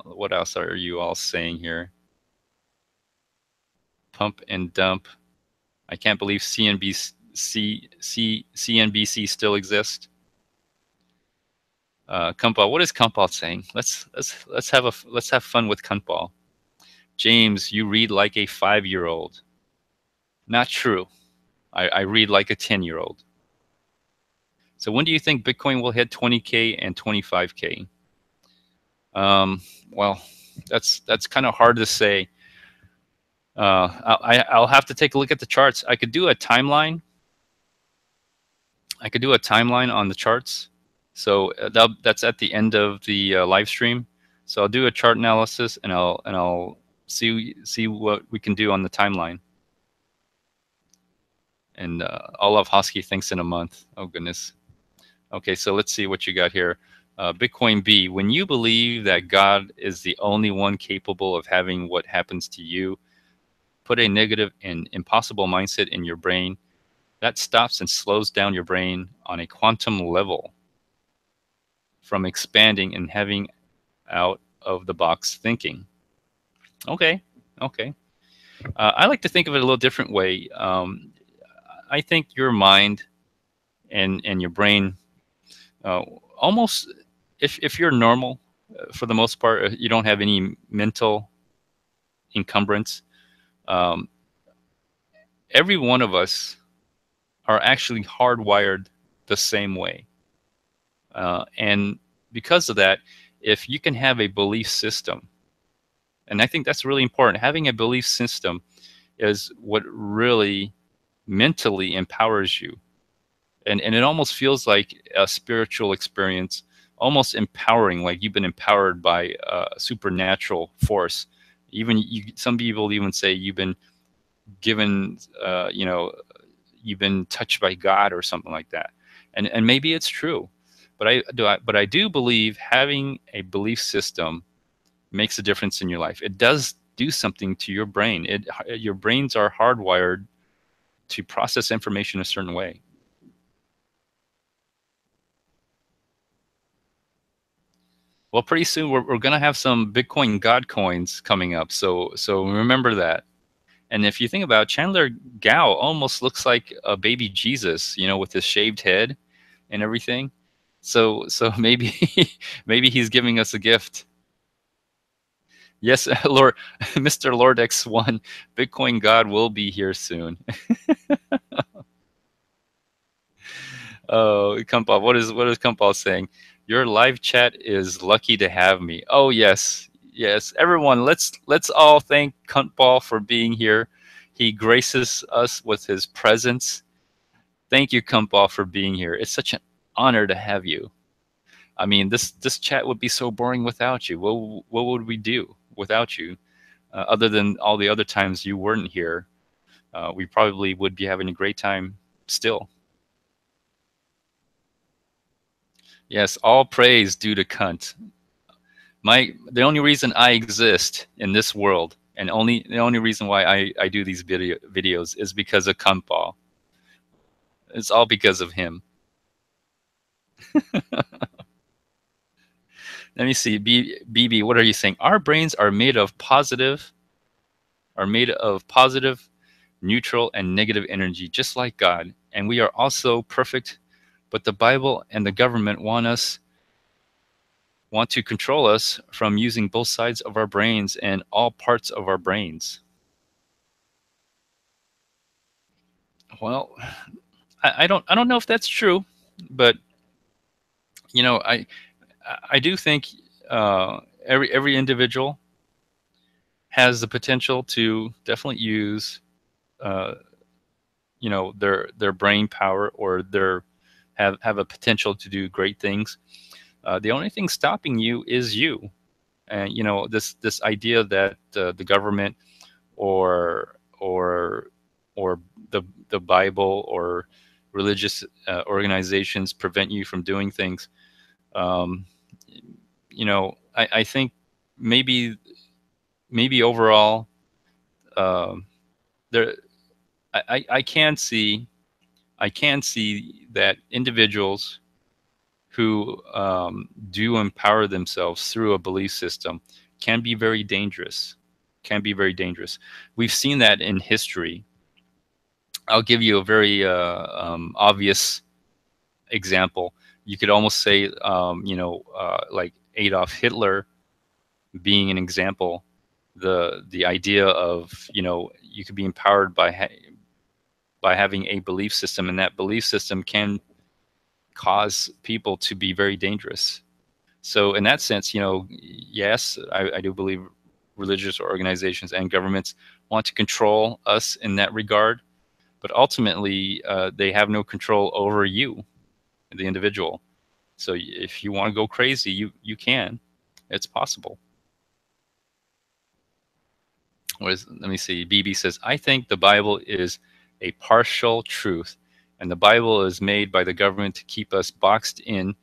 What else are you all saying here? Pump and dump. I can't believe CNBC still exists. Kumpal, what is Kumpal saying? Let's have fun with Kumpal. James, you read like a 5-year-old. Not true. I read like a 10-year-old. So when do you think Bitcoin will hit 20K and 25K? Well, that's kind of hard to say. I'll have to take a look at the charts. I could do a timeline. On the charts. So that's at the end of the live stream. So I'll do a chart analysis, and I'll see what we can do on the timeline. And Olaf Hosky thinks in a month. Oh goodness. Okay, so let's see what you got here. Bitcoin B. When you believe that God is the only one capable of having what happens to you, put a negative and impossible mindset in your brain. That stops and slows down your brain on a quantum level from expanding and having out of the box thinking. Okay. I like to think of it a little different way. I think your mind and your brain, uh, almost, if you're normal, for the most part, you don't have any mental encumbrance. Um, every one of us are actually hardwired the same way. And because of that, if you can have a belief system, and I think that's really important, having a belief system is what really mentally empowers you. And it almost feels like a spiritual experience, almost empowering, like you've been empowered by a supernatural force. Even some people even say you've been given, you've been touched by God or something like that. And maybe it's true, but I do believe having a belief system makes a difference in your life. It does do something to your brain. Your brains are hardwired to process information a certain way. Well, pretty soon we're gonna have some Bitcoin God coins coming up, so remember that. And if you think about it, Chandler Gao, almost looks like a baby Jesus, with his shaved head and everything. So maybe maybe he's giving us a gift. Yes, Lord, Mr. Lord X1, Bitcoin God will be here soon. Oh, Kumpal, what is Kumpal saying? Your live chat is lucky to have me. Oh yes, yes. Everyone, let's all thank Kumpal for being here. He graces us with his presence. Thank you, Kumpal, for being here. It's such an honor to have you. I mean, this chat would be so boring without you. What would we do without you? Other than all the other times you weren't here, we probably would be having a great time still. Yes, all praise due to Kunt. The only reason I exist in this world, and the only reason why I do these videos is because of Kuntball. It's all because of him. Let me see, BB, what are you saying? Our brains are made of positive, neutral, and negative energy, just like God, and we are also perfect. But the Bible and the government want to control us from using both sides of our brains and all parts of our brains. Well, I don't know if that's true, but I do think every individual has the potential to definitely use uh, their brain power, or have a potential to do great things. The only thing stopping you is you. And this idea that the government or or the Bible or religious organizations prevent you from doing things. Um, I think maybe overall, um, there I can see that individuals who do empower themselves through a belief system can be very dangerous. Can be very dangerous. We've seen that in history. I'll give you a very obvious example. You could almost say, like Adolf Hitler being an example. The idea of you could be empowered by having a belief system, and that belief system can cause people to be very dangerous. So in that sense, yes, I do believe religious organizations and governments want to control us in that regard, but ultimately they have no control over you, the individual. So if you want to go crazy, you can. It's possible. Let me see. BB says, I think the Bible is a partial truth, and the Bible is made by the government to keep us boxed in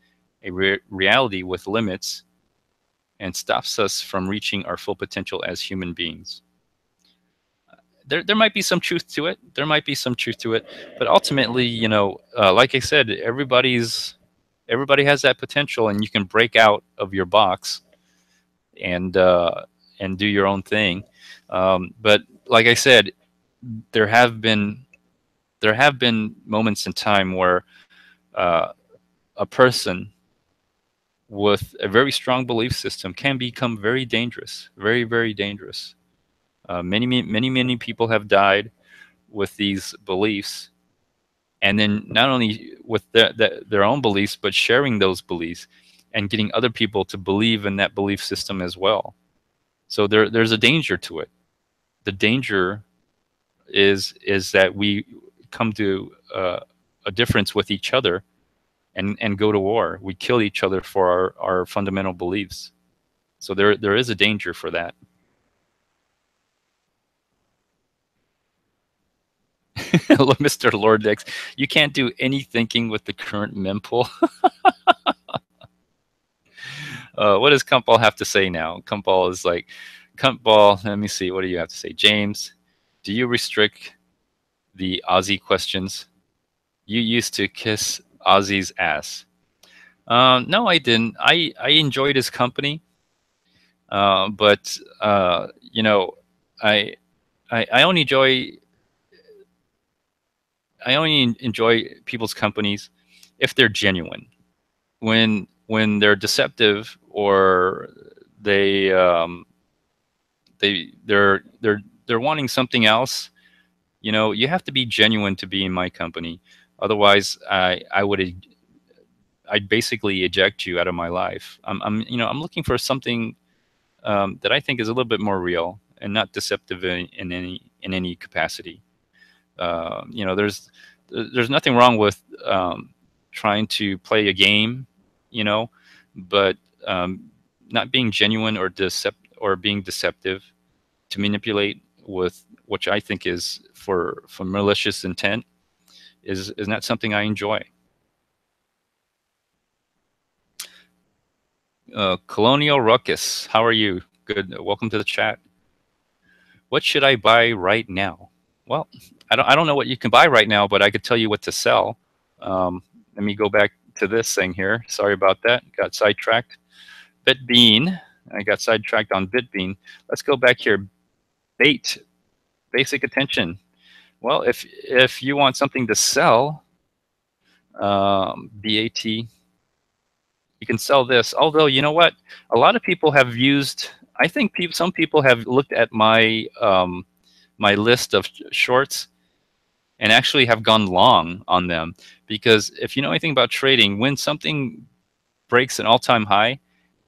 a reality with limits and stops us from reaching our full potential as human beings. There might be some truth to it. There might be some truth to it, but ultimately, like I said, everybody has that potential, and you can break out of your box and and do your own thing. But like I said, there have been moments in time where uh, a person with a very strong belief system can become very dangerous, very dangerous. Many people have died with these beliefs, and then not only with their own beliefs, but sharing those beliefs and getting other people to believe in that belief system as well. So there's a danger to it. The danger is that we come to a difference with each other and go to war. We kill each other for our fundamental beliefs. So there is a danger for that. Mr. Lordex, you can't do any thinking with the current mempool. What does Kumpal have to say now? Kumpal is like, Kumpal, let me see, what do you have to say? James, do you restrict the Aussie questions? You used to kiss Ozzy's ass. No, I didn't. I enjoyed his company, but you know, I, I only enjoy people's companies if they're genuine. When they're deceptive or they they're wanting something else, you have to be genuine to be in my company. Otherwise, I'd basically eject you out of my life. I'm looking for something that I think is a little bit more real and not deceptive in any capacity. There's nothing wrong with trying to play a game, you know, but not being genuine or being deceptive to manipulate with which I think is for malicious intent is not something I enjoy. Colonial Ruckus, how are you? Good. Welcome to the chat. What should I buy right now? Well, I don't know what you can buy right now, but I could tell you what to sell. Let me go back to this thing here. Sorry about that. Got sidetracked. Bitbean. I got sidetracked on Bitbean. Let's go back here. Basic attention. Well, if you want something to sell, BAT, you can sell this. Although, you know what? A lot of people have used. I think some people have looked at my my list of shorts and actually have gone long on them, because if you know anything about trading, when something breaks an all-time high,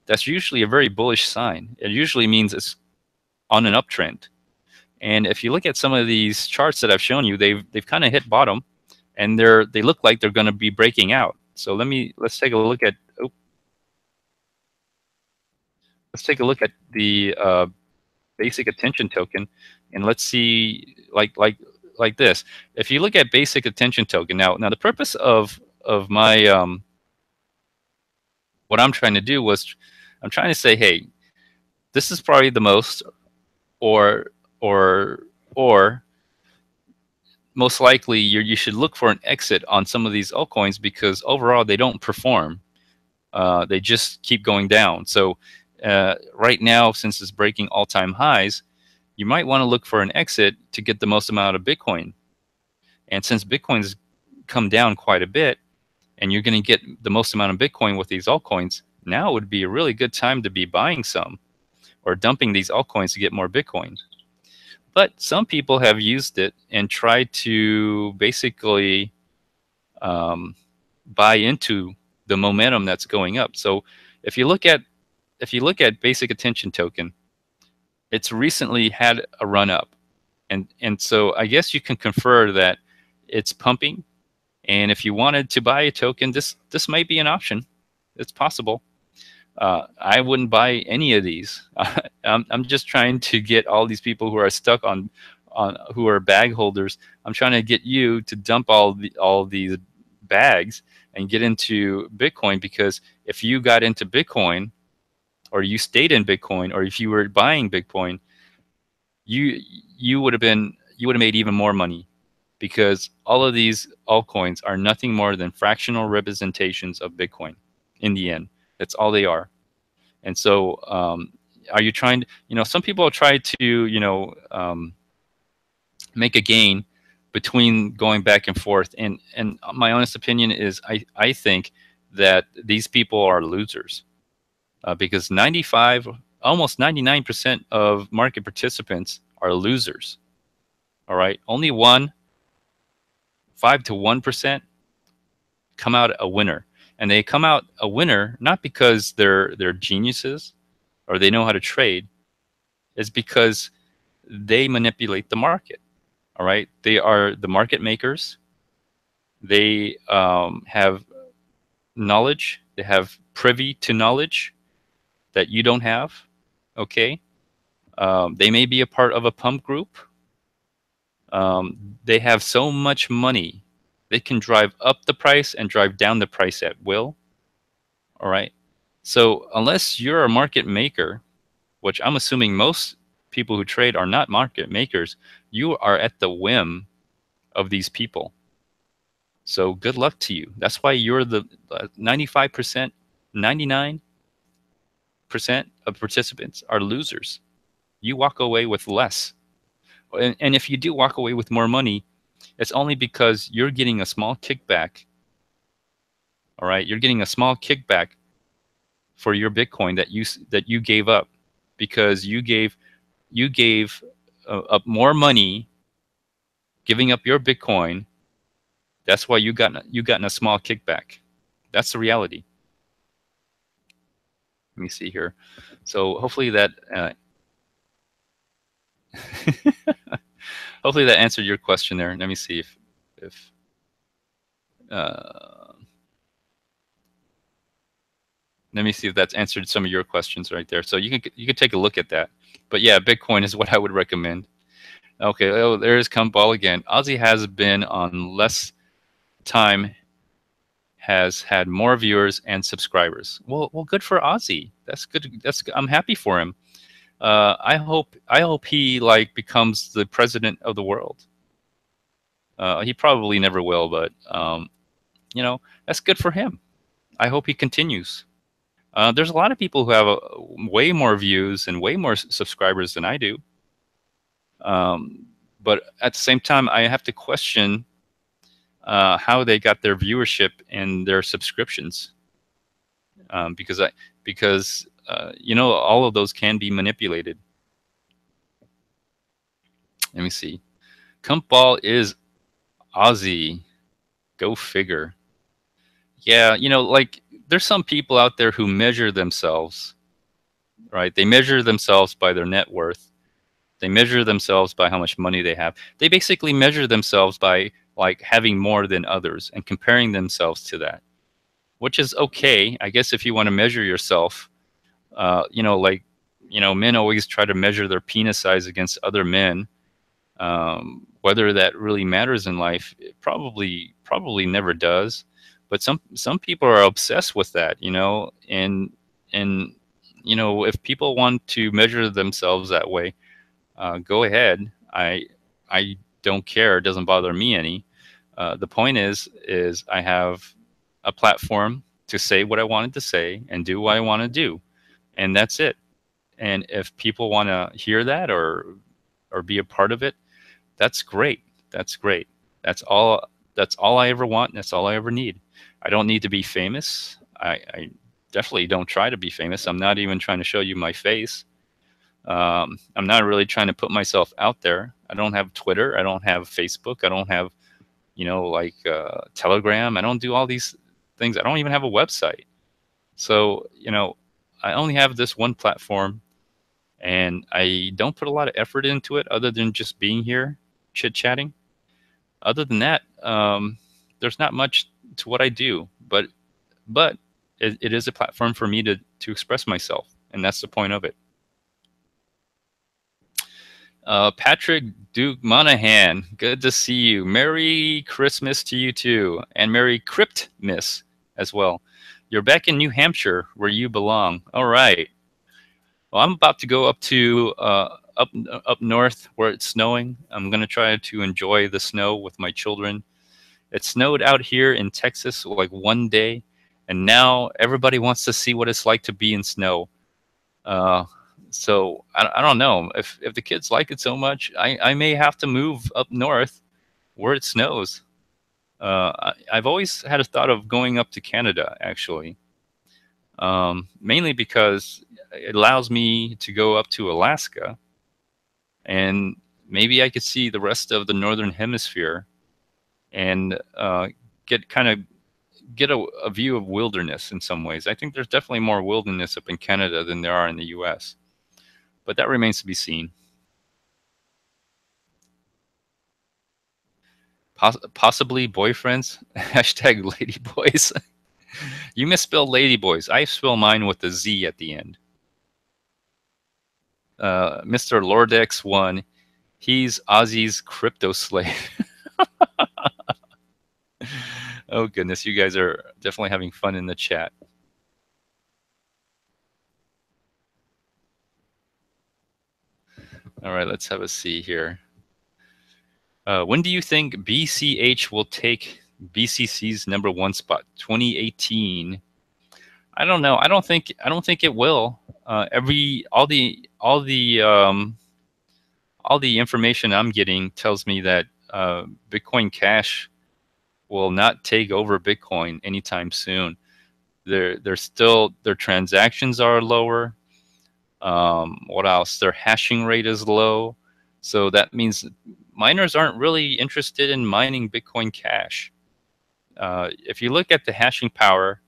that's usually a very bullish sign. It usually means it's on an uptrend. And if you look at some of these charts that I've shown you, they've kind of hit bottom, and they look like they're going to be breaking out. So let's take a look at the basic attention token, and let's see like this. If you look at basic attention token, now the purpose of my what I'm trying to do was I'm trying to say, hey, this is probably the most or most likely you should look for an exit on some of these altcoins, because overall they don't perform. They just keep going down. So right now, since it's breaking all-time highs, you might want to look for an exit to get the most amount of Bitcoin. And since Bitcoin's come down quite a bit, and you're going to get the most amount of Bitcoin with these altcoins, now would be a really good time to be buying some or dumping these altcoins to get more Bitcoin. But some people have used it and tried to basically buy into the momentum that's going up. So if you look at basic attention token, it's recently had a run up, and so I guess you can confer that it's pumping. And if you wanted to buy a token, this might be an option. It's possible. I wouldn't buy any of these. I'm just trying to get all these people who are stuck on who are bag holders. I'm trying to get you to dump all these bags and get into Bitcoin, because if you got into Bitcoin, or you stayed in Bitcoin, or if you were buying Bitcoin, you would have made even more money, because all of these altcoins are nothing more than fractional representations of Bitcoin. In the end, that's all they are. And so Are you trying to, some people try to, make a gain between going back and forth. And my honest opinion is I think that these people are losers, because 95, almost 99% of market participants are losers. All right. Only 5 to 1% come out a winner. And they come out a winner not because they're geniuses or they know how to trade. It's because they manipulate the market. All right. They are the market makers. They have knowledge. They have privy to knowledge that you don't have. Okay. They may be a part of a pump group. They have so much money. They can drive up the price and drive down the price at will. All right. So unless you're a market maker, which I'm assuming most people who trade are not market makers, you are at the whim of these people. So good luck to you. That's why you're the 95%, 99% of participants are losers. You walk away with less. And if you do walk away with more money, it's only because you're getting a small kickback. All right, you're getting a small kickback for your Bitcoin that you gave up because you gave up more money giving up your Bitcoin. That's why you gotten a small kickback. That's the reality. Let me see here. So hopefully that hopefully that answered your question there. Let me see if let me see if that's answered some of your questions right there. So you can take a look at that. But yeah, Bitcoin is what I would recommend. Okay, oh, there's Kumball again. Ozzy has been on less time, has had more viewers and subscribers. Well, good for Ozzy. That's good. I'm happy for him. I hope he like becomes the president of the world. He probably never will, but that's good for him. I hope he continues. There's a lot of people who have way more views and way more subscribers than I do. But at the same time, I have to question how they got their viewership and their subscriptions, because all of those can be manipulated. Let me see. Kumpball is Aussie. Go figure. Yeah, like there's some people out there who measure themselves, right? They measure themselves by their net worth. They measure themselves by how much money they have. They basically measure themselves by like having more than others and comparing themselves to that, which is okay, I guess, if you want to measure yourself. Men always try to measure their penis size against other men. Whether that really matters in life, it probably never does. But some people are obsessed with that, and if people want to measure themselves that way, go ahead. I don't care. It doesn't bother me any. The point is I have a platform to say what I wanted to say and do what I want to do, and that's it. And if people want to hear that or be a part of it, that's great. That's great. That's all I ever want. And that's all I ever need. I don't need to be famous. I definitely don't try to be famous. I'm not even trying to show you my face. I'm not really trying to put myself out there. I don't have Twitter. I don't have Facebook. I don't have, Telegram. I don't do all these things. I don't even have a website. So, I only have this one platform, and I don't put a lot of effort into it other than just being here, chit-chatting. Other than that, there's not much to what I do, but it is a platform for me to express myself, and that's the point of it. Patrick Duke Monahan, good to see you. Merry Christmas to you too, and Merry Cryptmas as well. You're back in New Hampshire where you belong. All right. Well, I'm about to go up to up north where it's snowing. I'm gonna try to enjoy the snow with my children. It snowed out here in Texas like one day, and now everybody wants to see what it's like to be in snow. So I don't know if the kids like it so much. I may have to move up north where it snows. I've always had a thought of going up to Canada, actually, mainly because it allows me to go up to Alaska, and maybe I could see the rest of the northern hemisphere and get kind of get a view of wilderness in some ways. I think there's definitely more wilderness up in Canada than there are in the U.S., but that remains to be seen. Possibly boyfriends. Hashtag ladyboys. You misspelled ladyboys. I spell mine with a Z at the end. Mr. Lordex1, he's Ozzy's crypto slave. Oh goodness, you guys are definitely having fun in the chat. All right, let's have a see here. When do you think BCH will take BCC's '1 spot? 2018. I don't know. I don't think it will. All the information I'm getting tells me that Bitcoin Cash will not take over Bitcoin anytime soon. They're still, their transactions are lower. What else? Their hashing rate is low, so that means miners aren't really interested in mining Bitcoin Cash. If you look at the hashing power,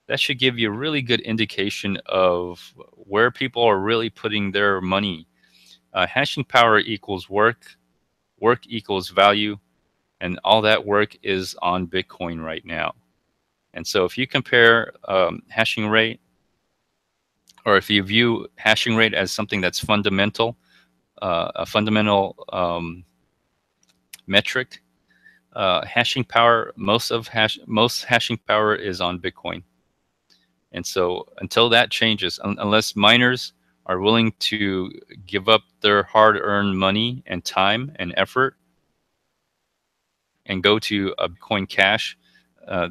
that should give you a really good indication of where people are really putting their money. Hashing power equals work, work equals value, and all that work is on Bitcoin right now. And so if you compare hashing rate, or if you view hashing rate as something that's fundamental, a fundamental metric, hashing power, most hashing power is on Bitcoin. And so until that changes, unless miners are willing to give up their hard-earned money and time and effort and go to a Bitcoin Cash,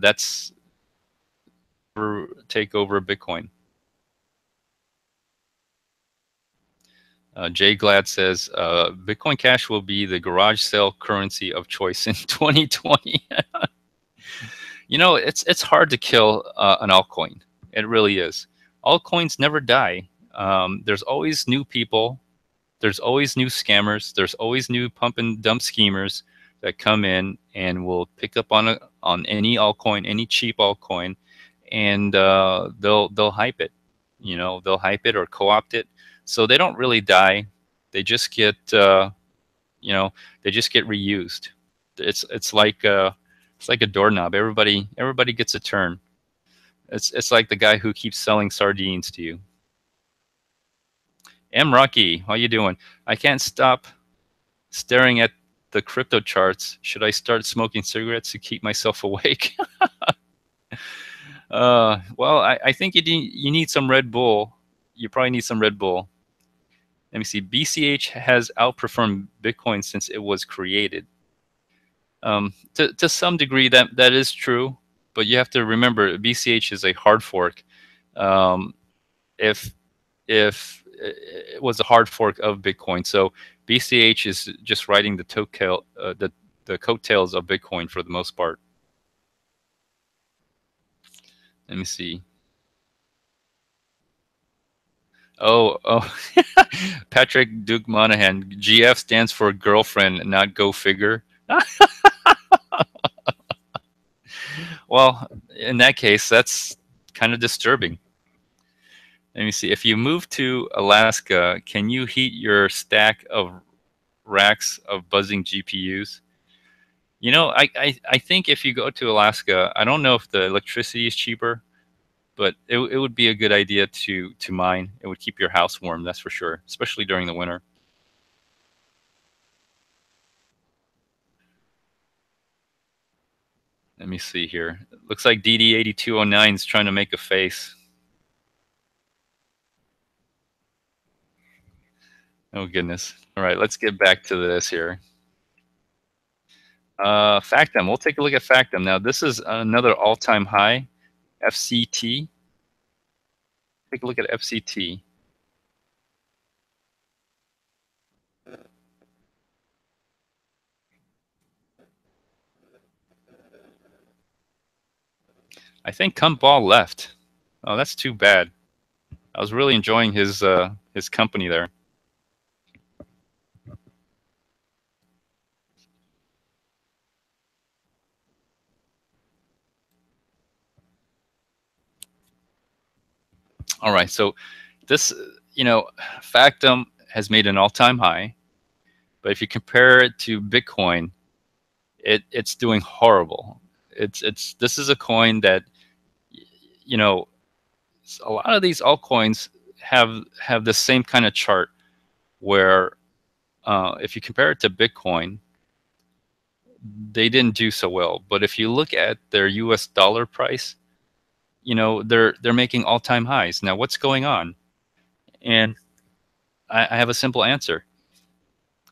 that's take over Bitcoin. Jay Glad says Bitcoin Cash will be the garage sale currency of choice in 2020. You know, it's hard to kill an altcoin. It really is. Altcoins never die. There's always new people. There's always new scammers. There's always new pump and dump schemers that come in and will pick up on any altcoin, any cheap altcoin, and they'll hype it. You know, they'll hype it or co-opt it. So they don't really die. They just get you know, they just get reused. It's like a doorknob. Everybody gets a turn. It's like the guy who keeps selling sardines to you. M. Rocky, how you doing? I can't stop staring at the crypto charts. Should I start smoking cigarettes to keep myself awake? Well, I think you need some Red Bull. You probably need some Red Bull. Let me see. BCH has outperformed Bitcoin since it was created. To some degree, that is true, but you have to remember BCH is a hard fork. If it was a hard fork of Bitcoin, so BCH is just riding the coattails of Bitcoin for the most part. Let me see. Oh, Patrick Duke Monahan. GF stands for girlfriend, not go figure. Well, in that case, that's kind of disturbing. Let me see. If you move to Alaska, can you heat your stack of racks of buzzing GPUs? You know, I think if you go to Alaska, I don't know if the electricity is cheaper, but it would be a good idea to mine. It would keep your house warm, that's for sure, especially during the winter. Let me see here. Looks like DD8209 is trying to make a face. Oh goodness. All right, let's get back to this here. Factum. We'll take a look at Factum. Now this is another all-time high, FCT. Take a look at FCT. I think Kumball left. Oh, that's too bad. I was really enjoying his company there. All right, so this, Factum has made an all-time high, but if you compare it to Bitcoin, it's doing horrible. It's this is a coin that, you know a lot of these altcoins have the same kind of chart where, if you compare it to Bitcoin, they didn't do so well. But if you look at their U.S. dollar price, they're making all-time highs. Now, what's going on? And I have a simple answer.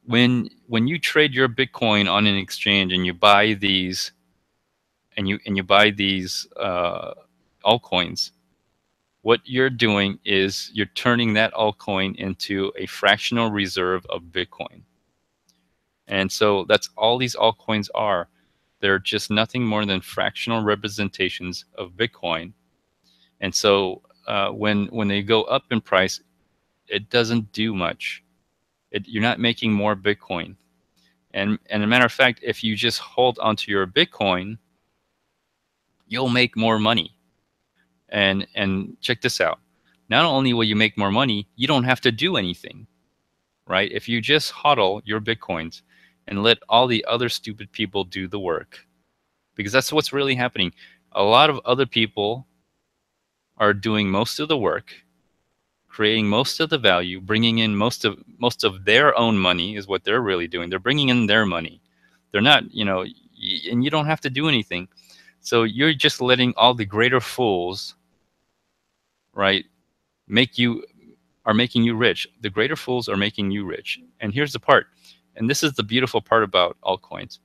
When you trade your Bitcoin on an exchange and you buy these altcoins, what you're doing is you're turning that altcoin into a fractional reserve of Bitcoin. And so that's all these altcoins are. They're just nothing more than fractional representations of Bitcoin. And so when they go up in price, it doesn't do much. You're not making more Bitcoin. And as a matter of fact, if you just hold onto your Bitcoin, you'll make more money. And check this out. Not only will you make more money, you don't have to do anything, right? If you just hodl your Bitcoins and let all the other stupid people do the work, because that's what's really happening. A lot of other people are doing most of the work, creating most of the value, bringing in most of their own money is what they're really doing. They're bringing in their money. They're not, and you don't have to do anything. So you're just letting all the greater fools, right, making you rich. The greater fools are making you rich. And here's the part, and this is the beautiful part about altcoins.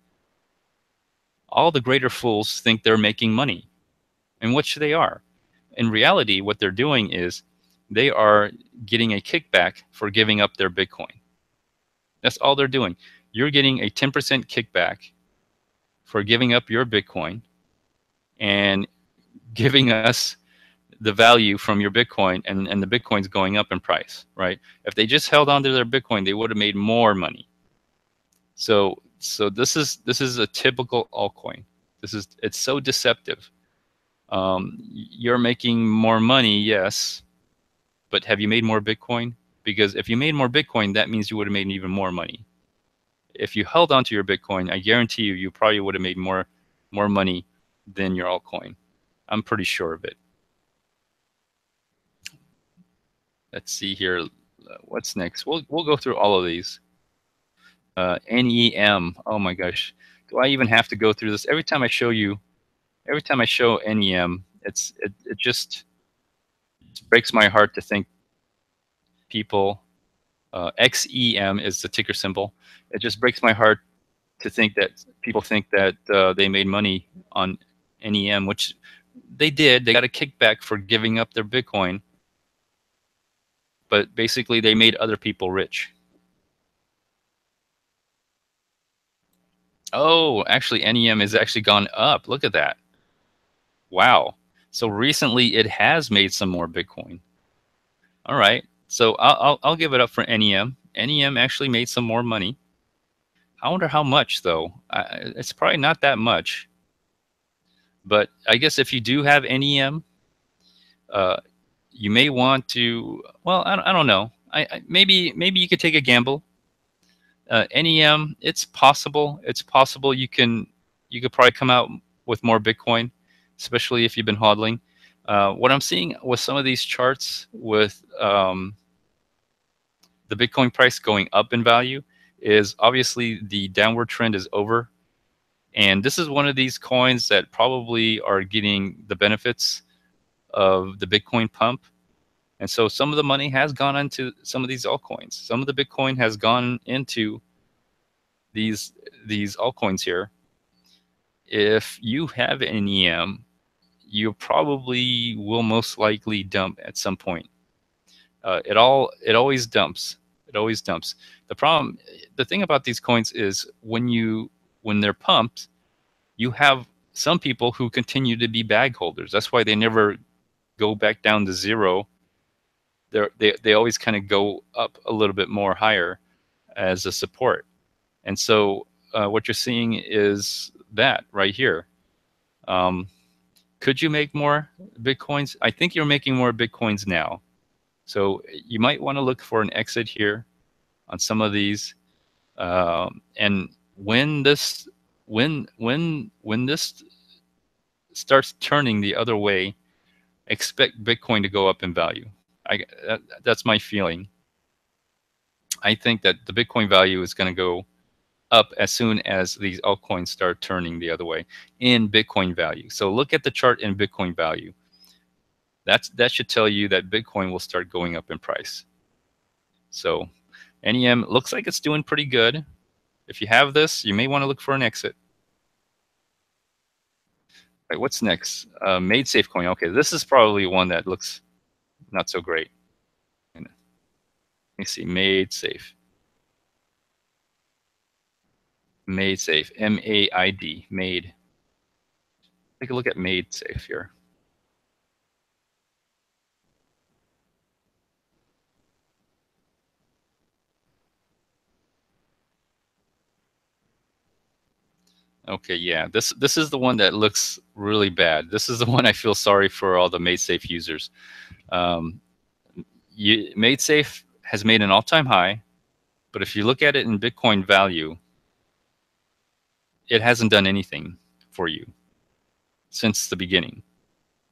All the greater fools think they're making money, in which they are. In reality, what they're doing is they are getting a kickback for giving up their Bitcoin. That's all they're doing. You're getting a 10% kickback for giving up your Bitcoin and giving us the value from your Bitcoin, and the Bitcoin's going up in price, right? If they just held on to their Bitcoin, they would have made more money. So this is a typical altcoin. It's so deceptive. You're making more money, yes, but have you made more Bitcoin? Because if you made more Bitcoin, that means you would have made even more money. If you held onto your Bitcoin, I guarantee you probably would have made more money than your altcoin. I'm pretty sure of it. Let's see here. What's next? We'll go through all of these. NEM. Oh my gosh. Do I even have to go through this? Every time I show NEM, it just breaks my heart to think people, XEM is the ticker symbol. It just breaks my heart to think that people think that they made money on NEM, which they did. They got a kickback for giving up their Bitcoin, but basically they made other people rich. Oh, actually, NEM has actually gone up. Look at that. Wow. So recently it has made some more Bitcoin. All right. So I'll give it up for NEM. NEM actually made some more money. I wonder how much, though. It's probably not that much. But I guess if you do have NEM, you may want to. Well, I don't know. Maybe you could take a gamble. NEM, it's possible. It's possible you could probably come out with more Bitcoin, especially if you've been hodling. What I'm seeing with some of these charts with the Bitcoin price going up in value is obviously the downward trend is over. And this is one of these coins that probably are getting the benefits of the Bitcoin pump. And so some of the money has gone into some of these altcoins. Some of the Bitcoin has gone into these altcoins here. If you have an EM, you probably will most likely dump at some point. It always dumps. It always dumps. The thing about these coins is when they're pumped, you have some people who continue to be bag holders. That's why they never go back down to zero. They always kind of go up a little bit more higher as a support. And so what you're seeing is that right here. Could you make more Bitcoins? I think you're making more Bitcoins now. So you might want to look for an exit here on some of these. And when this starts turning the other way, expect Bitcoin to go up in value. That's my feeling. I think that the Bitcoin value is going to go up as soon as these altcoins start turning the other way in Bitcoin value. So look at the chart in Bitcoin value. That should tell you that Bitcoin will start going up in price. So NEM looks like it's doing pretty good. If you have this, you may want to look for an exit. Right, what's next? Made Safe coin. Okay, this is probably one that looks not so great. Let me see, Made Safe. Made Safe, MAID, Made. Take a look at Made Safe here. Okay, yeah, this is the one that looks really bad. This is the one I feel sorry for all the MadeSafe users. MadeSafe has made an all-time high, but if you look at it in Bitcoin value, it hasn't done anything for you since the beginning.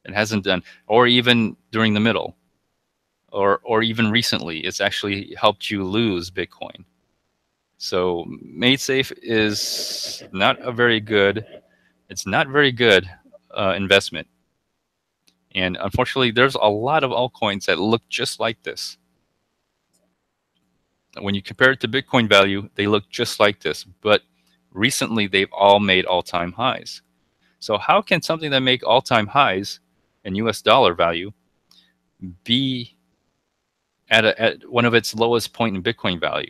It hasn't done, or even during the middle, or even recently, it's actually helped you lose Bitcoin. So MadeSafe is not a very good. It's not very good investment. And unfortunately, there's a lot of altcoins that look just like this. When you compare it to Bitcoin value, they look just like this. But recently, they've all made all-time highs. So how can something that make all-time highs in US dollar value be at one of its lowest point in Bitcoin value?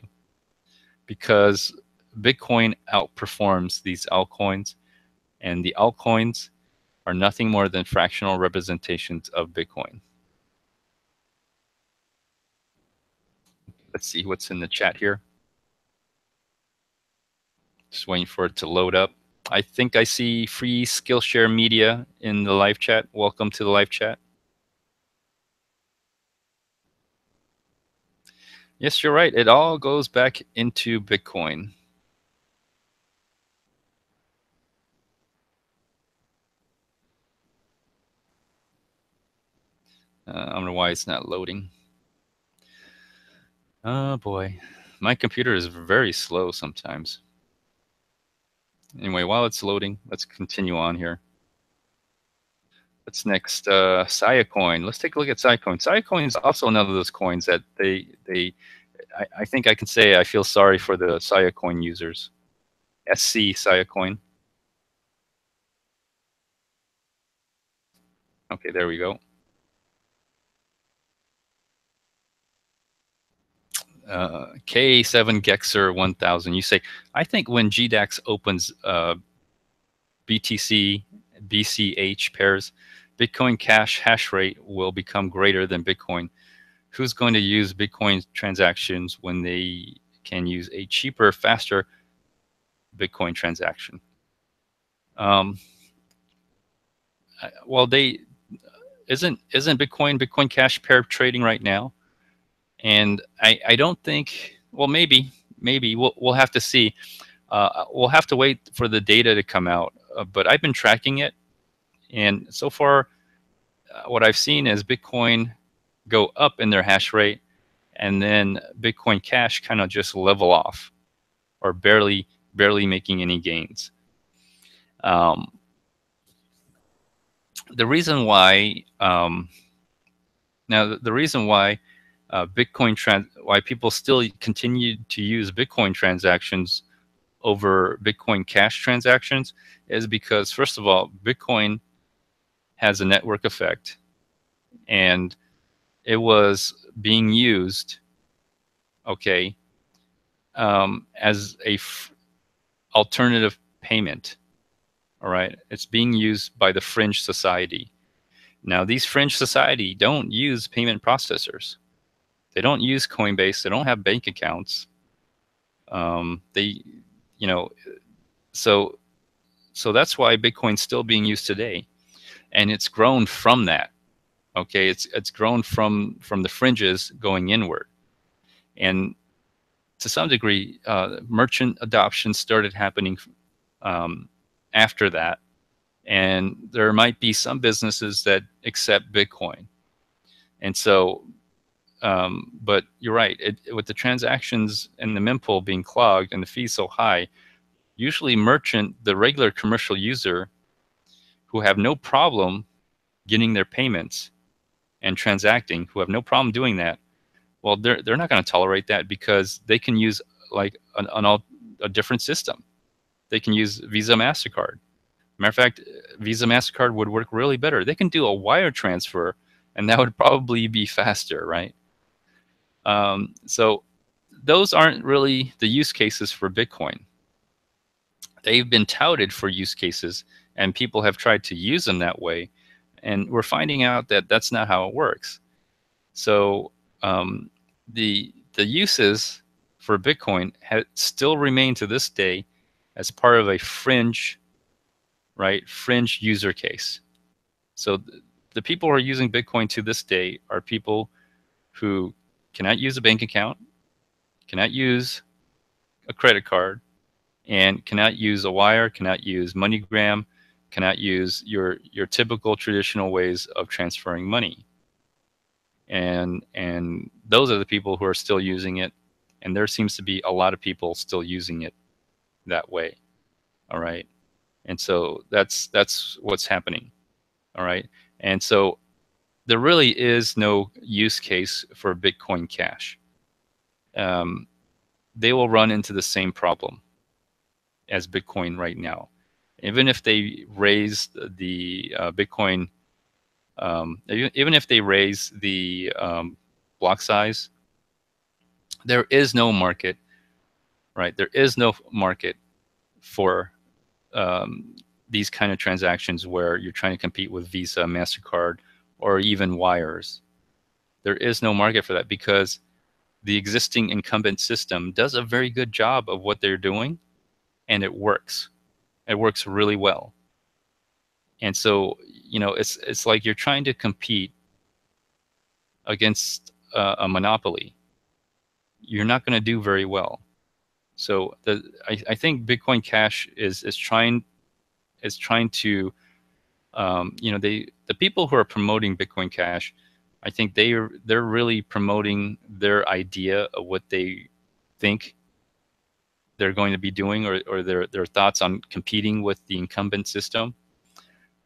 Because Bitcoin outperforms these altcoins, and the altcoins are nothing more than fractional representations of Bitcoin. Let's see what's in the chat here. Just waiting for it to load up. I think I see Free Skillshare Media in the live chat. Welcome to the live chat. Yes, you're right. It all goes back into Bitcoin. I don't know why it's not loading. Oh boy, my computer is very slow sometimes. Anyway, while it's loading, let's continue on here. What's next? Siacoin. Let's take a look at Siacoin. Siacoin is also another of those coins that I think I can say I feel sorry for the Siacoin users. SC Siacoin. Okay, there we go. K7 Gexer 1000. You say, I think when GDAX opens BTC, BCH pairs, Bitcoin Cash hash rate will become greater than Bitcoin. Who's going to use Bitcoin transactions when they can use a cheaper, faster Bitcoin transaction? Well, isn't Bitcoin Cash pair trading right now? And I don't think, well, maybe we'll have to see. We'll have to wait for the data to come out. But I've been tracking it, and so far, what I've seen is Bitcoin go up in their hash rate, and then Bitcoin Cash kind of just level off, or barely making any gains. The reason why the reason why why people still continue to use Bitcoin transactions over Bitcoin Cash transactions is because, first of all, Bitcoin has a network effect, and it was being used, okay, as a alternative payment. All right, it's being used by the fringe society. Now, these fringe society don't use payment processors. They don't use Coinbase. They don't have bank accounts. They, you know, so so that's why Bitcoin's still being used today, and it's grown from that. Okay, it's grown from the fringes going inward, and to some degree, merchant adoption started happening after that, and there might be some businesses that accept Bitcoin, and so. But you're right. With the transactions and the mempool being clogged and the fees so high, usually the regular commercial user, who have no problem getting their payments and transacting, who have no problem doing that, well, they're not going to tolerate that because they can use like a different system. They can use Visa, MasterCard. Matter of fact, Visa, MasterCard would work really better. They can do a wire transfer, and that would probably be faster, right? So those aren't really the use cases for Bitcoin. They've been touted for use cases, and people have tried to use them that way, and we're finding out that that's not how it works. So the uses for Bitcoin still remain to this day as part of a fringe, right? Fringe user case. So the people who are using Bitcoin to this day are people who cannot use a bank account, cannot use a credit card, and cannot use a wire, cannot use MoneyGram, cannot use your typical traditional ways of transferring money. And those are the people who are still using it, and there seems to be a lot of people still using it that way. All right, and so that's what's happening. All right, and so there really is no use case for Bitcoin Cash. They will run into the same problem as Bitcoin right now. Even if they raise the Bitcoin, even if they raise the block size, there is no market, right? There is no market for these kind of transactions where you're trying to compete with Visa, MasterCard, or even wires. There is no market for that because the existing incumbent system does a very good job of what they're doing, and it works. It works really well. And so, it's like you're trying to compete against a monopoly. You're not going to do very well. So I think Bitcoin Cash is trying to, the people who are promoting Bitcoin Cash, I think they're really promoting their idea of what they think they're going to be doing, or their thoughts on competing with the incumbent system.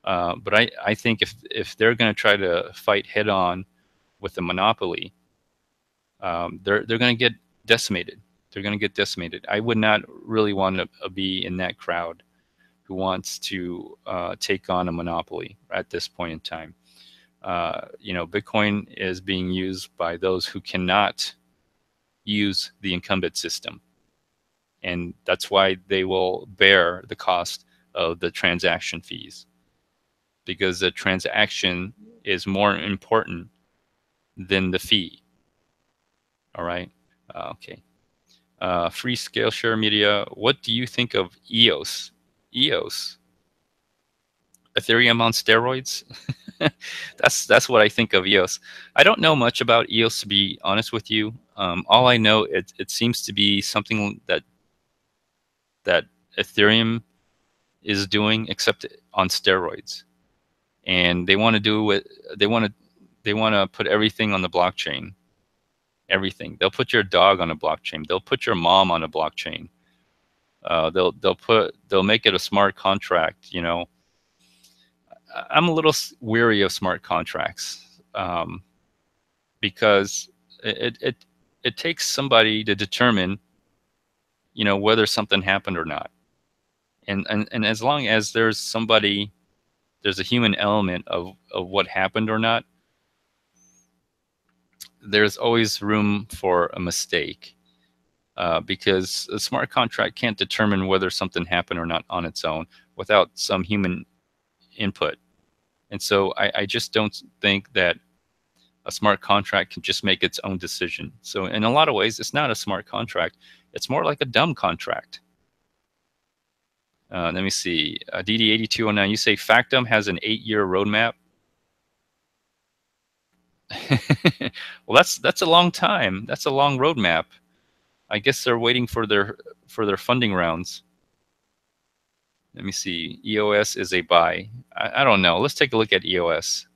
But I think if they're going to try to fight head on with the monopoly, they're going to get decimated. They're going to get decimated. I would not really want to be in that crowd who wants to take on a monopoly at this point in time. Bitcoin is being used by those who cannot use the incumbent system, and that's why they will bear the cost of the transaction fees, because the transaction is more important than the fee. All right. Okay. Free Scale Share Media. What do you think of EOS? EOS. Ethereum on steroids. That's what I think of EOS. I don't know much about EOS, to be honest with you. All I know, it seems to be something that Ethereum is doing, except on steroids. And they want to do it. They want to put everything on the blockchain. Everything. They'll put your dog on a blockchain. They'll put your mom on a blockchain. They'll make it a smart contract. I'm a little weary of smart contracts, because it takes somebody to determine, whether something happened or not. And as long as there's a human element of what happened or not, there's always room for a mistake, because a smart contract can't determine whether something happened or not on its own, without some human input. And so I just don't think that a smart contract can just make its own decision. So in a lot of ways, it's not a smart contract. It's more like a dumb contract. Let me see. DD8209, you say Factum has an 8-year roadmap. Well, that's a long time. That's a long roadmap. I guess they're waiting for their funding rounds. Let me see. EOS is a buy. I don't know. Let's take a look at EOS.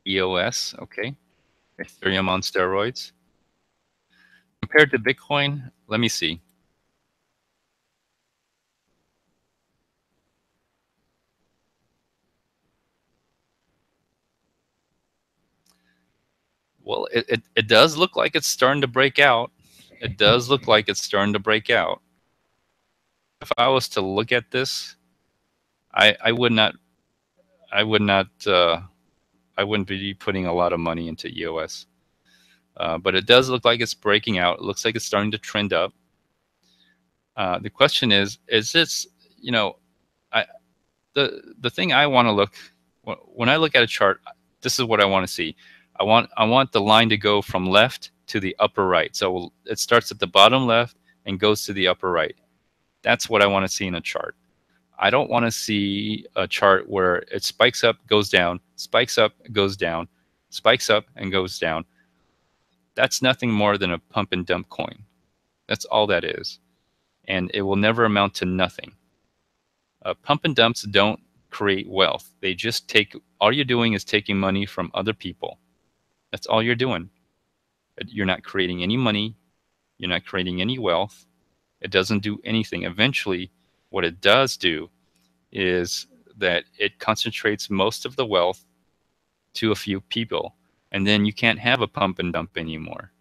EOS, okay. Ethereum on steroids. Compared to Bitcoin, let me see. Well, it does look like it's starting to break out. It does look like it's starting to break out. If I was to look at this, I would not I would not I wouldn't be putting a lot of money into EOS. But it does look like it's breaking out. It looks like it's starting to trend up. The question is this, you know, I the thing I want to look when I look at a chart, this is what I want to see. I want the line to go from left to the upper right. So it starts at the bottom left and goes to the upper right. That's what I want to see in a chart. I don't want to see a chart where it spikes up, goes down, spikes up, goes down, spikes up, and goes down. That's nothing more than a pump and dump coin. That's all that is. And it will never amount to nothing. Pump and dumps don't create wealth. They just take, all you're doing is taking money from other people. That's all you're doing. You're not creating any money. You're not creating any wealth. It doesn't do anything. Eventually, what it does do is that it concentrates most of the wealth to a few people. And then you can't have a pump and dump anymore.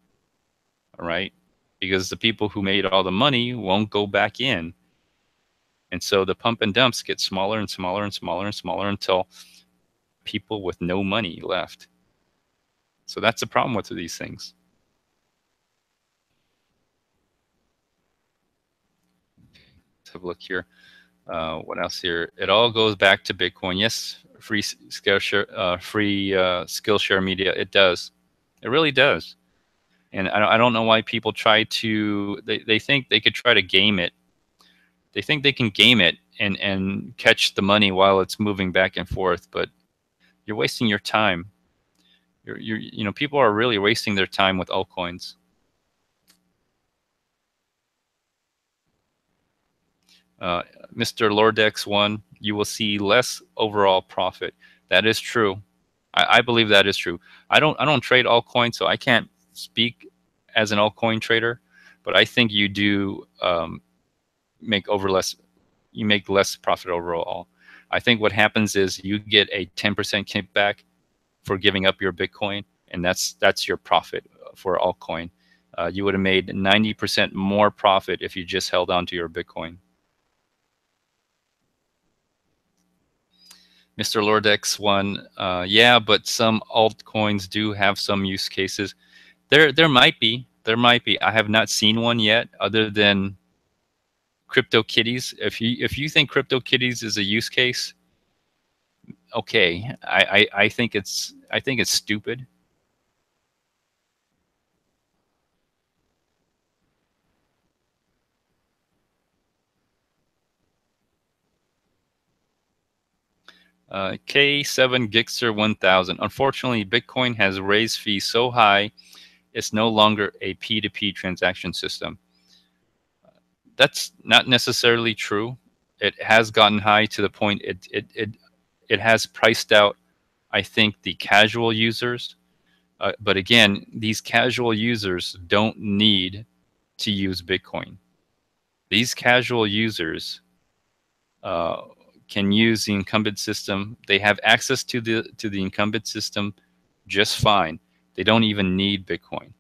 All right? Because the people who made all the money won't go back in. And so the pump and dumps get smaller and smaller and smaller and smaller until people with no money left. So that's the problem with these things. Let's have a look here. What else here? It all goes back to Bitcoin. Yes, free Skillshare media. It does. It really does. And I don't know why people try to. They think they could try to game it. They think they can game it and catch the money while it's moving back and forth. But you're wasting your time. People are really wasting their time with altcoins. Mr. Lordex1, you will see less overall profit. That is true. I believe that is true. I don't trade altcoins, so I can't speak as an altcoin trader, but I think you do make less profit overall. I think what happens is you get a 10% kickback for giving up your Bitcoin, and that's your profit for altcoin. You would have made 90% more profit if you just held on to your Bitcoin. Mr. Lordex1, yeah, but some altcoins do have some use cases. There might be. I have not seen one yet, other than CryptoKitties. If you think CryptoKitties is a use case, okay. I think it's stupid. K7 Gixer 1000. Unfortunately, Bitcoin has raised fees so high, it's no longer a P2P transaction system. That's not necessarily true. It has gotten high to the point it has priced out, I think, the casual users. But again, these casual users don't need to use Bitcoin. These casual users can use the incumbent system. They have access to the incumbent system just fine. They don't even need Bitcoin.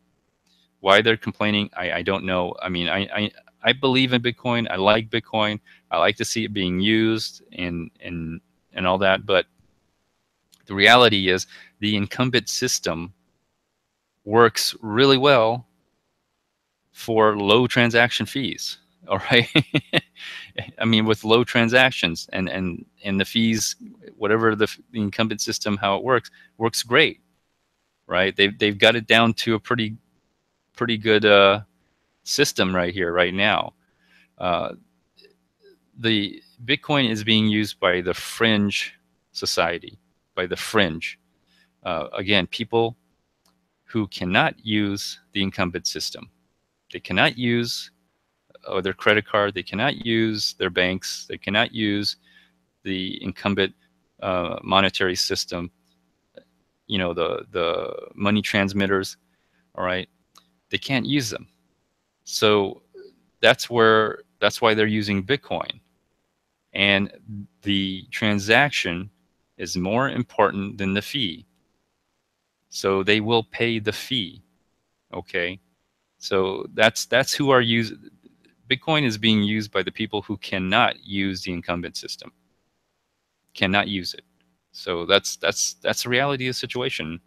Why they're complaining, I don't know. I mean, I believe in Bitcoin. I like Bitcoin. I like to see it being used and all that. But the reality is the incumbent system works really well for low transaction fees. All right. I mean, with low transactions and the fees, whatever the incumbent system, how it works great, right? They've got it down to a pretty good system right here, right now. The Bitcoin is being used by the fringe society, by the fringe. Again, people who cannot use the incumbent system. They cannot use their credit card. They cannot use their banks. They cannot use the incumbent monetary system. You know, the money transmitters. All right, they can't use them. So that's why they're using Bitcoin, and the transaction is more important than the fee. So they will pay the fee. Okay, so that's who are using. Bitcoin is being used by the people who cannot use the incumbent system, cannot use it. So that's the reality of the situation.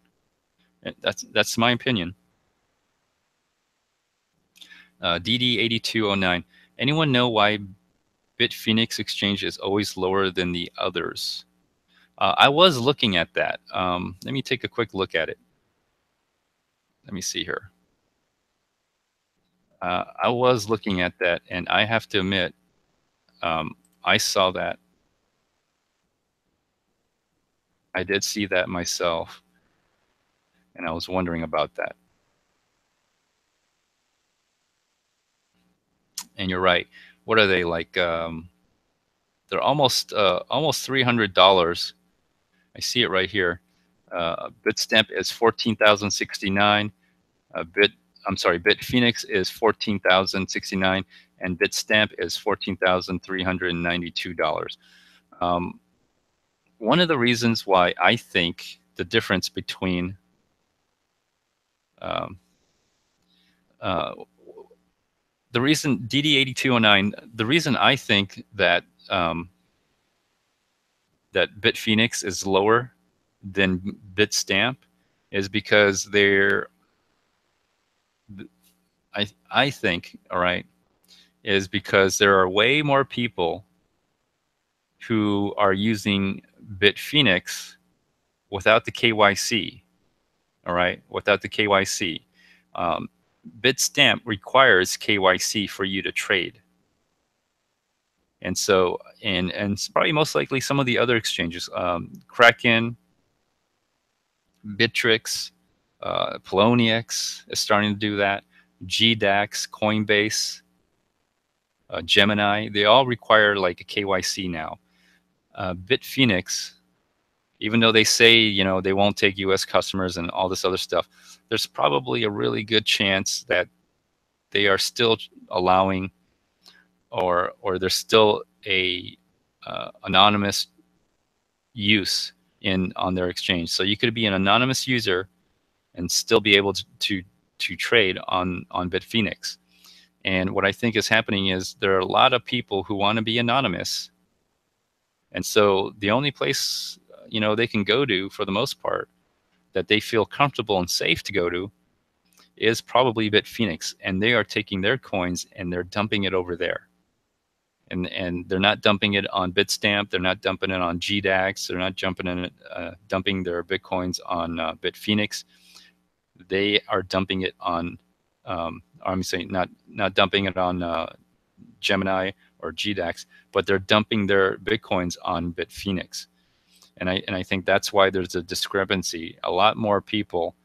That's my opinion. DD8209. Anyone know why Bitphoenix exchange is always lower than the others? I was looking at that. Let me take a quick look at it. Let me see here. I was looking at that, and I have to admit, I saw that. I did see that myself, and I was wondering about that. And you're right. What are they like? They're almost $300. I see it right here. Bitstamp is 14,069. Bitphoenix is 14,069, and Bitstamp is $14,392. One of the reasons why I think the difference between the reason DD8209, the reason I think that that Bitphoenix is lower than Bitstamp is because I think, all right, is because there are way more people who are using Bitphoenix without the KYC, all right, without the KYC. Bitstamp requires KYC for you to trade. And so, and probably most likely some of the other exchanges, Kraken, Bittrex, Poloniex is starting to do that. GDAX, Coinbase, Gemini, they all require like a KYC now. Bitphoenix, even though they say, you know, they won't take US customers and all this other stuff, there's probably a really good chance that they are still allowing or there's still a anonymous use on their exchange. So you could be an anonymous user and still be able to trade on Bitphoenix. And what I think is happening is there are a lot of people who want to be anonymous, and so the only place they can go to for the most part that they feel comfortable and safe to go to is probably Bitphoenix, and they are taking their coins and they're dumping it over there. And they're not dumping it on Bitstamp. They're not dumping it on GDAX. They're not dumping their Bitcoins on Bitphoenix. They are dumping it on, I'm saying not dumping it on Gemini or GDAX, but they're dumping their Bitcoins on Bitphoenix. And I think that's why there's a discrepancy. A lot more people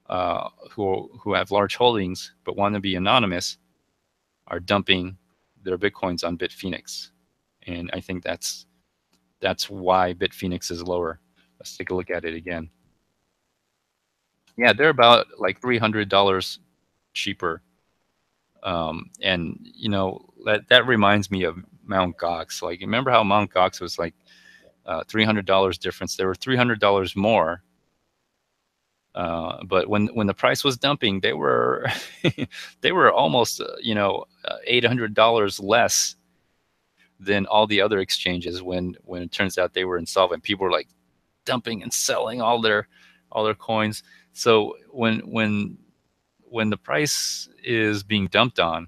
who have large holdings but want to be anonymous are dumping their Bitcoins on Bitphoenix. And I think that's why Bitphoenix is lower. Let's take a look at it again. Yeah, they're about like $300 cheaper. And that reminds me of Mt. Gox. Like, remember how Mt. Gox was like $300 difference? They were $300 more. But when the price was dumping, they were they were almost $800 less than all the other exchanges. When it turns out they were insolvent, people were like dumping and selling all their coins. So when when the price is being dumped on,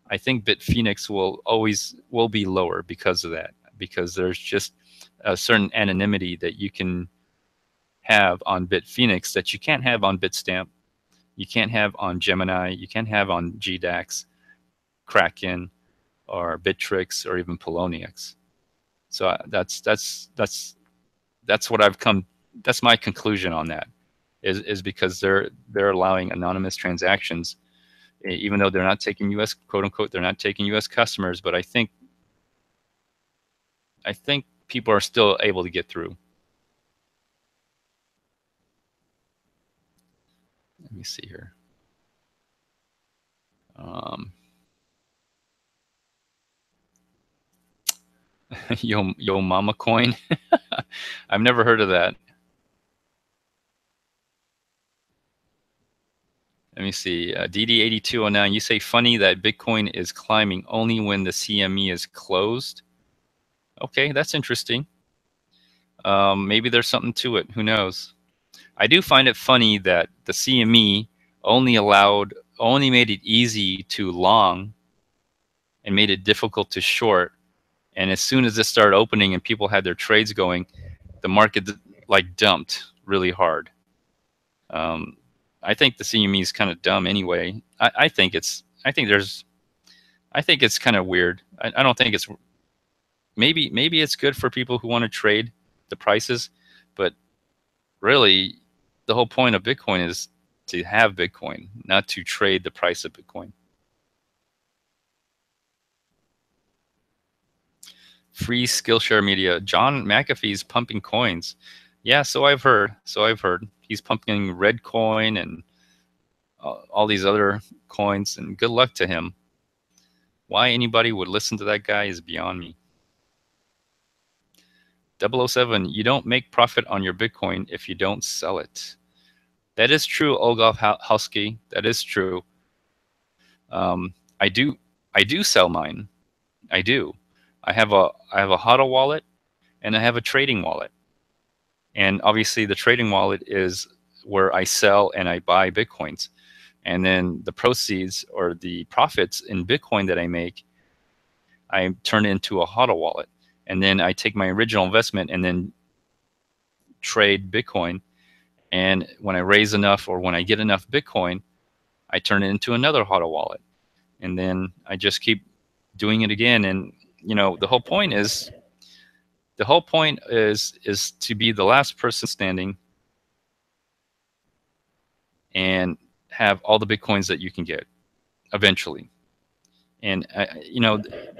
I think Bitphoenix will be lower because of that, because there's just a certain anonymity that you can have on Bitphoenix that you can't have on Bitstamp, you can't have on Gemini, you can't have on GDAX, Kraken, or Bittrex, or even Poloniex. So that's what I've come. That's my conclusion on that. Is because they're allowing anonymous transactions, even though they're not taking U.S. quote unquote, they're not taking U.S. customers. But I think people are still able to get through. Let me see here. Yo Mama Coin. I've never heard of that. Let me see. DD8209, you say funny that Bitcoin is climbing only when the CME is closed. Okay, that's interesting. Maybe there's something to it. Who knows? I do find it funny that the CME only made it easy to long and made it difficult to short. And as soon as it started opening and people had their trades going, the market like dumped really hard. I think the CME is kind of dumb anyway. I think it's kind of weird. I don't think it's maybe it's good for people who want to trade the prices, but really the whole point of Bitcoin is to have Bitcoin, not to trade the price of Bitcoin. Free Skillshare Media. John McAfee's pumping coins. Yeah, so I've heard. He's pumping red coin and all these other coins, and good luck to him. Why anybody would listen to that guy is beyond me. 007, you don't make profit on your Bitcoin if you don't sell it. That is true, Olgov Husky. That is true. I do sell mine. I do. I have a HODL wallet and I have a trading wallet. And obviously the trading wallet is where I sell and I buy Bitcoins. And then the proceeds or the profits in Bitcoin that I make, I turn it into a HODL wallet. And then I take my original investment and then trade Bitcoin. And when I raise enough or when I get enough Bitcoin, I turn it into another HODL wallet. And then I just keep doing it again. And the whole point is to be the last person standing and have all the Bitcoins that you can get eventually. And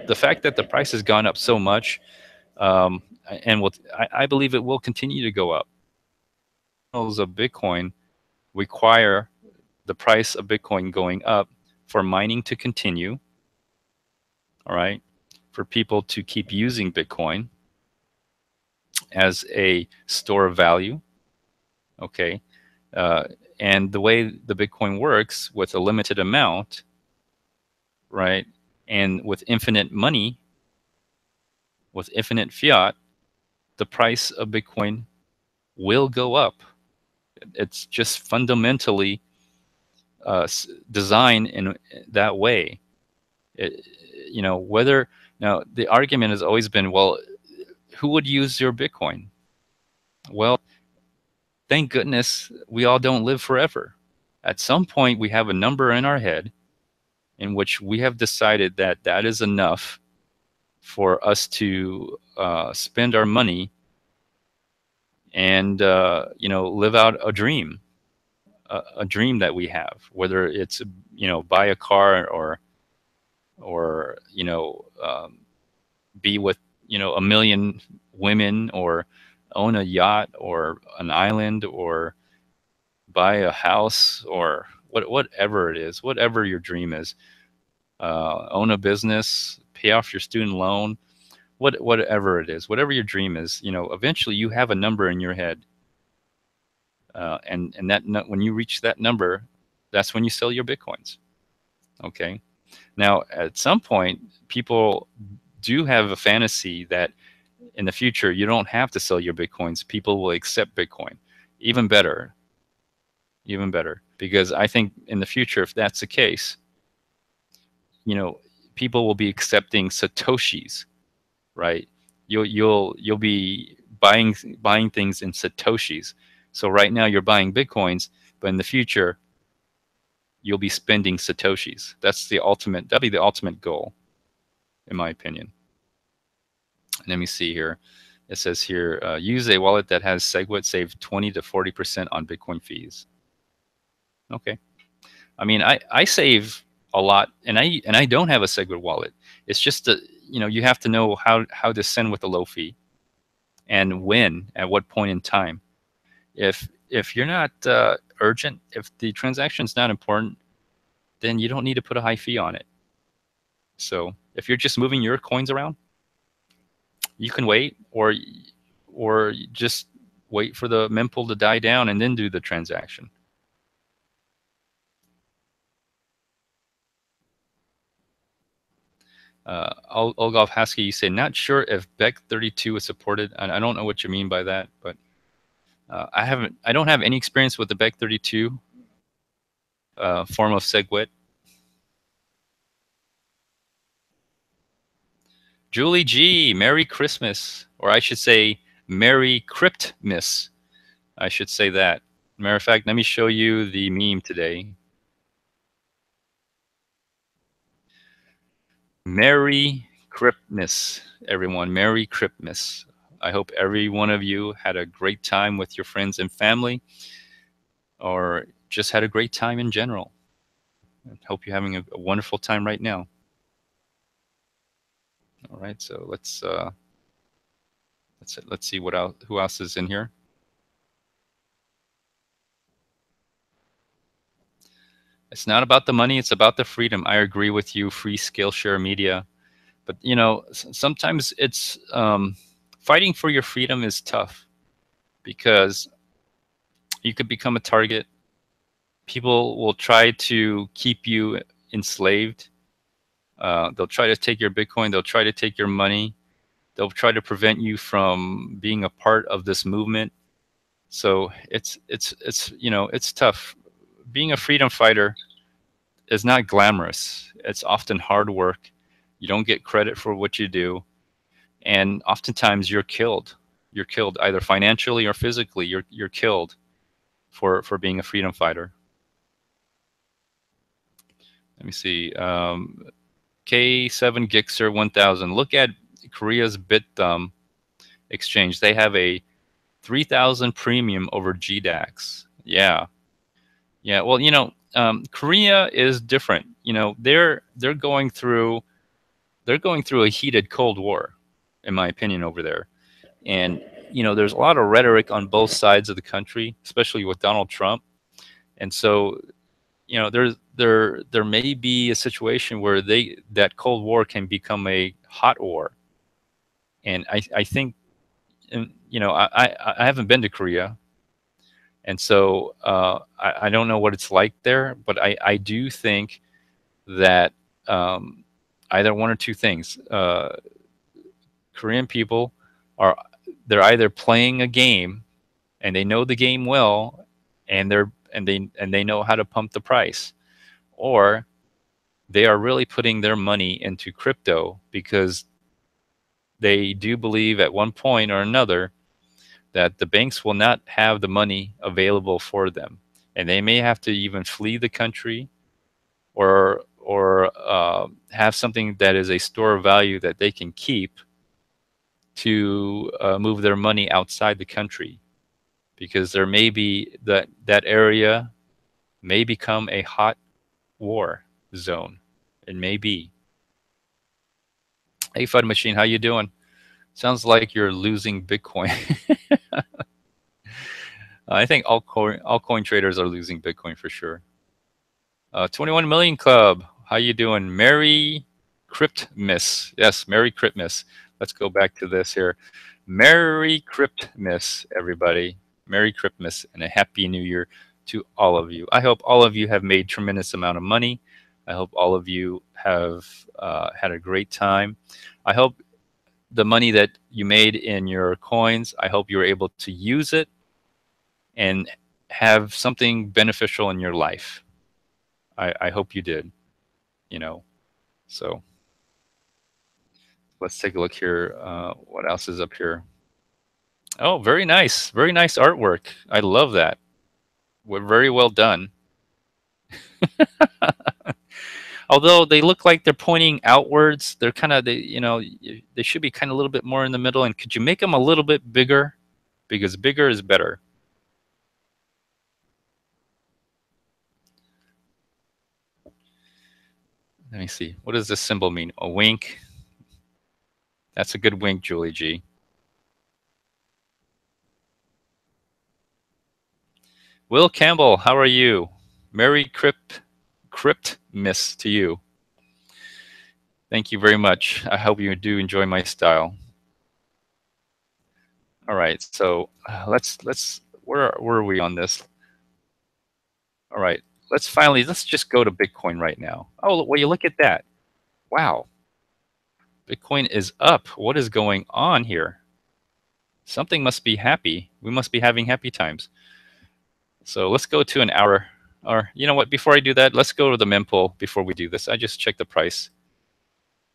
the fact that the price has gone up so much, and I believe it will continue to go up. Of Bitcoin require the price of Bitcoin going up for mining to continue. All right, for people to keep using Bitcoin as a store of value. Okay, and the way the Bitcoin works with a limited amount, right, and with infinite money, with infinite fiat, the price of Bitcoin will go up. It's just fundamentally designed in that way. Now the argument has always been, well, who would use your Bitcoin? Well, thank goodness we all don't live forever. At some point, we have a number in our head in which we have decided that that is enough for us to spend our money and live out a dream that we have, whether it's buy a car or be with a million women, or own a yacht or an island, or buy a house, or whatever it is, whatever your dream is, own a business, pay off your student loan, whatever it is, whatever your dream is, eventually you have a number in your head, and that when you reach that number, that's when you sell your Bitcoins. Okay. Now, at some point, people do have a fantasy that in the future you don't have to sell your Bitcoins. People will accept Bitcoin. Even better, even better. Because I think in the future, if that's the case, you know, people will be accepting satoshis, right? You'll be buying things in satoshis. So right now you're buying bitcoins, but in the future you'll be spending satoshis. That'll be the ultimate goal, in my opinion. Let me see here. It says here, use a wallet that has SegWit, save 20 to 40% on Bitcoin fees. Okay. I mean, I save a lot, and I don't have a SegWit wallet. It's just that, you know, you have to know how to send with a low fee and when, at what point in time. If you're not urgent, if the transaction's not important, then you don't need to put a high fee on it. So if you're just moving your coins around, you can wait, or just wait for the mempool to die down and then do the transaction. Olgov Hasky, you say, not sure if BEC32 is supported. And I don't know what you mean by that, but I don't have any experience with the BEC32 form of SegWit. Julie G, Merry Christmas, or I should say Merry Cryptmas. I should say that. Matter of fact, let me show you the meme today. Merry Cryptmas, everyone. Merry Cryptmas. I hope every one of you had a great time with your friends and family, or just had a great time in general. I hope you're having a wonderful time right now. All right, so let's see who else is in here. It's not about the money, it's about the freedom. I agree with you, free Skillshare media. But you know, sometimes it's fighting for your freedom is tough, because you could become a target. People will try to keep you enslaved. They'll try to take your Bitcoin, they'll try to take your money. They'll try to prevent you from being a part of this movement. So it's you know, it's tough. Being a freedom fighter is not glamorous. It's often hard work. You don't get credit for what you do, and oftentimes you're killed. You're killed either financially or physically. You're killed for being a freedom fighter. Let me see. K7 Gixer 1000. Look at Korea's BitThumb exchange. They have a 3,000 premium over GDAX. Yeah. Yeah. Well, you know, Korea is different. You know, they're going through a heated Cold War, in my opinion, over there. And you know, there's a lot of rhetoric on both sides of the country, especially with Donald Trump. And so, you know, there may be a situation where that Cold War can become a hot war. And I think, you know, I haven't been to Korea, and so I don't know what it's like there, but I do think that either one or two things. Korean people they're either playing a game, and they know the game well, and they know how to pump the price, or they are really putting their money into crypto because they do believe at one point or another that the banks will not have the money available for them, and they may have to even flee the country, or have something that is a store of value that they can keep to move their money outside the country, because there may be that area may become a hot war zone. It may be. Hey, Fud Machine, how you doing? Sounds like you're losing Bitcoin. I think altcoin traders are losing Bitcoin for sure. 21 Million Club, how you doing? Merry Cryptmas. Yes, Merry Cryptmas. Let's go back to this here. Merry Cryptmas, everybody. Merry Cryptmas and a Happy New Year to all of you. I hope all of you have made tremendous amount of money. I hope all of you have had a great time. I hope the money that you made in your coins, I hope you were able to use it and have something beneficial in your life. I hope you did. You know, so let's take a look here. What else is up here? Oh, very nice artwork. I love that. We're very well done. Although they look like they're pointing outwards, they're kind of they should be kind of a little bit more in the middle. And could you make them a little bit bigger? Because bigger is better. Let me see. What does this symbol mean? A wink. That's a good wink, Julie G. Will Campbell, how are you? Merry Cryptmas to you. Thank you very much. I hope you do enjoy my style. All right, so let's where are we on this? All right, let's just go to Bitcoin right now. Oh, well, you look at that. Wow, Bitcoin is up. What is going on here? Something must be happy. We must be having happy times. So let's go to an hour. Or you know what? Before I do that, let's go to the mempool before we do this. I just checked the price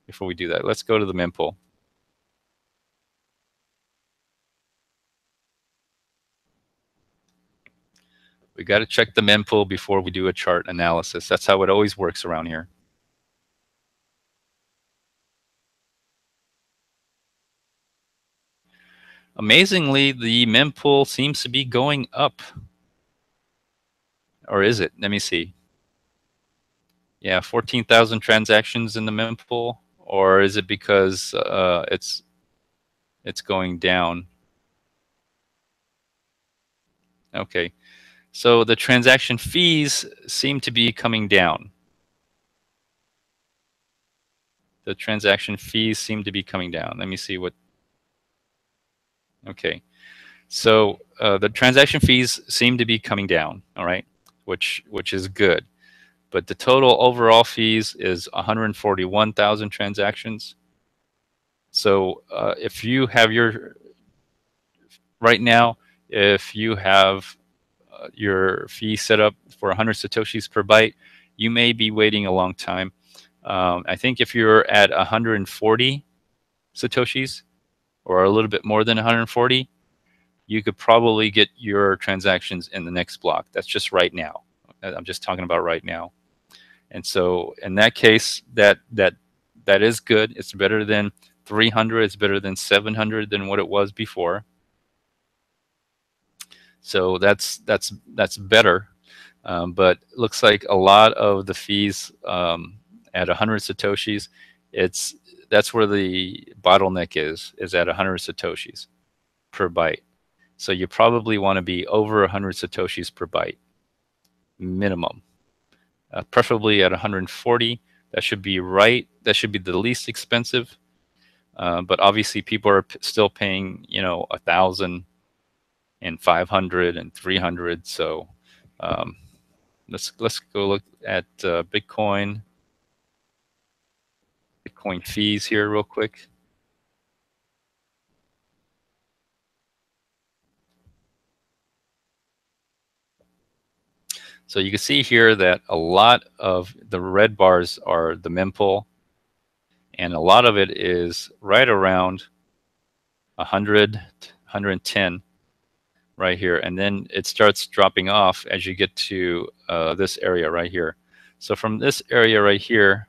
before we do that. Let's go to the mempool. We got to check the mempool before we do a chart analysis. That's how it always works around here. Amazingly, the mempool seems to be going up. Or is it? Let me see. Yeah, 14,000 transactions in the mempool. Or is it because it's going down? Okay. So the transaction fees seem to be coming down. The transaction fees seem to be coming down. Let me see what. Okay. So the transaction fees seem to be coming down, all right, which is good. But the total overall fees is 141,000 transactions. So if you have right now, if you have your fee set up for 100 Satoshis per byte, you may be waiting a long time. I think if you're at 140 Satoshis or a little bit more than 140, you could probably get your transactions in the next block. That's just right now. I'm just talking about right now. And so in that case, that is good. It's better than 300. It's better than 700 than what it was before. So that's better. But it looks like a lot of the fees at 100 Satoshis, that's where the bottleneck is at 100 Satoshis per byte. So you probably want to be over 100 Satoshis per byte minimum, preferably at 140. That should be right. That should be the least expensive. But obviously, people are still paying 1,000 and 500 and 300. So let's go look at Bitcoin fees here real quick. So you can see here that a lot of the red bars are the mempool, and a lot of it is right around 100, 110 right here. And then it starts dropping off as you get to this area right here. So from this area right here,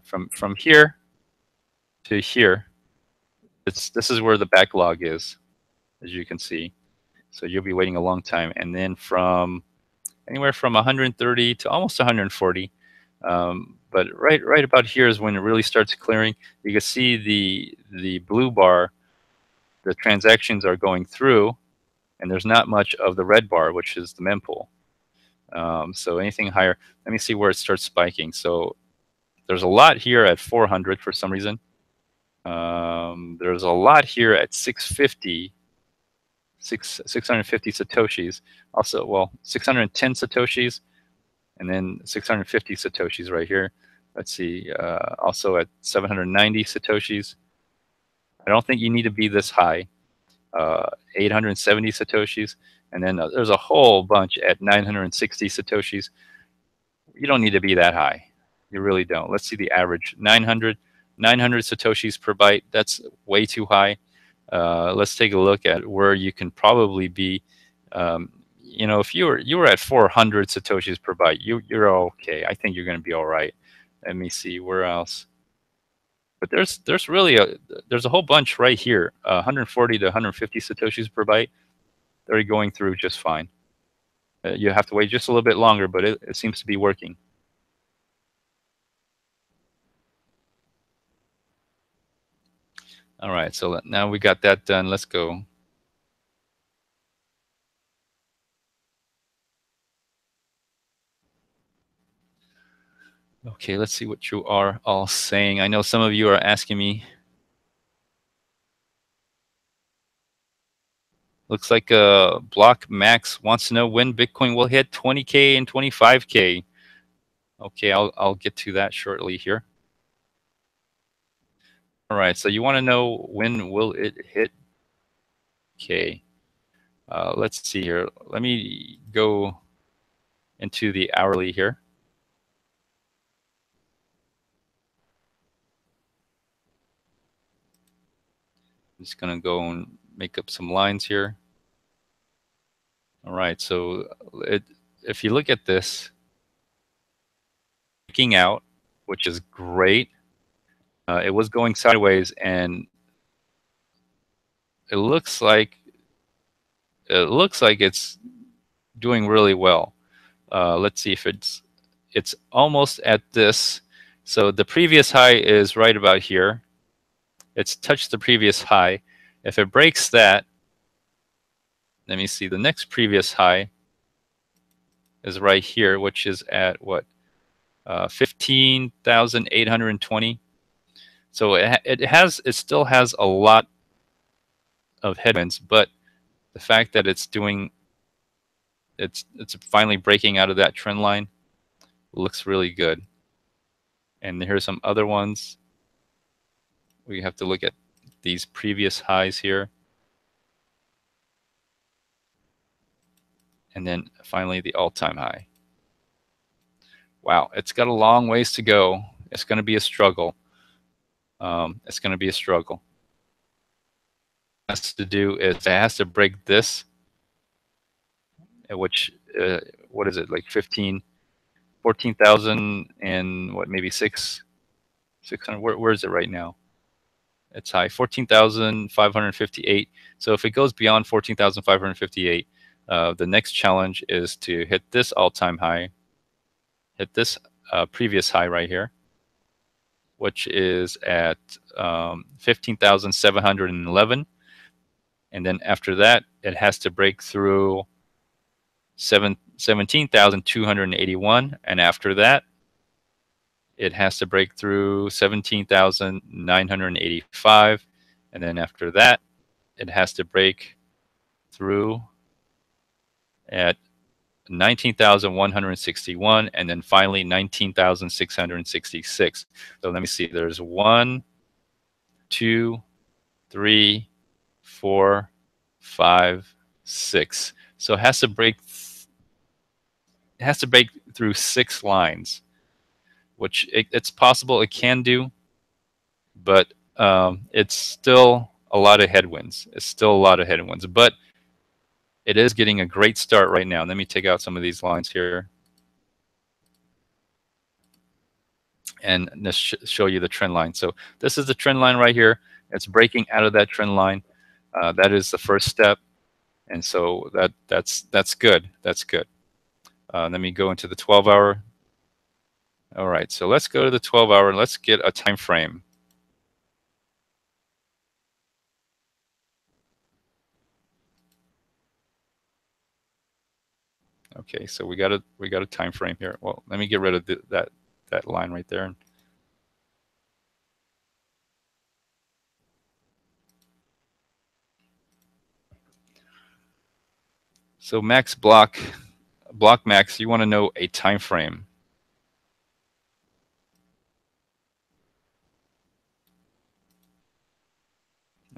from here to here, this is where the backlog is, as you can see. So you'll be waiting a long time. And then from anywhere from 130 to almost 140. But right about here is when it really starts clearing. You can see the blue bar, the transactions are going through, and there's not much of the red bar, which is the mempool. So anything higher, let me see where it starts spiking. So there's a lot here at 400 for some reason. There's a lot here at 650 Satoshis. Also, well, 610 Satoshis, and then 650 Satoshis right here. Let's see, also at 790 Satoshis. I don't think you need to be this high. 870 satoshis, and then there's a whole bunch at 960 satoshis. You don't need to be that high. You really don't. Let's see the average. 900 satoshis per byte. That's way too high. Let's take a look at where you can probably be. You know, if you were at 400 satoshis per byte, you're okay. I think you're going to be all right. Let me see where else. But there's really there's a whole bunch right here. 140 to 150 satoshis per byte. They're going through just fine. You have to wait just a little bit longer, but it seems to be working. All right, so now we got that done. Let's go. Okay, let's see what you are all saying. I know some of you are asking me. Looks like Block Max wants to know when Bitcoin will hit 20K and 25K. Okay, I'll get to that shortly here. All right, so you want to know when will it hit? Okay, let's see here. Let me go into the hourly here. I'm just gonna go and make up some lines here. All right, so if you look at this, breaking out, which is great. It was going sideways, and it looks like it's doing really well. Let's see if it's almost at this. So the previous high is right about here. It's touched the previous high. If it breaks that, let me see, the next previous high is right here, which is at what, 15,820. So it still has a lot of headwinds, but the fact that it's finally breaking out of that trend line looks really good. And here's some other ones. We have to look at these previous highs here. And then finally the all-time high. Wow, it's got a long ways to go. It's going to be a struggle. It's going to be a struggle. What it has to do is it has to break this, which, what is it, like 14,000 and what, maybe 600, where is it right now? It's high, 14,558. So if it goes beyond 14,558, the next challenge is to hit this all-time high, hit this previous high right here, which is at 15,711. And then after that, it has to break through 17,281. And after that, it has to break through 17,985. And then after that, it has to break through at 19,161, and then finally 19,666. So let me see. There's 1, 2, 3, 4, 5, 6. So it has to break. It has to break through 6 lines, which it's possible it can do, but it's still a lot of headwinds. It's still a lot of headwinds, but it is getting a great start right now. Let me take out some of these lines here and just show you the trend line. So this is the trend line right here. It's breaking out of that trend line. That is the first step, and so that's good. That's good. Let me go into the 12-hour. All right, so let's go to the 12-hour and let's get a time frame. Okay, so we got a time frame here. Well, let me get rid of that line right there. So max block max, you want to know a time frame.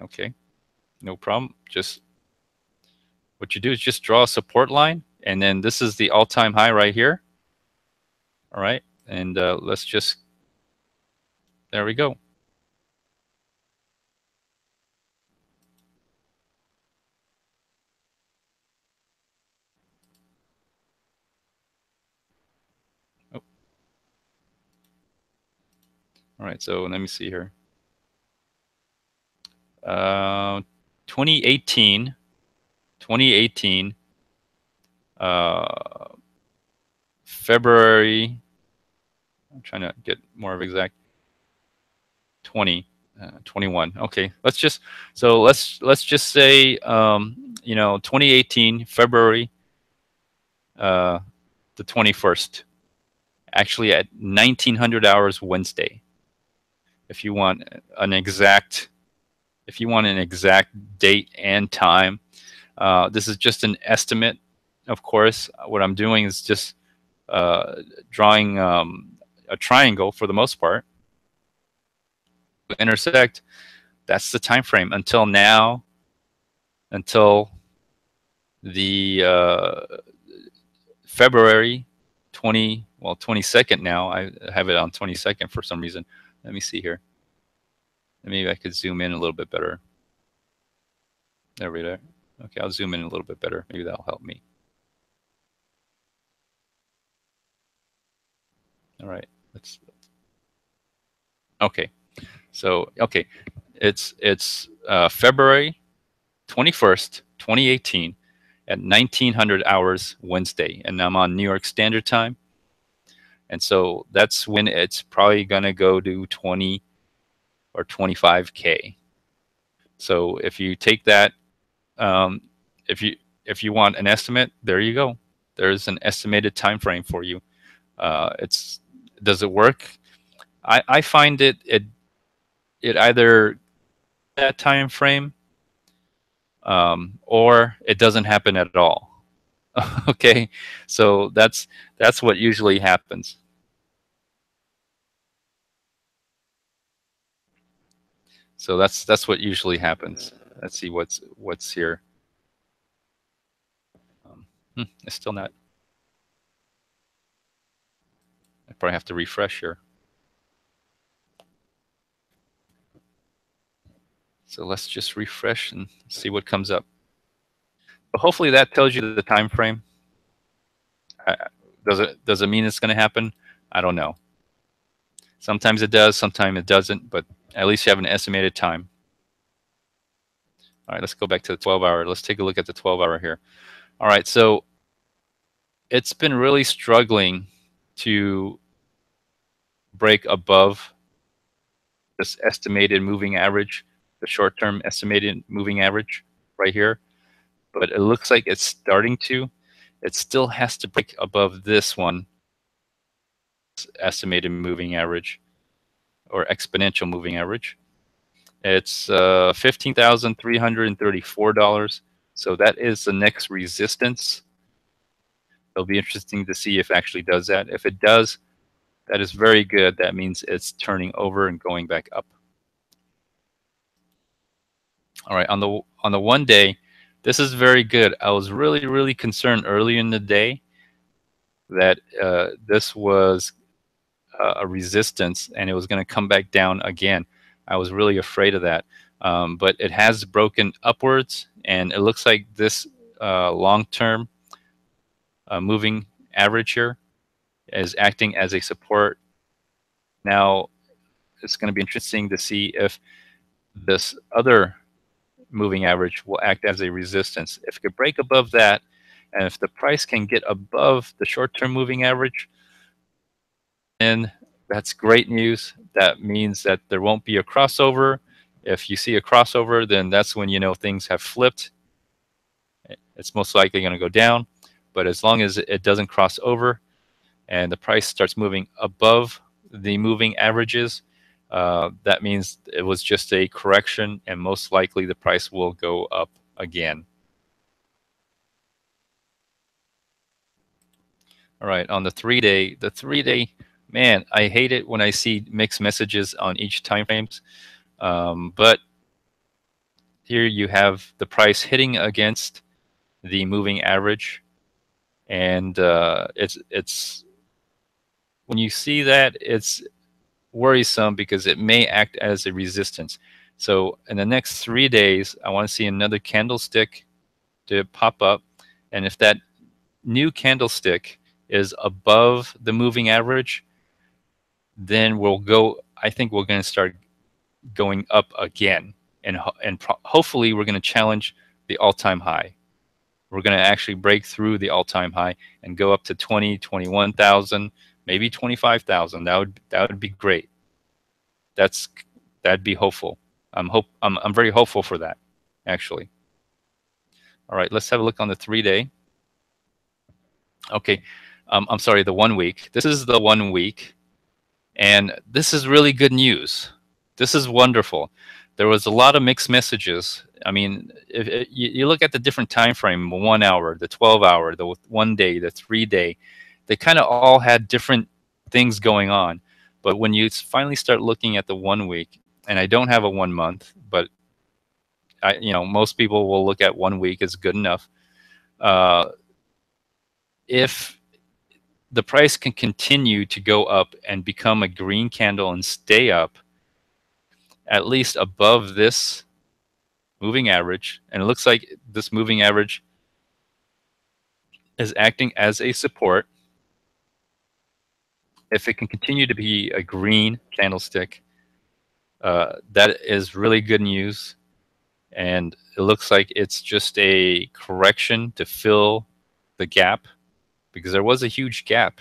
Okay. No problem. Just what you do is just draw a support line, and then this is the all-time high right here. All right, and let's just, there we go. Oh. All right, so let me see here. 2018, 2018, February. I'm trying to get more of exact. 21. Okay, let's just, so let's just say 2018 February the 21st, actually at 1900 hours Wednesday. If you want an exact, date and time, this is just an estimate. Of course, what I'm doing is just drawing a triangle for the most part. Intersect. That's the time frame until now, until the February 22nd. Now I have it on 22nd for some reason. Let me see here. Maybe I could zoom in a little bit better. There we go. Okay, I'll zoom in a little bit better. Maybe that'll help me. All right. Let's. Okay. So okay, it's February 21st, 2018, at 1900 hours Wednesday, and I'm on New York Standard Time. And so that's when it's probably gonna go to 20 or 25K. So if you take that, if you want an estimate, there you go. There's an estimated time frame for you. Does it work? I find it either that time frame or it doesn't happen at all. Okay, so that's what usually happens. So that's what usually happens. Let's see what's here. It's still not. I probably have to refresh here. So let's just refresh and see what comes up. But hopefully that tells you the time frame. Does it mean it's going to happen? I don't know. Sometimes it does, sometimes it doesn't, but at least you have an estimated time. All right, let's go back to the 12-hour. Let's take a look at the 12-hour here. All right, so it's been really struggling to break above this estimated moving average, the short-term estimated moving average right here. But it looks like it's starting to. It still has to break above this one, estimated moving average or exponential moving average. It's $15,334. So that is the next resistance. It'll be interesting to see if it actually does that. If it does, that is very good. That means it's turning over and going back up. All right, on the 1 day, this is very good. I was really concerned early in the day that this was a resistance and it was going to come back down again. I was really afraid of that, but it has broken upwards, and it looks like this long-term moving average here is acting as a support. Now, it's going to be interesting to see if this other moving average will act as a resistance. If it could break above that, and if the price can get above the short-term moving average, then that's great news. That means that there won't be a crossover. If you see a crossover, then that's when you know things have flipped. It's most likely going to go down. But as long as it doesn't cross over and the price starts moving above the moving averages, that means it was just a correction, and most likely the price will go up again. All right, on the 3-day, man, I hate it when I see mixed messages on each time frames, but here you have the price hitting against the moving average, and it's when you see that, it's worrisome because it may act as a resistance. So in the next 3 days, I want to see another candlestick to pop up, and if that new candlestick is above the moving average, then we'll go. I think we're going to start going up again, and hopefully we're going to challenge the all-time high. We're going to actually break through the all-time high and go up to 20, 21,000, maybe 25,000. That would be great. That'd be hopeful. I'm very hopeful for that, actually. All right, let's have a look on the 3-day. Okay, I'm sorry, the 1 week. This is the 1 week, and this is really good news. This is wonderful. There was a lot of mixed messages. I mean, if you look at the different time frame, 1 hour, the 12 hour, the 1 day, the 3-day, they kind of all had different things going on. But when you finally start looking at the 1 week, and I don't have a 1 month, but most people will look at 1 week as good enough. If the price can continue to go up and become a green candle and stay up, at least above this moving average, and it looks like this moving average is acting as a support. If it can continue to be a green candlestick, that is really good news. And it looks like it's just a correction to fill the gap, because there was a huge gap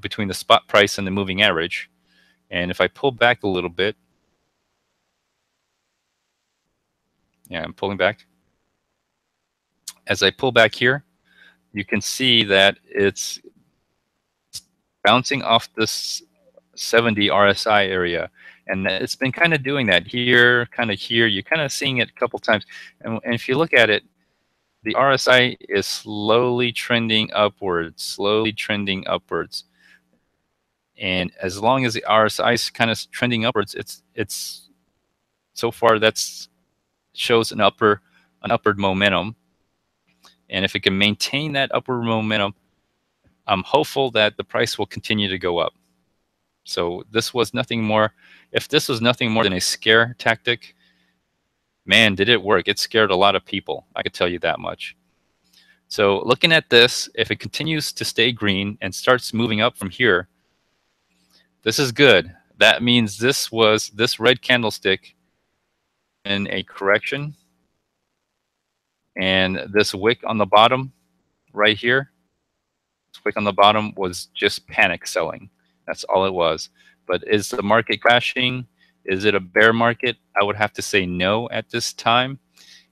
between the spot price and the moving average. And if I pull back a little bit, yeah, I'm pulling back. As I pull back here, you can see that it's bouncing off this 70 RSI area. And it's been kind of doing that here, kind of here. You're kind of seeing it a couple times. And if you look at it, the RSI is slowly trending upwards, slowly trending upwards. And as long as the RSI is kind of trending upwards, it's so far that's shows an upward momentum. And if it can maintain that upward momentum, I'm hopeful that the price will continue to go up. So this was nothing more. If this was nothing more than a scare tactic, man, did it work. It scared a lot of people. I could tell you that much. So looking at this, if it continues to stay green and starts moving up from here, this is good. That means this red candlestick in a correction. And this wick on the bottom right here, this wick on the bottom was just panic selling. That's all it was. But is the market crashing? Is it a bear market? I would have to say no at this time.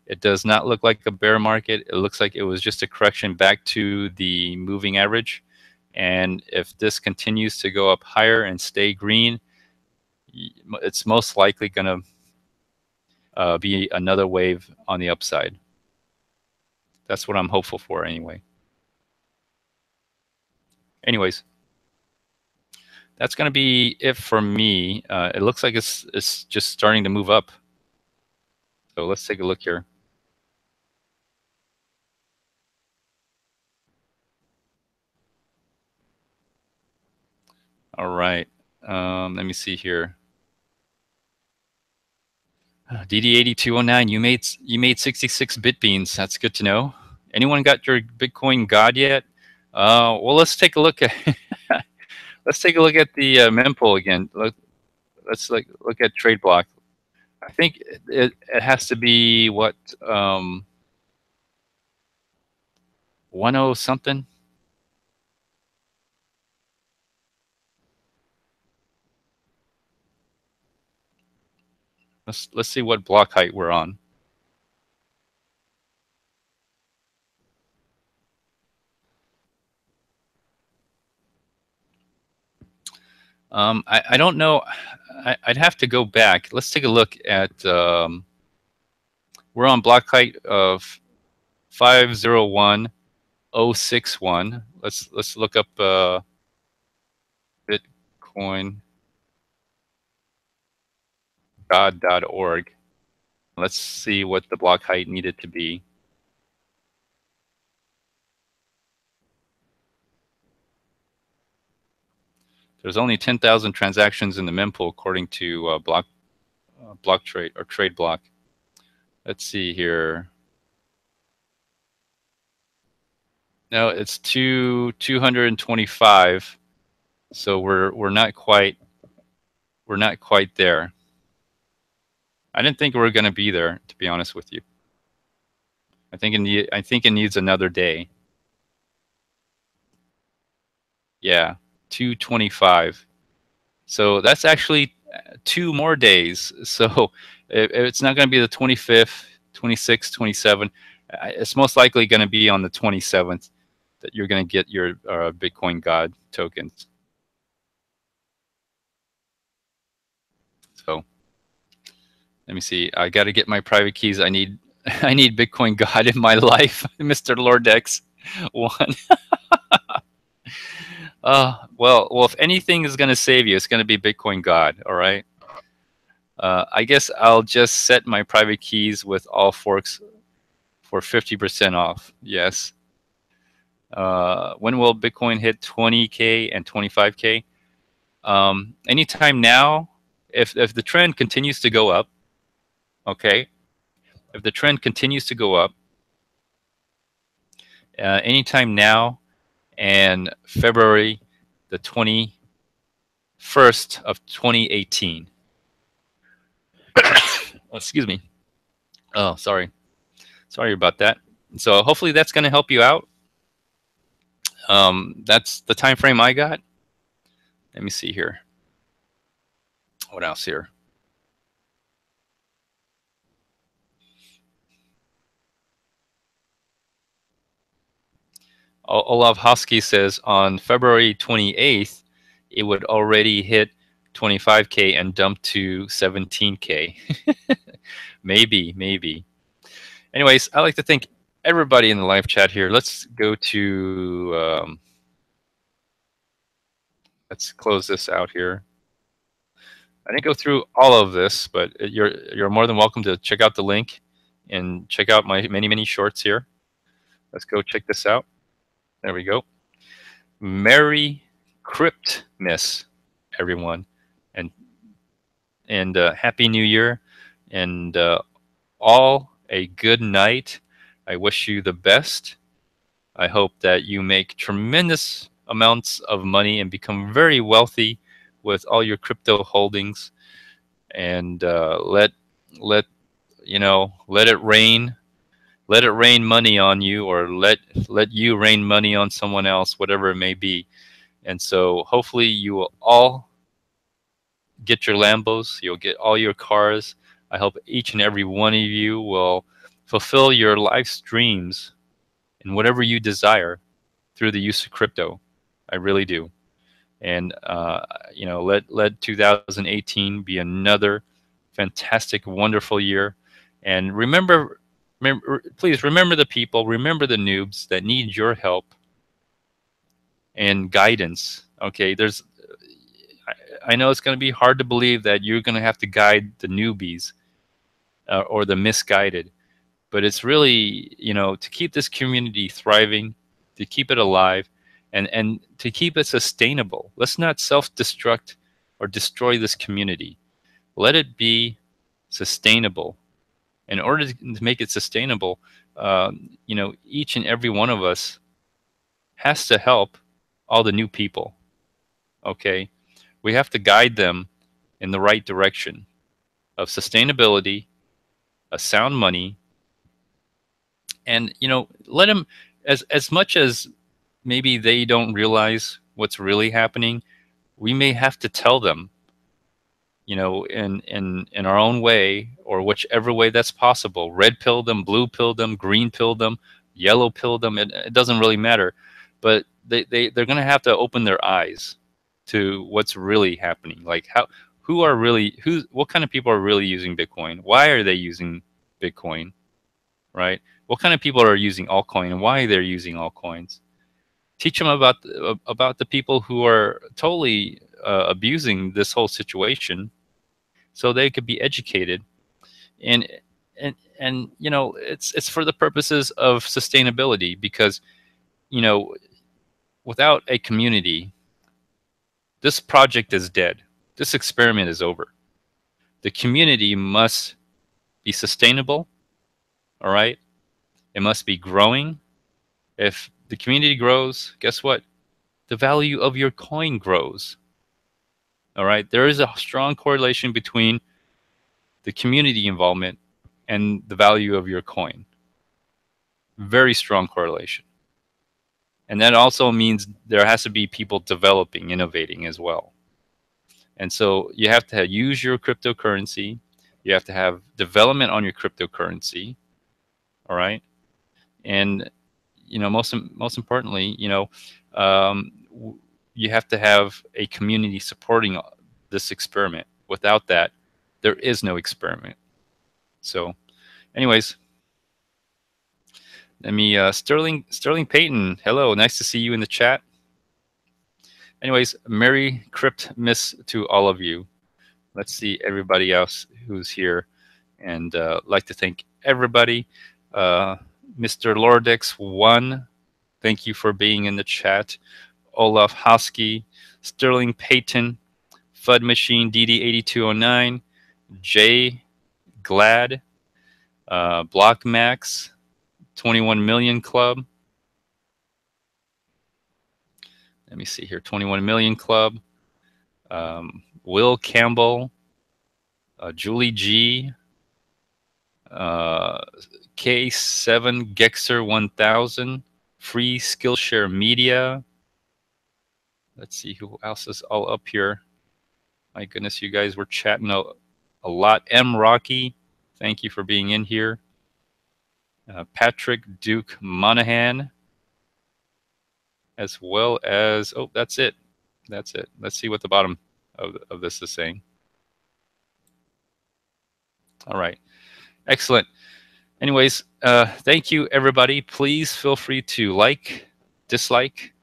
It does not look like a bear market. It looks like it was just a correction back to the moving average. And if this continues to go up higher and stay green, it's most likely going to be another wave on the upside. That's what I'm hopeful for anyway. Anyways, that's going to be it for me. It looks like it's just starting to move up. So let's take a look here. All right. Let me see here. DD8209, you made 66 bit beans. That's good to know. Anyone got your Bitcoin God yet? Well, let's take a look at let's take a look at the mempool again. Let's look at trade block. I think it has to be what 10 something. Let's see what block height we're on. I don't know. I'd have to go back. Let's take a look at. We're on block height of 501061. Let's look up Bitcoin God.org. Let's see what the block height needed to be. There's only 10,000 transactions in the mempool according to block trade or trade block. Let's see here. No, it's 225. So we're not quite there. I didn't think we were going to be there, to be honest with you. I think it needs another day. Yeah, 225. So that's actually 2 more days. So it's not going to be the 25th, 26th, 27th. It's most likely going to be on the 27th that you're going to get your Bitcoin God tokens. So let me see. I got to get my private keys. I need Bitcoin God in my life, Mr. Lordex. One. Well, if anything is going to save you, it's going to be Bitcoin God. All right. I guess I'll just set my private keys with all forks for 50% off. Yes. When will Bitcoin hit 20K and 25K? Anytime now. If the trend continues to go up, okay. If the trend continues to go up, anytime now, and February the 21st of 2018. Excuse me. Oh, sorry about that. So hopefully that's going to help you out. That's the time frame I got. Let me see here. What else here? Olav Hosky says on February 28th, it would already hit 25K and dump to 17K. Maybe. Anyways, I'd like to thank everybody in the live chat here. Let's go to, let's close this out here. I didn't go through all of this, but you're more than welcome to check out the link and check out my many shorts here. Let's go check this out. There we go. Merry Cryptmas, everyone, and Happy New Year, and all a good night. I wish you the best. I hope that you make tremendous amounts of money and become very wealthy with all your crypto holdings, and let it rain. Let it rain money on you, or let you rain money on someone else, whatever it may be. And so hopefully you will all get your Lambos, you'll get all your cars. I hope each and every one of you will fulfill your life's dreams in whatever you desire through the use of crypto. I really do. And let 2018 be another fantastic, wonderful year. And please remember the people, remember the noobs that need your help and guidance. Okay, I know it's going to be hard to believe that you're going to have to guide the newbies or the misguided, but it's really, to keep this community thriving, to keep it alive, and to keep it sustainable. Let's not self-destruct or destroy this community. Let it be sustainable. In order to make it sustainable, each and every one of us has to help all the new people. Okay, we have to guide them in the right direction of sustainability, a sound money, and let them, as much as maybe they don't realize what's really happening, we may have to tell them, in our own way, or whichever way that's possible. Red pill them, blue pill them, green pill them, yellow pill them. It doesn't really matter, but they're going to have to open their eyes to what's really happening. Like what kind of people are really using Bitcoin? Why are they using Bitcoin? Right? What kind of people are using altcoin, and why they're using altcoins? Teach them about the people who are totally abusing this whole situation, so they could be educated. And and you know, it's for the purposes of sustainability, because you know, without a community, this project is dead. This experiment is over. The community must be sustainable, all right? It must be growing. If the community grows, guess what? The value of your coin grows. All right? There is a strong correlation between the community involvement and the value of your coin. Very strong correlation. And that also means there has to be people developing, innovating as well. And so you have to use your cryptocurrency. You have to have development on your cryptocurrency. All right. And you know, most importantly, you know, um, you have to have a community supporting this experiment. Without that, there is no experiment. So, anyways, let me Sterling Payton. Hello, nice to see you in the chat. Anyways, Merry Cryptmas to all of you. Let's see everybody else who's here, and like to thank everybody. Mr. Lordex1, thank you for being in the chat. Olaf Hosky, Sterling Payton, Fud Machine DD8209, Jay Glad, Blockmax, 21 Million Club. Let me see here, 21 Million Club, Will Campbell, Julie G, K7 Gexer 1000, Free Skillshare Media. Let's see who else is all up here. My goodness, you guys were chatting a lot. M. Rocky, thank you for being in here. Patrick Duke Monahan, as well as, oh, that's it. That's it. Let's see what the bottom of this is saying. All right. Excellent. Anyways, thank you, everybody. Please feel free to like, dislike,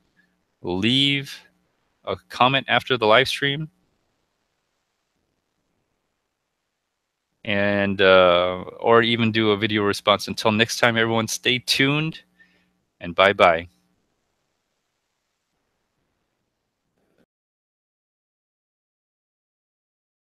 leave a comment after the live stream, and or even do a video response. Until next time, everyone, stay tuned, and bye-bye.